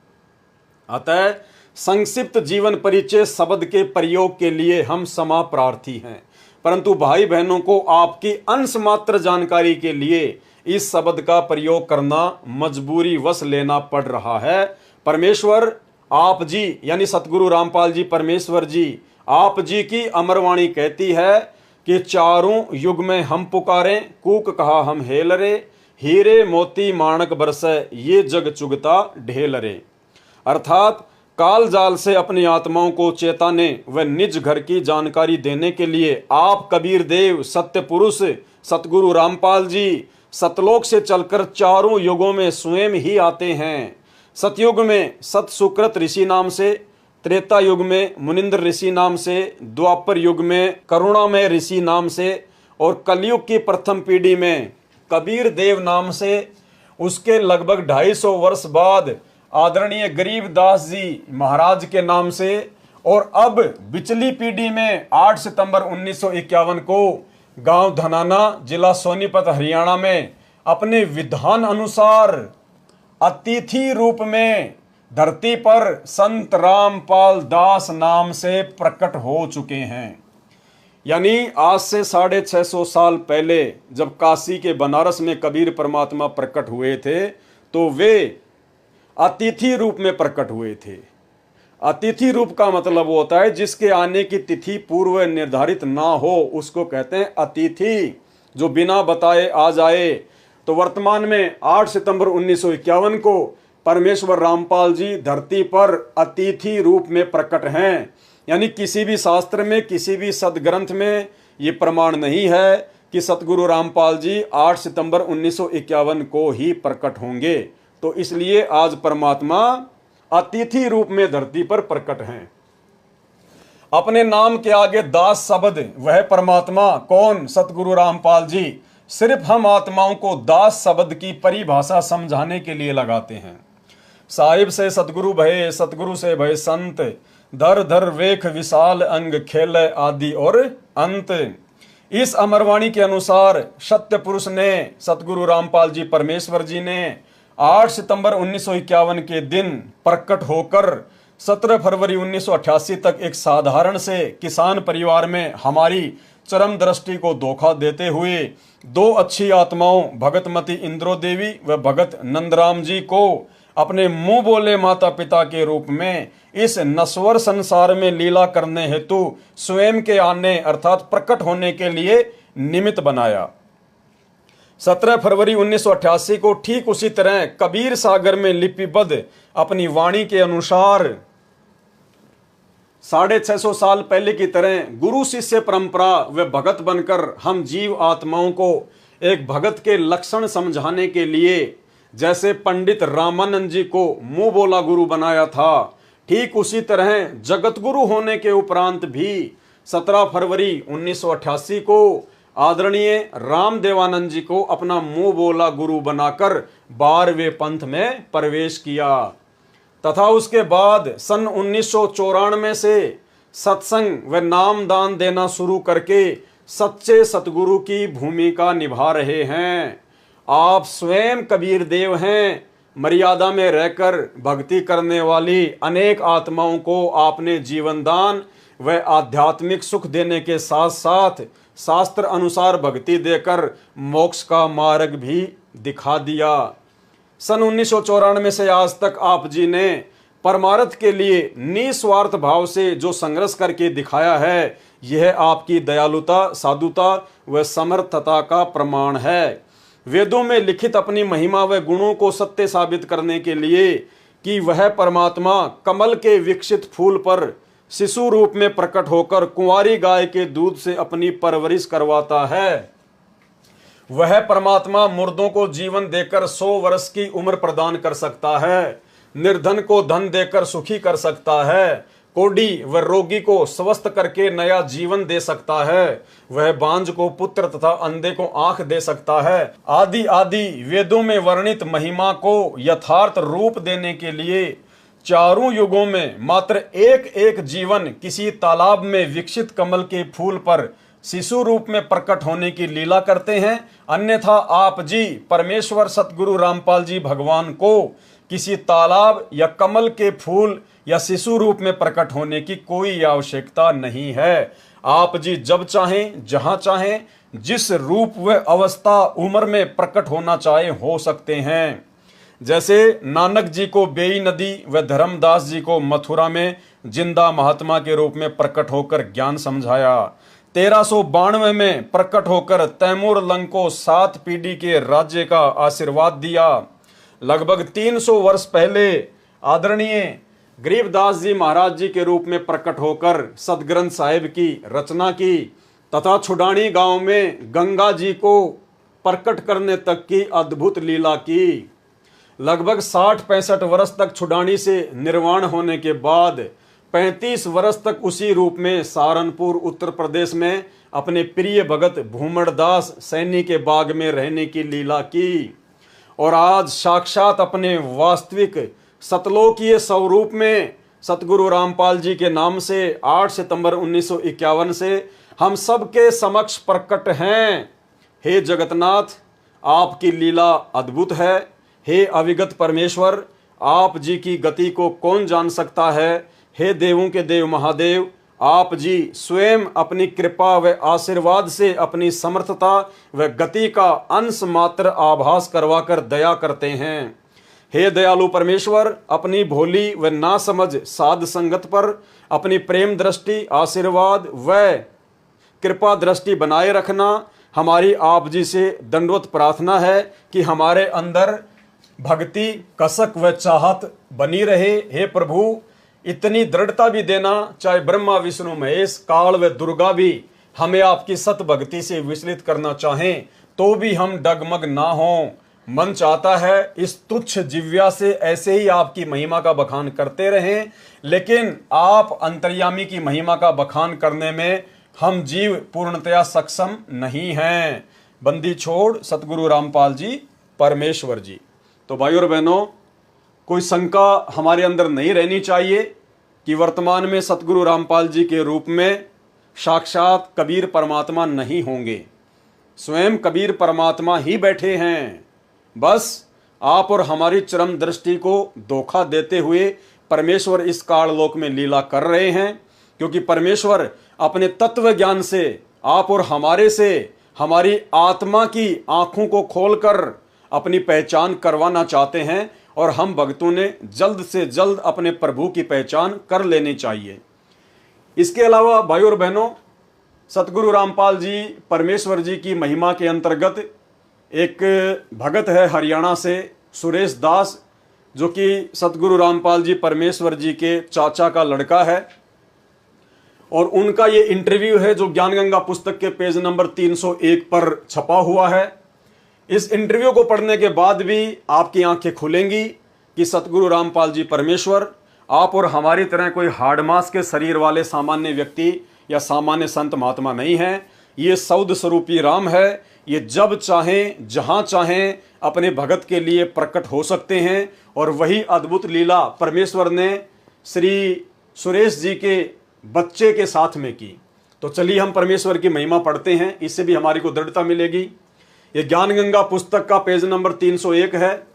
अतः संक्षिप्त जीवन परिचय शब्द के प्रयोग के लिए हम क्षमा प्रार्थी हैं, परंतु भाई बहनों को आपकी अंश मात्र जानकारी के लिए इस शब्द का प्रयोग करना मजबूरी वश लेना पड़ रहा है। परमेश्वर आप जी यानी सतगुरु रामपाल जी परमेश्वर जी, आप जी की अमरवाणी कहती है कि चारों युग में हम पुकारें, कूक कहा हम हेलरे, हीरे मोती माणक बरसे, ये जग चुगता ढेलरे। अर्थात काल जाल से अपनी आत्माओं को चेताने व निज घर की जानकारी देने के लिए आप कबीर देव सत्य पुरुष सतगुरु रामपाल जी सतलोक से चलकर चारों युगों में स्वयं ही आते हैं। सतयुग में सत सुकृत ऋषि नाम से, त्रेता युग में मुनिंद्र ऋषि नाम से, द्वापर युग में करुणामय ऋषि नाम से, और कलयुग की प्रथम पीढ़ी में कबीर देव नाम से। उसके लगभग 250 वर्ष बाद आदरणीय गरीबदास जी महाराज के नाम से, और अब बिचली पीढ़ी में 8 सितंबर 1951 को गांव धनाना, जिला सोनीपत, हरियाणा में अपने विधान अनुसार अतिथि रूप में धरती पर संत रामपाल दास नाम से प्रकट हो चुके हैं। यानी आज से 650 साल पहले जब काशी के बनारस में कबीर परमात्मा प्रकट हुए थे तो वे अतिथि रूप में प्रकट हुए थे। अतिथि रूप का मतलब होता है जिसके आने की तिथि पूर्व निर्धारित ना हो, उसको कहते हैं अतिथि, जो बिना बताए आ जाए। तो वर्तमान में 8 सितंबर 1951 को परमेश्वर रामपाल जी धरती पर अतिथि रूप में प्रकट हैं। यानी किसी भी शास्त्र में, किसी भी सदग्रंथ में ये प्रमाण नहीं है कि सतगुरु रामपाल जी 8 सितंबर 1951 को ही प्रकट होंगे। तो इसलिए आज परमात्मा अतिथि रूप में धरती पर प्रकट हैं। अपने नाम के आगे दास शब्द, वह परमात्मा कौन? सतगुरु रामपाल जी सिर्फ हम आत्माओं को दास शब्द की परिभाषा समझाने के लिए लगाते हैं। साहिब से सतगुरु भये, सतगुरु से भय संत, धर धर वेख विशाल अंग, खेल आदि और अंत। इस अमरवाणी के अनुसार सत्य पुरुष ने, सतगुरु रामपाल जी परमेश्वर जी ने 8 सितंबर 1951 के दिन प्रकट होकर 17 फरवरी 1988 तक एक साधारण से किसान परिवार में हमारी चरम दृष्टि को धोखा देते हुए 2 अच्छी आत्माओं भगतमती इंद्रो देवी व भगत नंदराम जी को अपने मुंह बोले माता पिता के रूप में इस नश्वर संसार में लीला करने हेतु स्वयं के आने अर्थात प्रकट होने के लिए निमित्त बनाया। 17 फरवरी 1988 को ठीक उसी तरह कबीर सागर में लिपिबद्ध अपनी वाणी के अनुसार 650 साल पहले की तरह गुरु शिष्य परंपरा व भगत बनकर हम जीव आत्माओं को एक भगत के लक्षण समझाने के लिए जैसे पंडित रामानंद जी को मुंह बोला गुरु बनाया था, ठीक उसी तरह जगत गुरु होने के उपरांत भी 17 फरवरी 1988 को आदरणीय राम देवानंद जी को अपना मुंह बोला गुरु बनाकर 12वें पंथ में प्रवेश किया तथा उसके बाद सन 1994 से सत्संग व नाम दान देना शुरू करके सच्चे सतगुरु की भूमिका निभा रहे हैं। आप स्वयं कबीर देव हैं। मर्यादा में रहकर भक्ति करने वाली अनेक आत्माओं को आपने जीवन दान व आध्यात्मिक सुख देने के साथ साथ शास्त्र अनुसार भक्ति देकर मोक्ष का मार्ग भी दिखा दिया। सन 1994 से आज तक आप जी ने परमार्थ के लिए निस्वार्थ भाव से जो संघर्ष करके दिखाया है, यह आपकी दयालुता, साधुता व समर्थता का प्रमाण है। वेदों में लिखित अपनी महिमा व गुणों को सत्य साबित करने के लिए कि वह परमात्मा कमल के विकसित फूल पर शिशु रूप में प्रकट होकर कुंवारी गाय के दूध से अपनी परवरिश करवाता है। वह परमात्मा मुर्दों को जीवन देकर 100 वर्ष की उम्र प्रदान कर सकता है, निर्धन को धन देकर सुखी कर सकता है, कोढ़ी व रोगी को स्वस्थ करके नया जीवन दे सकता है, वह बांझ को पुत्र तथा अंधे को आंख दे सकता है, आदि आदि वेदों में वर्णित महिमा को यथार्थ रूप देने के लिए चारों युगों में मात्र एक एक जीवन किसी तालाब में विकसित कमल के फूल पर शिशु रूप में प्रकट होने की लीला करते हैं। अन्यथा आप जी परमेश्वर सतगुरु रामपाल जी भगवान को किसी तालाब या कमल के फूल या शिशु रूप में प्रकट होने की कोई आवश्यकता नहीं है। आप जी जब चाहें, जहां चाहें, जिस रूप व अवस्था उम्र में प्रकट होना चाहे हो सकते हैं। जैसे नानक जी को बेई नदी व धर्मदास जी को मथुरा में जिंदा महात्मा के रूप में प्रकट होकर ज्ञान समझाया। 1392 में प्रकट होकर तैमूर लंग को 7 पीढ़ी के राज्य का आशीर्वाद दिया। लगभग 300 वर्ष पहले आदरणीय गरीबदास जी महाराज जी के रूप में प्रकट होकर सदग्रंथ साहिब की रचना की तथा छुडानी गांव में गंगा जी को प्रकट करने तक की अद्भुत लीला की। लगभग 60-65 वर्ष तक छुडानी से निर्वाण होने के बाद 35 वर्ष तक उसी रूप में सहारनपुर उत्तर प्रदेश में अपने प्रिय भगत भूमड़दास सैनी के बाग में रहने की लीला की और आज साक्षात अपने वास्तविक सतलोकीय स्वरूप में सतगुरु रामपाल जी के नाम से 8 सितंबर 1951 से हम सबके समक्ष प्रकट हैं। हे जगतनाथ, आपकी लीला अद्भुत है। हे अविगत परमेश्वर, आप जी की गति को कौन जान सकता है। हे देवों के देव महादेव, आप जी स्वयं अपनी कृपा व आशीर्वाद से अपनी समर्थता व गति का अंश मात्र आभास करवाकर दया करते हैं। हे दयालु परमेश्वर, अपनी भोली व नासमझ साध संगत पर अपनी प्रेम दृष्टि, आशीर्वाद व कृपा दृष्टि बनाए रखना हमारी आप जी से दंडवत प्रार्थना है कि हमारे अंदर भक्ति, कसक व चाहत बनी रहे। हे प्रभु, इतनी दृढ़ता भी देना, चाहे ब्रह्मा विष्णु महेश काल व दुर्गा भी हमें आपकी सत भक्ति से विचलित करना चाहें तो भी हम डगमग ना हों। मन चाहता है इस तुच्छ जिव्या से ऐसे ही आपकी महिमा का बखान करते रहें, लेकिन आप अंतर्यामी की महिमा का बखान करने में हम जीव पूर्णतया सक्षम नहीं हैं। बंदी छोड़ सतगुरु रामपाल जी परमेश्वर जी। तो भाइयों और बहनों, कोई शंका हमारे अंदर नहीं रहनी चाहिए कि वर्तमान में सतगुरु रामपाल जी के रूप में साक्षात कबीर परमात्मा नहीं होंगे। स्वयं कबीर परमात्मा ही बैठे हैं। बस आप और हमारी चरम दृष्टि को धोखा देते हुए परमेश्वर इस काललोक में लीला कर रहे हैं, क्योंकि परमेश्वर अपने तत्व ज्ञान से आप और हमारे से हमारी आत्मा की आंखों को खोलकर अपनी पहचान करवाना चाहते हैं और हम भक्तों ने जल्द से जल्द अपने प्रभु की पहचान कर लेनी चाहिए। इसके अलावा भाइयों और बहनों, सतगुरु रामपाल जी परमेश्वर जी की महिमा के अंतर्गत एक भगत है हरियाणा से, सुरेश दास, जो कि सतगुरु रामपाल जी परमेश्वर जी के चाचा का लड़का है। और उनका ये इंटरव्यू है जो ज्ञानगंगा पुस्तक के पेज नंबर 301 पर छपा हुआ है। इस इंटरव्यू को पढ़ने के बाद भी आपकी आंखें खुलेंगी कि सतगुरु रामपाल जी परमेश्वर आप और हमारी तरह कोई हार्ड मास के शरीर वाले सामान्य व्यक्ति या सामान्य संत महात्मा नहीं है। ये सौद स्वरूपी राम है। ये जब चाहें जहां चाहें अपने भगत के लिए प्रकट हो सकते हैं। और वही अद्भुत लीला परमेश्वर ने श्री सुरेश जी के बच्चे के साथ में की। तो चलिए हम परमेश्वर की महिमा पढ़ते हैं, इससे भी हमारी को दृढ़ता मिलेगी। ये ज्ञानगंगा पुस्तक का पेज नंबर 301 है।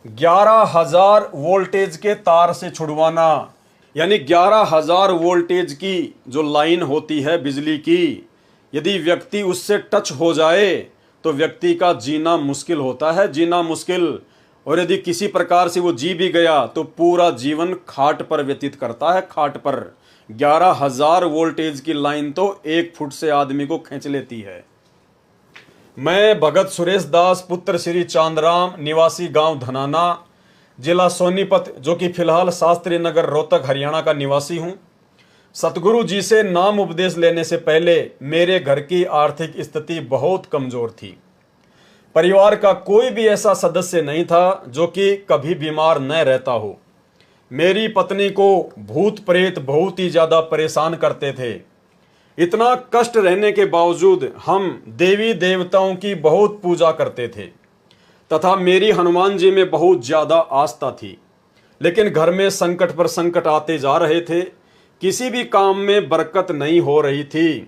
11,000 वोल्टेज के तार से छुड़वाना, यानी 11,000 वोल्टेज की जो लाइन होती है बिजली की, यदि व्यक्ति उससे टच हो जाए तो व्यक्ति का जीना मुश्किल होता है, जीना मुश्किल। और यदि किसी प्रकार से वो जी भी गया तो पूरा जीवन खाट पर व्यतीत करता है, खाट पर। 11,000 वोल्टेज की लाइन तो 1 फुट से आदमी को खींच लेती है। मैं भगत सुरेश दास, पुत्र श्री चांदराम, निवासी गांव धनाना, जिला सोनीपत, जो कि फिलहाल शास्त्री नगर रोहतक हरियाणा का निवासी हूं। सतगुरु जी से नाम उपदेश लेने से पहले मेरे घर की आर्थिक स्थिति बहुत कमजोर थी। परिवार का कोई भी ऐसा सदस्य नहीं था जो कि कभी बीमार न रहता हो। मेरी पत्नी को भूत प्रेत बहुत ही ज्यादा परेशान करते थे। इतना कष्ट रहने के बावजूद हम देवी देवताओं की बहुत पूजा करते थे तथा मेरी हनुमान जी में बहुत ज्यादा आस्था थी। लेकिन घर में संकट पर संकट आते जा रहे थे, किसी भी काम में बरकत नहीं हो रही थी।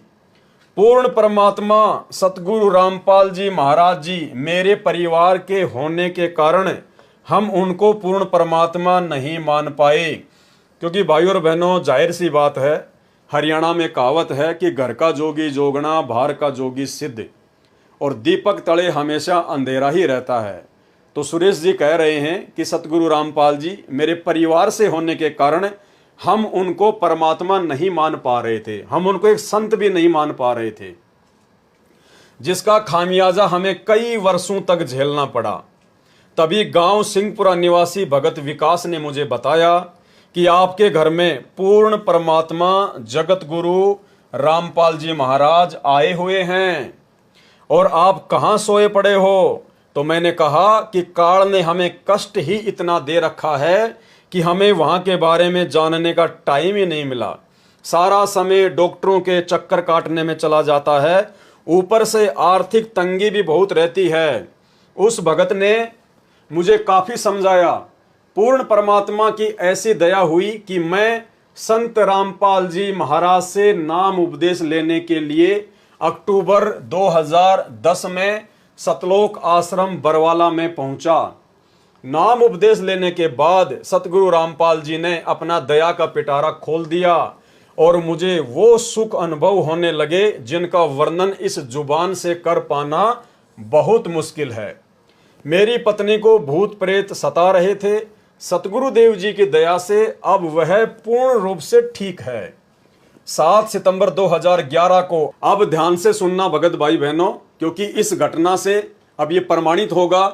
पूर्ण परमात्मा सतगुरु रामपाल जी महाराज जी मेरे परिवार के होने के कारण हम उनको पूर्ण परमात्मा नहीं मान पाए। क्योंकि भाइयों और बहनों, जाहिर सी बात है, हरियाणा में कहावत है कि घर का जोगी जोगना, बाहर का जोगी सिद्ध, और दीपक तले हमेशा अंधेरा ही रहता है। तो सुरेश जी कह रहे हैं कि सतगुरु रामपाल जी मेरे परिवार से होने के कारण हम उनको परमात्मा नहीं मान पा रहे थे, हम उनको एक संत भी नहीं मान पा रहे थे, जिसका खामियाजा हमें कई वर्षों तक झेलना पड़ा। तभी गांव सिंहपुरा निवासी भगत विकास ने मुझे बताया कि आपके घर में पूर्ण परमात्मा जगत गुरु रामपाल जी महाराज आए हुए हैं और आप कहाँ सोए पड़े हो। तो मैंने कहा कि काल ने हमें कष्ट ही इतना दे रखा है कि हमें वहाँ के बारे में जानने का टाइम ही नहीं मिला। सारा समय डॉक्टरों के चक्कर काटने में चला जाता है, ऊपर से आर्थिक तंगी भी बहुत रहती है। उस भगत ने मुझे काफ़ी समझाया पूर्ण परमात्मा की ऐसी दया हुई कि मैं संत रामपाल जी महाराज से नाम उपदेश लेने के लिए अक्टूबर 2010 में सतलोक आश्रम बरवाला में पहुंचा। नाम उपदेश लेने के बाद सतगुरु रामपाल जी ने अपना दया का पिटारा खोल दिया और मुझे वो सुख अनुभव होने लगे जिनका वर्णन इस जुबान से कर पाना बहुत मुश्किल है। मेरी पत्नी को भूत प्रेत सता रहे थे। सतगुरु देव जी की दया से अब वह पूर्ण रूप से ठीक है। 7 सितंबर 2011 को, अब ध्यान से सुनना भगत भाई बहनों, क्योंकि इस घटना से अब ये प्रमाणित होगा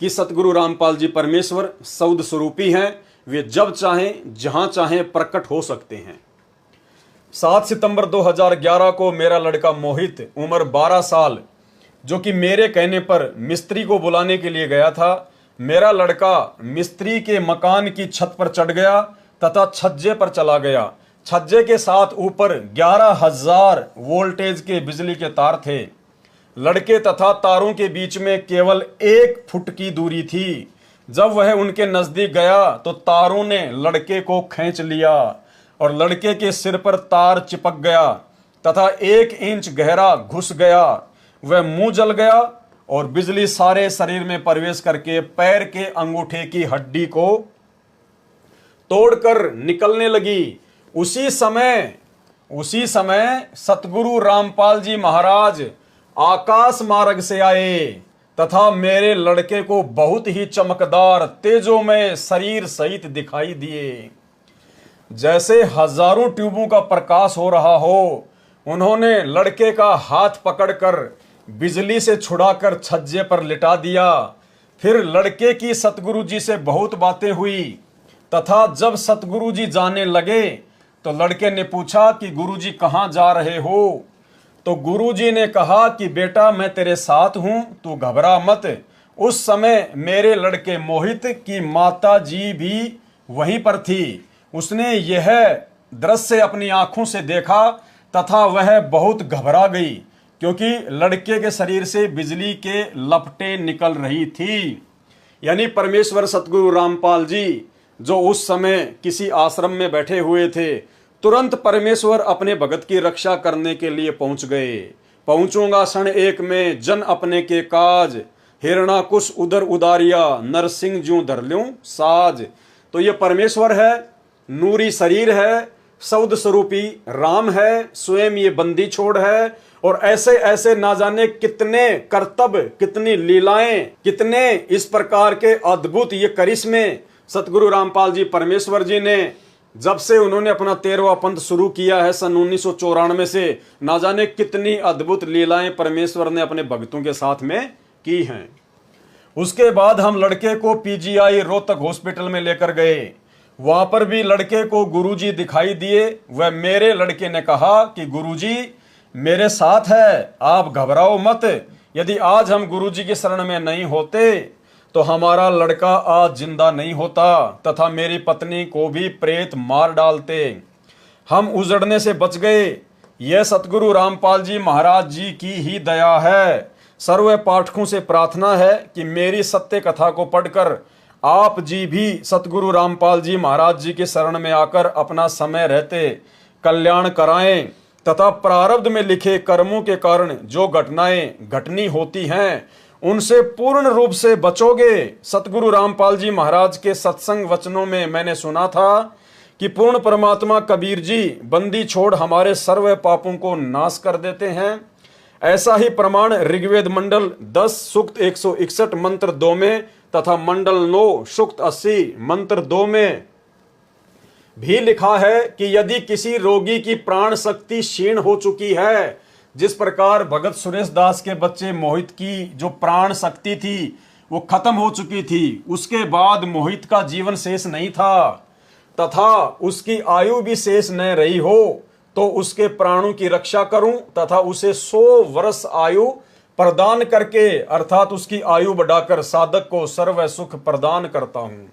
कि सतगुरु रामपाल जी परमेश्वर सौद स्वरूपी हैं। वे जब चाहें जहां चाहें प्रकट हो सकते हैं। 7 सितंबर 2011 को मेरा लड़का मोहित, उम्र 12 साल, जो कि मेरे कहने पर मिस्त्री को बुलाने के लिए गया था, मेरा लड़का मिस्त्री के मकान की छत पर चढ़ गया तथा छज्जे पर चला गया। छज्जे के साथ ऊपर 11,000 वोल्टेज के बिजली के तार थे। लड़के तथा तारों के बीच में केवल 1 फुट की दूरी थी। जब वह उनके नजदीक गया तो तारों ने लड़के को खींच लिया और लड़के के सिर पर तार चिपक गया तथा 1 इंच गहरा घुस गया। वह मुंह जल गया और बिजली सारे शरीर में प्रवेश करके पैर के अंगूठे की हड्डी को तोड़कर निकलने लगी। उसी समय सतगुरु रामपाल जी महाराज आकाश मार्ग से आए तथा मेरे लड़के को बहुत ही चमकदार तेजोमय शरीर सहित दिखाई दिए, जैसे हजारों ट्यूबों का प्रकाश हो रहा हो। उन्होंने लड़के का हाथ पकड़कर बिजली से छुड़ाकर छज्जे पर लिटा दिया। फिर लड़के की सतगुरु जी से बहुत बातें हुई तथा जब सतगुरु जी जाने लगे तो लड़के ने पूछा कि गुरुजी कहाँ जा रहे हो? तो गुरुजी ने कहा कि बेटा मैं तेरे साथ हूं, तू घबरा मत। उस समय मेरे लड़के मोहित की माता जी भी वहीं पर थी। उसने यह दृश्य अपनी आंखों से देखा तथा वह बहुत घबरा गई, क्योंकि लड़के के शरीर से बिजली के लपटें निकल रही थी। यानी परमेश्वर सतगुरु रामपाल जी जो उस समय किसी आश्रम में बैठे हुए थे, तुरंत परमेश्वर अपने भगत की रक्षा करने के लिए पहुंच गए। पहुंचूंगा क्षण एक में जन अपने के काज, हिरणा कुश उधर उदारिया, नरसिंह ज्यों धर ल्यूं साज। तो ये परमेश्वर है, नूरी शरीर है, सौद स्वरूपी राम है, स्वयं ये बंदी छोड़ है। और ऐसे ऐसे ना जाने कितने करतब, कितनी लीलाएं, कितने इस प्रकार के अद्भुत ये करिश्मे सतगुरु रामपाल जी परमेश्वर जी ने जब से उन्होंने अपना 13वां पंथ शुरू किया है सन 1994 से, ना जाने कितनी अद्भुत लीलाएं परमेश्वर ने अपने भक्तों के साथ में की हैं। उसके बाद हम लड़के को पीजीआई रोहतक हॉस्पिटल में लेकर गए। वहां पर भी लड़के को गुरुजी दिखाई दिए। वह मेरे लड़के ने कहा कि गुरुजी मेरे साथ है, आप घबराओ मत। यदि आज हम गुरुजी की शरण में नहीं होते तो हमारा लड़का आज जिंदा नहीं होता तथा मेरी पत्नी को भी प्रेत मार डालते। हम उजड़ने से बच गए। यह सतगुरु रामपाल जी महाराज जी की ही दया है। सर्व पाठकों से प्रार्थना है कि मेरी सत्य कथा को पढ़कर आप जी भी सतगुरु रामपाल जी महाराज जी के शरण में आकर अपना समय रहते कल्याण कराएं तथा प्रारब्ध में लिखे कर्मों के कारण जो घटनाएं घटनी होती हैं उनसे पूर्ण रूप से बचोगे। सतगुरु रामपाल जी महाराज के सत्संग वचनों में मैंने सुना था कि पूर्ण परमात्मा कबीर जी बंदी छोड़ हमारे सर्व पापों को नाश कर देते हैं। ऐसा ही प्रमाण ऋग्वेद मंडल 10 सूक्त 161 मंत्र 2 में तथा मंडल 9 सूक्त 80 मंत्र 2 में भी लिखा है कि यदि किसी रोगी की प्राण शक्ति क्षीण हो चुकी है, जिस प्रकार भगत सुरेश दास के बच्चे मोहित की जो प्राण शक्ति थी वो खत्म हो चुकी थी, उसके बाद मोहित का जीवन शेष नहीं था तथा उसकी आयु भी शेष न रही हो, तो उसके प्राणों की रक्षा करूं तथा उसे 100 वर्ष आयु प्रदान करके अर्थात उसकी आयु बढ़ाकर साधक को सर्व सुख प्रदान करता हूं।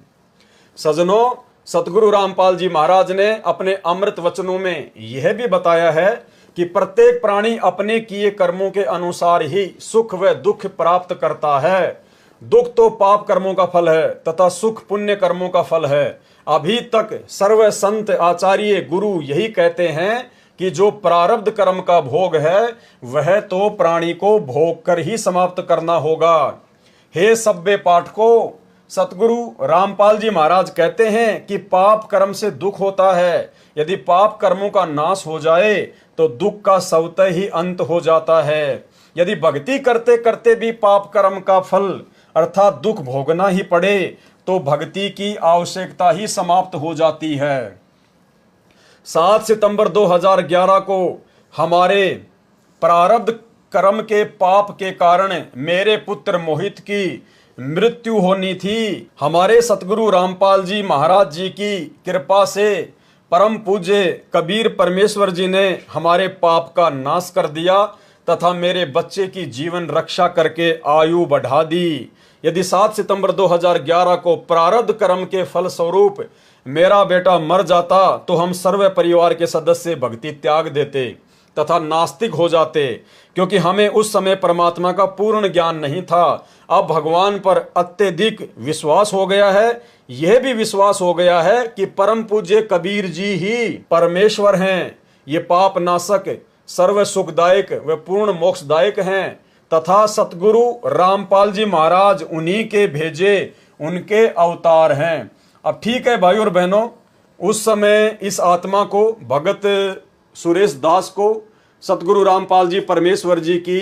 सजनों, सतगुरु रामपाल जी महाराज ने अपने अमृत वचनों में यह भी बताया है कि प्रत्येक प्राणी अपने किए कर्मों के अनुसार ही सुख व दुख प्राप्त करता है। दुख तो पाप कर्मों का फल है तथा सुख पुण्य कर्मों का फल है। अभी तक सर्व संत आचार्य गुरु यही कहते हैं कि जो प्रारब्ध कर्म का भोग है वह तो प्राणी को भोग कर ही समाप्त करना होगा। हे सभ्य पाठकों, सतगुरु रामपाल जी महाराज कहते हैं कि पाप कर्म से दुख होता है। यदि पाप कर्मों का नाश हो जाए तो दुख का स्वतः ही अंत हो जाता है। यदि भक्ति करते करते भी पाप कर्म का फल अर्थात दुख भोगना ही पड़े तो भक्ति की आवश्यकता ही समाप्त हो जाती है। 7 सितंबर 2011 को हमारे प्रारब्ध कर्म के पाप के कारण मेरे पुत्र मोहित की मृत्यु होनी थी। हमारे सतगुरु रामपाल जी महाराज जी की कृपा से परम पूज्य कबीर परमेश्वर जी ने हमारे पाप का नाश कर दिया तथा मेरे बच्चे की जीवन रक्षा करके आयु बढ़ा दी। यदि 7 सितंबर 2011 को प्रारब्ध कर्म के फल स्वरूप मेरा बेटा मर जाता तो हम सर्व परिवार के सदस्य भक्ति त्याग देते तथा नास्तिक हो जाते, क्योंकि हमें उस समय परमात्मा का पूर्ण ज्ञान नहीं था। अब भगवान पर अत्यधिक विश्वास हो गया है। यह भी विश्वास हो गया है कि परम पूज्य कबीर जी ही परमेश्वर हैं। ये पाप नाशक, सर्व सुखदायक व पूर्ण मोक्षदायक हैं तथा सतगुरु रामपाल जी महाराज उन्हीं के भेजे उनके अवतार हैं। अब ठीक है भाई और बहनों, उस समय इस आत्मा को भगत सुरेश दास को सतगुरु रामपाल जी परमेश्वर जी की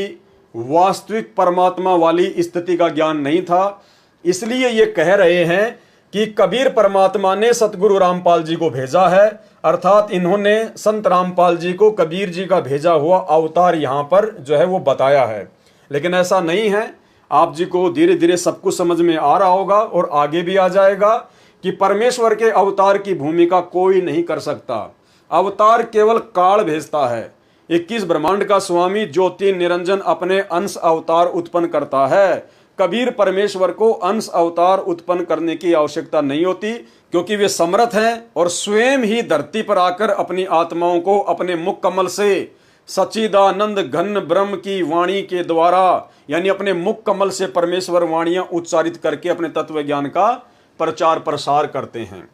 वास्तविक परमात्मा वाली स्थिति का ज्ञान नहीं था। इसलिए ये कह रहे हैं कि कबीर परमात्मा ने सतगुरु रामपाल जी को भेजा है, अर्थात इन्होंने संत रामपाल जी को कबीर जी का भेजा हुआ अवतार यहाँ पर जो है वो बताया है। लेकिन ऐसा नहीं है। आप जी को धीरे धीरे सब कुछ समझ में आ रहा होगा और आगे भी आ जाएगा कि परमेश्वर के अवतार की भूमिका कोई नहीं कर सकता। अवतार केवल काल भेजता है। 21 ब्रह्मांड का स्वामी ज्योति निरंजन अपने अंश अवतार उत्पन्न करता है। कबीर परमेश्वर को अंश अवतार उत्पन्न करने की आवश्यकता नहीं होती, क्योंकि वे समर्थ हैं और स्वयं ही धरती पर आकर अपनी आत्माओं को अपने मुख कमल से सच्चिदानंद घन ब्रह्म की वाणी के द्वारा यानी अपने मुख कमल से परमेश्वर वाणियां उच्चारित करके अपने तत्व ज्ञान का प्रचार प्रसार करते हैं।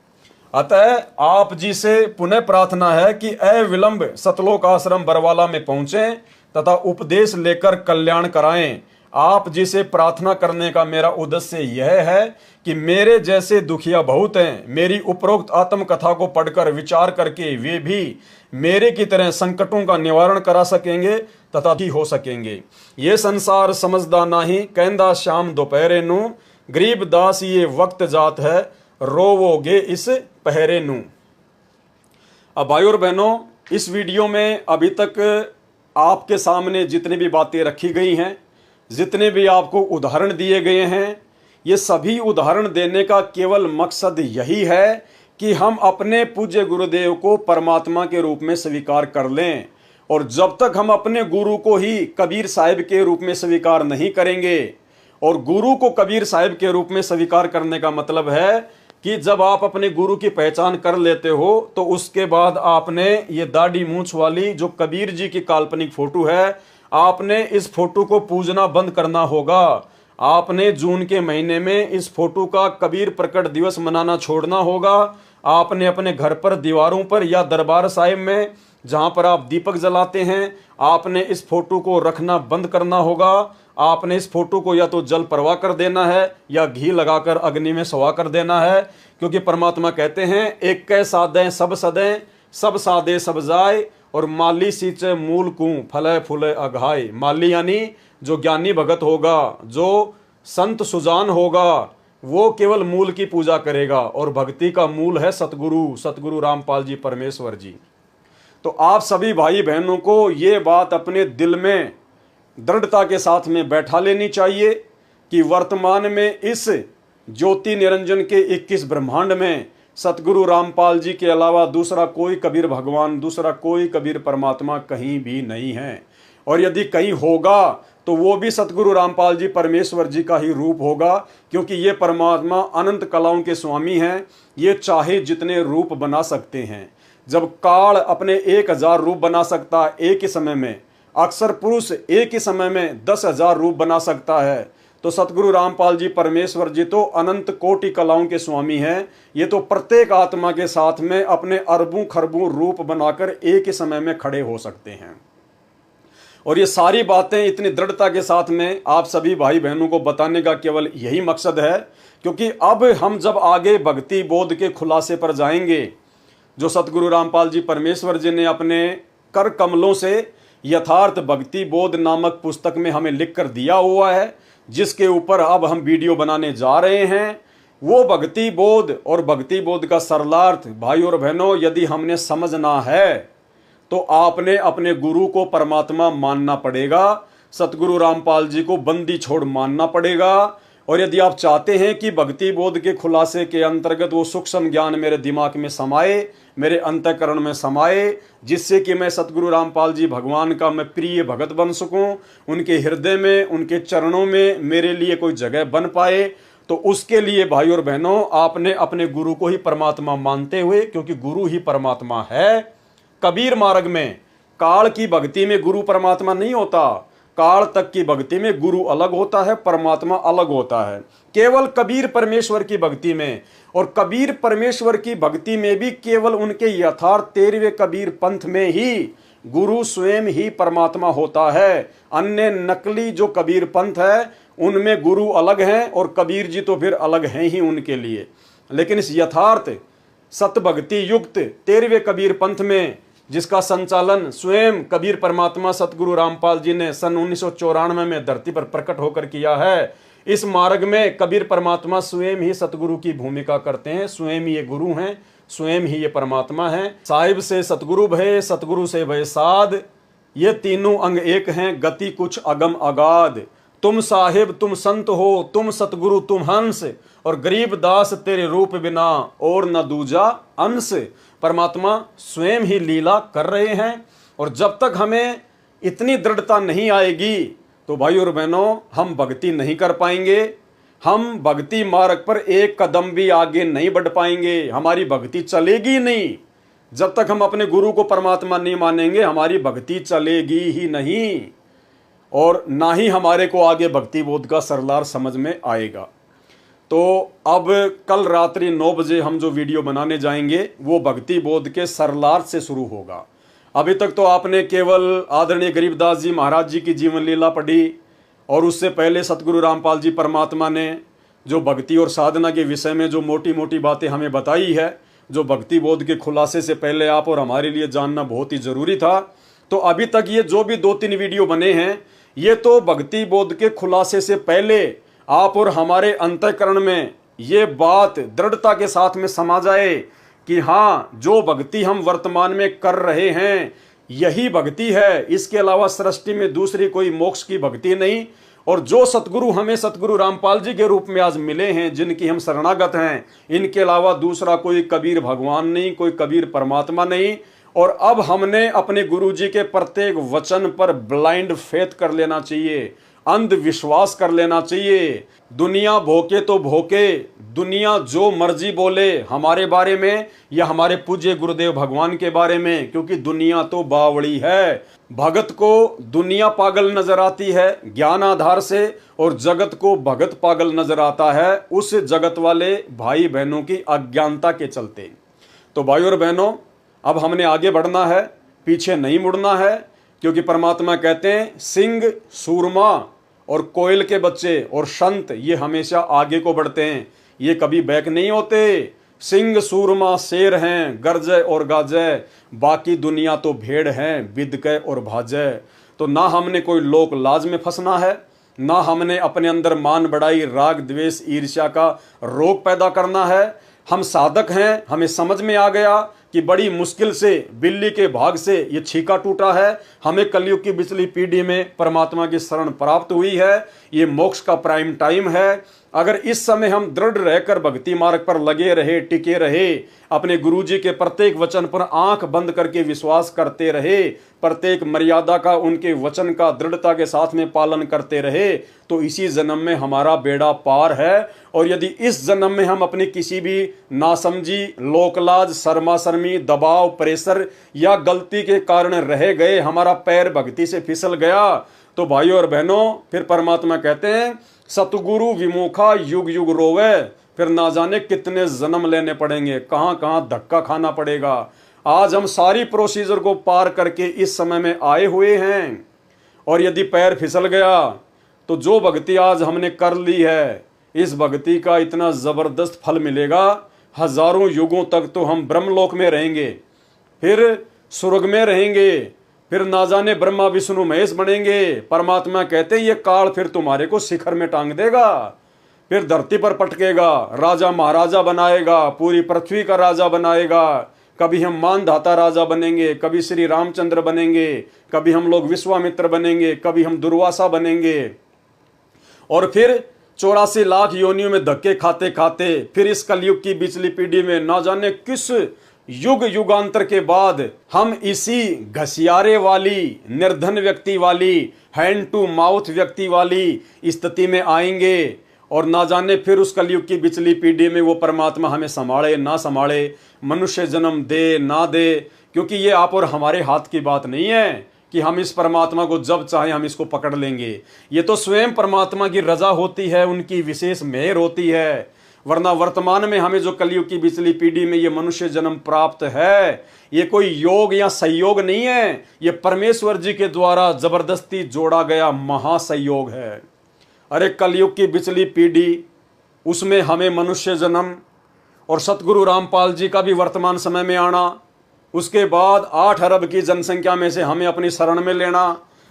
अतः आप जी से पुनः प्रार्थना है कि अविलंब सतलोक आश्रम बरवाला में पहुंचें तथा उपदेश लेकर कल्याण कराएं। आप जी से प्रार्थना करने का मेरा उद्देश्य यह है कि मेरे जैसे दुखिया बहुत हैं, मेरी उपरोक्त आत्मकथा को पढ़कर विचार करके वे भी मेरे की तरह संकटों का निवारण करा सकेंगे तथा ही हो सकेंगे। ये संसार समझदा नाही, कहंदा शाम दोपहरे नू, गरीब दास ये वक्त जात है, रोवोगे इस पहरे नू। अब भाई और बहनों, इस वीडियो में अभी तक आपके सामने जितनी भी बातें रखी गई हैं, जितने भी आपको उदाहरण दिए गए हैं, ये सभी उदाहरण देने का केवल मकसद यही है कि हम अपने पूज्य गुरुदेव को परमात्मा के रूप में स्वीकार कर लें। और जब तक हम अपने गुरु को ही कबीर साहिब के रूप में स्वीकार नहीं करेंगे, और गुरु को कबीर साहिब के रूप में स्वीकार करने का मतलब है कि जब आप अपने गुरु की पहचान कर लेते हो तो उसके बाद आपने ये दाढ़ी मूंछ वाली जो कबीर जी की काल्पनिक फोटो है, आपने इस फोटो को पूजना बंद करना होगा। आपने जून के महीने में इस फोटो का कबीर प्रकट दिवस मनाना छोड़ना होगा। आपने अपने घर पर दीवारों पर या दरबार साहिब में जहां पर आप दीपक जलाते हैं, आपने इस फोटो को रखना बंद करना होगा। आपने इस फोटो को या तो जल प्रवाह कर देना है या घी लगाकर अग्नि में सवा कर देना है, क्योंकि परमात्मा कहते हैं एक कै सादें सब सदें, सब सादे सब जाए, और माली सींचे मूल कूं फले फूले अघाए। माली यानी जो ज्ञानी भगत होगा, जो संत सुजान होगा, वो केवल मूल की पूजा करेगा, और भक्ति का मूल है सतगुरु रामपाल जी परमेश्वर जी। तो आप सभी भाई बहनों को ये बात अपने दिल में दृढ़ता के साथ में बैठा लेनी चाहिए कि वर्तमान में इस ज्योति निरंजन के 21 ब्रह्मांड में सतगुरु रामपाल जी के अलावा दूसरा कोई कबीर भगवान, दूसरा कोई कबीर परमात्मा कहीं भी नहीं है। और यदि कहीं होगा तो वो भी सतगुरु रामपाल जी परमेश्वर जी का ही रूप होगा, क्योंकि ये परमात्मा अनंत कलाओं के स्वामी हैं। ये चाहे जितने रूप बना सकते हैं। जब काल अपने 1000 रूप बना सकता है एक ही समय में, अक्सर पुरुष एक ही समय में 10,000 रूप बना सकता है, तो सतगुरु रामपाल जी परमेश्वर जी तो अनंत कोटि कलाओं के स्वामी हैं। ये तो प्रत्येक आत्मा के साथ में अपने अरबों खरबों रूप बनाकर एक ही समय में खड़े हो सकते हैं। और ये सारी बातें इतनी दृढ़ता के साथ में आप सभी भाई बहनों को बताने का केवल यही मकसद है, क्योंकि अब हम जब आगे भक्ति बोध के खुलासे पर जाएंगे, जो सतगुरु रामपाल जी परमेश्वर जी ने अपने कर कमलों से यथार्थ भक्ति बोध नामक पुस्तक में हमें लिख कर दिया हुआ है, जिसके ऊपर अब हम वीडियो बनाने जा रहे हैं, वो भक्ति बोध और भक्ति बोध का सरलार्थ भाई और बहनों यदि हमने समझना है तो आपने अपने गुरु को परमात्मा मानना पड़ेगा, सतगुरु रामपाल जी को बंदी छोड़ मानना पड़ेगा। और यदि आप चाहते हैं कि भक्ति बोध के खुलासे के अंतर्गत वो सूक्ष्म ज्ञान मेरे दिमाग में समाए, मेरे अंतःकरण में समाए, जिससे कि मैं सतगुरु रामपाल जी भगवान का मैं प्रिय भगत बन सकूं, उनके हृदय में उनके चरणों में मेरे लिए कोई जगह बन पाए, तो उसके लिए भाई और बहनों आपने अपने गुरु को ही परमात्मा मानते हुए, क्योंकि गुरु ही परमात्मा है। कबीर मार्ग में काल की भक्ति में गुरु परमात्मा नहीं होता, काल तक की भक्ति में गुरु अलग होता है, परमात्मा अलग होता है। केवल कबीर परमेश्वर की भक्ति में, और कबीर परमेश्वर की भक्ति में भी केवल उनके यथार्थ 13वें कबीर पंथ में ही गुरु स्वयं ही परमात्मा होता है। अन्य नकली जो कबीर पंथ है उनमें गुरु अलग हैं और कबीर जी तो फिर अलग हैं ही उनके लिए। लेकिन इस यथार्थ सत भक्ति युक्त 13वें कबीर पंथ में, जिसका संचालन स्वयं कबीर परमात्मा सतगुरु रामपाल जी ने सन 1994 में धरती पर प्रकट होकर किया है, इस मार्ग में कबीर परमात्मा स्वयं ही सतगुरु की भूमिका करते हैं, स्वयं ही ये गुरु हैं, स्वयं ही ये परमात्मा हैं। साहिब से सतगुरु भय, सतगुरु से भय साध, ये तीनों अंग एक हैं, गति कुछ अगम अगाध। तुम साहिब तुम संत हो, तुम सतगुरु तुम हंस, और गरीब दास तेरे रूप बिना और न दूजा अंश। परमात्मा स्वयं ही लीला कर रहे हैं। और जब तक हमें इतनी दृढ़ता नहीं आएगी तो भाई और बहनों हम भक्ति नहीं कर पाएंगे, हम भक्ति मार्ग पर एक कदम भी आगे नहीं बढ़ पाएंगे, हमारी भक्ति चलेगी नहीं। जब तक हम अपने गुरु को परमात्मा नहीं मानेंगे हमारी भक्ति चलेगी ही नहीं, और ना ही हमारे को आगे भक्ति बोध का सरलार समझ में आएगा। तो अब कल रात्रि 9 बजे हम जो वीडियो बनाने जाएंगे वो भक्ति बोध के सरलार्थ से शुरू होगा। अभी तक तो आपने केवल आदरणीय गरीबदास जी महाराज जी की जीवन लीला पढ़ी, और उससे पहले सतगुरु रामपाल जी परमात्मा ने जो भक्ति और साधना के विषय में जो मोटी मोटी बातें हमें बताई है, जो भक्ति बोध के खुलासे से पहले आप और हमारे लिए जानना बहुत ही ज़रूरी था। तो अभी तक ये जो भी 2-3 वीडियो बने हैं ये तो भक्ति बोध के खुलासे से पहले आप और हमारे अंतःकरण में ये बात दृढ़ता के साथ में समा जाए कि हाँ, जो भक्ति हम वर्तमान में कर रहे हैं यही भक्ति है, इसके अलावा सृष्टि में दूसरी कोई मोक्ष की भक्ति नहीं। और जो सतगुरु हमें सतगुरु रामपाल जी के रूप में आज मिले हैं, जिनकी हम शरणागत हैं, इनके अलावा दूसरा कोई कबीर भगवान नहीं, कोई कबीर परमात्मा नहीं। और अब हमने अपने गुरु जी के प्रत्येक वचन पर ब्लाइंड फेथ कर लेना चाहिए, अंधविश्वास कर लेना चाहिए। दुनिया भोके तो भोके, दुनिया जो मर्जी बोले हमारे बारे में या हमारे पूज्य गुरुदेव भगवान के बारे में, क्योंकि दुनिया तो बावड़ी है। भगत को दुनिया पागल नजर आती है ज्ञान आधार से, और जगत को भगत पागल नजर आता है उस जगत वाले भाई बहनों की अज्ञानता के चलते। तो भाई और बहनों अब हमने आगे बढ़ना है, पीछे नहीं मुड़ना है, क्योंकि परमात्मा कहते हैं सिंह सूरमा और कोयल के बच्चे और संत ये हमेशा आगे को बढ़ते हैं, ये कभी बैक नहीं होते। सिंह सूरमा शेर हैं गरजय और गाजय, बाकी दुनिया तो भेड़ हैं बिदकय और भाजय। तो ना हमने कोई लोक लाज में फंसना है, ना हमने अपने अंदर मान बढ़ाई राग द्वेष ईर्ष्या का रोग पैदा करना है। हम साधक हैं, हमें समझ में आ गया कि बड़ी मुश्किल से बिल्ली के भाग से ये छीका टूटा है, हमें कलयुग की पिछली पीढ़ी में परमात्मा की शरण प्राप्त हुई है, ये मोक्ष का प्राइम टाइम है। अगर इस समय हम दृढ़ रहकर भक्ति मार्ग पर लगे रहे, टिके रहे, अपने गुरुजी के प्रत्येक वचन पर आंख बंद करके विश्वास करते रहे, प्रत्येक मर्यादा का उनके वचन का दृढ़ता के साथ में पालन करते रहे, तो इसी जन्म में हमारा बेड़ा पार है। और यदि इस जन्म में हम अपनी किसी भी नासमझी, लोकलाज, शर्मा शर्मी, दबाव, प्रेशर या गलती के कारण रह गए, हमारा पैर भक्ति से फिसल गया, तो भाइयों और बहनों फिर परमात्मा कहते हैं सतगुरु विमुखा युग युग रोवे, फिर ना जाने कितने जन्म लेने पड़ेंगे, कहाँ कहाँ धक्का खाना पड़ेगा। आज हम सारी प्रोसीजर को पार करके इस समय में आए हुए हैं, और यदि पैर फिसल गया तो जो भक्ति आज हमने कर ली है, इस भक्ति का इतना जबरदस्त फल मिलेगा, हजारों युगों तक तो हम ब्रह्मलोक में रहेंगे, फिर स्वर्ग में रहेंगे, फिर ना जाने ब्रह्मा विष्णु महेश बनेंगे। परमात्मा कहते हैं ये काल फिर तुम्हारे को शिखर में टांग देगा, फिर धरती पर पटकेगा, राजा महाराजा बनाएगा, पूरी पृथ्वी का राजा बनाएगा। कभी हम मानधाता राजा बनेंगे, कभी श्री रामचंद्र बनेंगे, कभी हम लोग विश्वामित्र बनेंगे, कभी हम दुर्वासा बनेंगे, और फिर 84 लाख योनियों में धक्के खाते खाते फिर इस कलयुग की बिचली पीढ़ी में ना जाने किस युग युगांतर के बाद हम इसी घसियारे वाली, निर्धन व्यक्ति वाली, हैंड टू माउथ व्यक्ति वाली स्थिति में आएंगे, और ना जाने फिर उस कलयुग की बिचली पीढ़ी में वो परमात्मा हमें संभाले ना संभाले, मनुष्य जन्म दे ना दे, क्योंकि ये आप और हमारे हाथ की बात नहीं है कि हम इस परमात्मा को जब चाहे हम इसको पकड़ लेंगे। ये तो स्वयं परमात्मा की रजा होती है, उनकी विशेष मेहर होती है। वरना वर्तमान में हमें जो कलयुग की बिचली पीढ़ी में ये मनुष्य जन्म प्राप्त है, ये कोई योग या संयोग नहीं है, ये परमेश्वर जी के द्वारा जबरदस्ती जोड़ा गया महासंयोग है। अरे कलयुग की बिचली पीढ़ी, उसमें हमें मनुष्य जन्म और सतगुरु रामपाल जी का भी वर्तमान समय में आना, उसके बाद 8 अरब की जनसंख्या में से हमें अपनी शरण में लेना,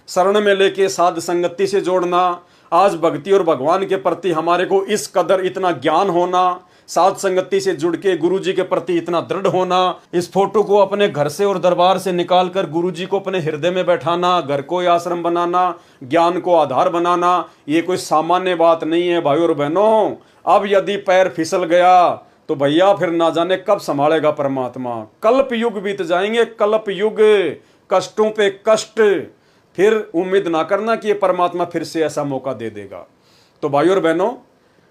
शरण में लेके साध संगति से जोड़ना। आज भक्ति और भगवान के प्रति हमारे को इस कदर इतना ज्ञान होना, साध संगति से जुड़ के गुरु जी के प्रति इतना दृढ़ होना, इस फोटो को अपने घर से और दरबार से निकाल कर गुरु जी को अपने हृदय में बैठाना, घर को आश्रम बनाना, ज्ञान को आधार बनाना, ये कोई सामान्य बात नहीं है भाई और बहनों। अब यदि पैर फिसल गया तो भैया फिर ना जाने कब संभालेगा परमात्मा। कल्प युग बीत जाएंगे, कल्प युग, कष्टों पे कष्ट, फिर उम्मीद ना करना कि ये परमात्मा फिर से ऐसा मौका दे देगा। तो भाई और बहनों,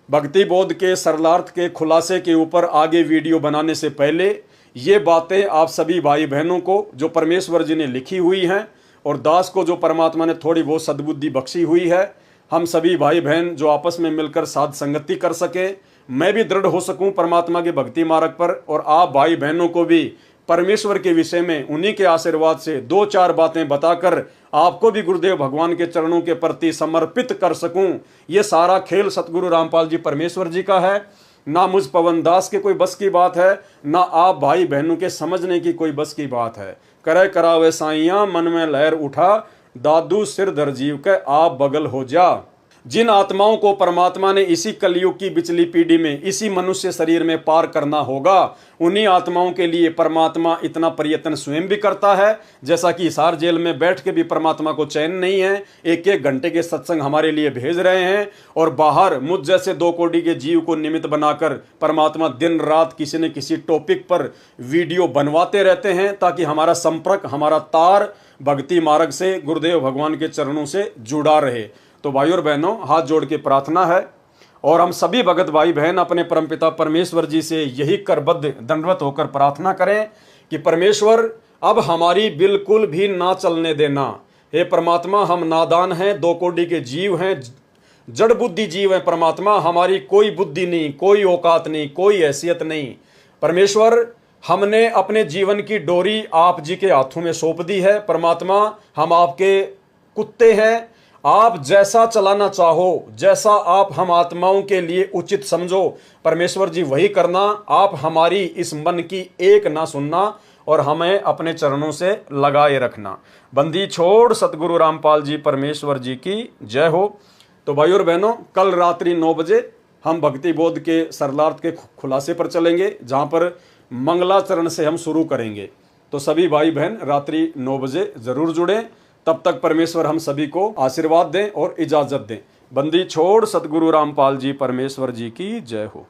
भक्ति बोध के सरलार्थ के खुलासे के ऊपर आगे वीडियो बनाने से पहले ये बातें आप सभी भाई बहनों को जो परमेश्वर जी ने लिखी हुई हैं, और दास को जो परमात्मा ने थोड़ी बहुत सद्बुद्धि बख्शी हुई है, हम सभी भाई बहन जो आपस में मिलकर साध संगति कर सके, मैं भी दृढ़ हो सकूं परमात्मा के भक्ति मार्ग पर, और आप भाई बहनों को भी परमेश्वर के विषय में उन्हीं के आशीर्वाद से 2-4 बातें बताकर आपको भी गुरुदेव भगवान के चरणों के प्रति समर्पित कर सकूं। ये सारा खेल सतगुरु रामपाल जी परमेश्वर जी का है, ना मुझ पवन दास के कोई बस की बात है, ना आप भाई बहनों के समझने की कोई बस की बात है। करे करावे साइया मन में लहर उठा, दादू सिर धर जीव के आप बगल हो जा। जिन आत्माओं को परमात्मा ने इसी कलयुग की बिचली पीढ़ी में इसी मनुष्य शरीर में पार करना होगा, उन्हीं आत्माओं के लिए परमात्मा इतना प्रयत्न स्वयं भी करता है। जैसा कि हिसार जेल में बैठ के भी परमात्मा को चैन नहीं है, 1-1 घंटे के सत्संग हमारे लिए भेज रहे हैं, और बाहर मुझ जैसे 2 कोटि के जीव को निमित्त बनाकर परमात्मा दिन रात किसी न किसी टॉपिक पर वीडियो बनवाते रहते हैं, ताकि हमारा संपर्क, हमारा तार भक्ति मार्ग से गुरुदेव भगवान के चरणों से जुड़ा रहे। तो भाई और बहनों, हाथ जोड़ के प्रार्थना है, और हम सभी भगत भाई बहन अपने परमपिता परमेश्वर जी से यही करबद्ध दंडवत होकर प्रार्थना करें कि परमेश्वर अब हमारी बिल्कुल भी ना चलने देना। हे परमात्मा, हम नादान हैं, 2 कोटि के जीव हैं, जड़ बुद्धि जीव हैं परमात्मा, हमारी कोई बुद्धि नहीं, कोई औकात नहीं, कोई हैसियत नहीं। परमेश्वर, हमने अपने जीवन की डोरी आप जी के हाथों में सौंप दी है। परमात्मा, हम आपके कुत्ते हैं, आप जैसा चलाना चाहो, जैसा आप हम आत्माओं के लिए उचित समझो परमेश्वर जी वही करना। आप हमारी इस मन की एक ना सुनना और हमें अपने चरणों से लगाए रखना। बंदी छोड़ सतगुरु रामपाल जी परमेश्वर जी की जय हो। तो भाई और बहनों, कल रात्रि 9 बजे हम भक्ति बोध के सरलार्थ के खुलासे पर चलेंगे, जहां पर मंगलाचरण से हम शुरू करेंगे। तो सभी भाई बहन रात्रि 9 बजे जरूर जुड़ें। तब तक परमेश्वर हम सभी को आशीर्वाद दें और इजाजत दें। बंदी छोड़ सतगुरु रामपाल जी परमेश्वर जी की जय हो।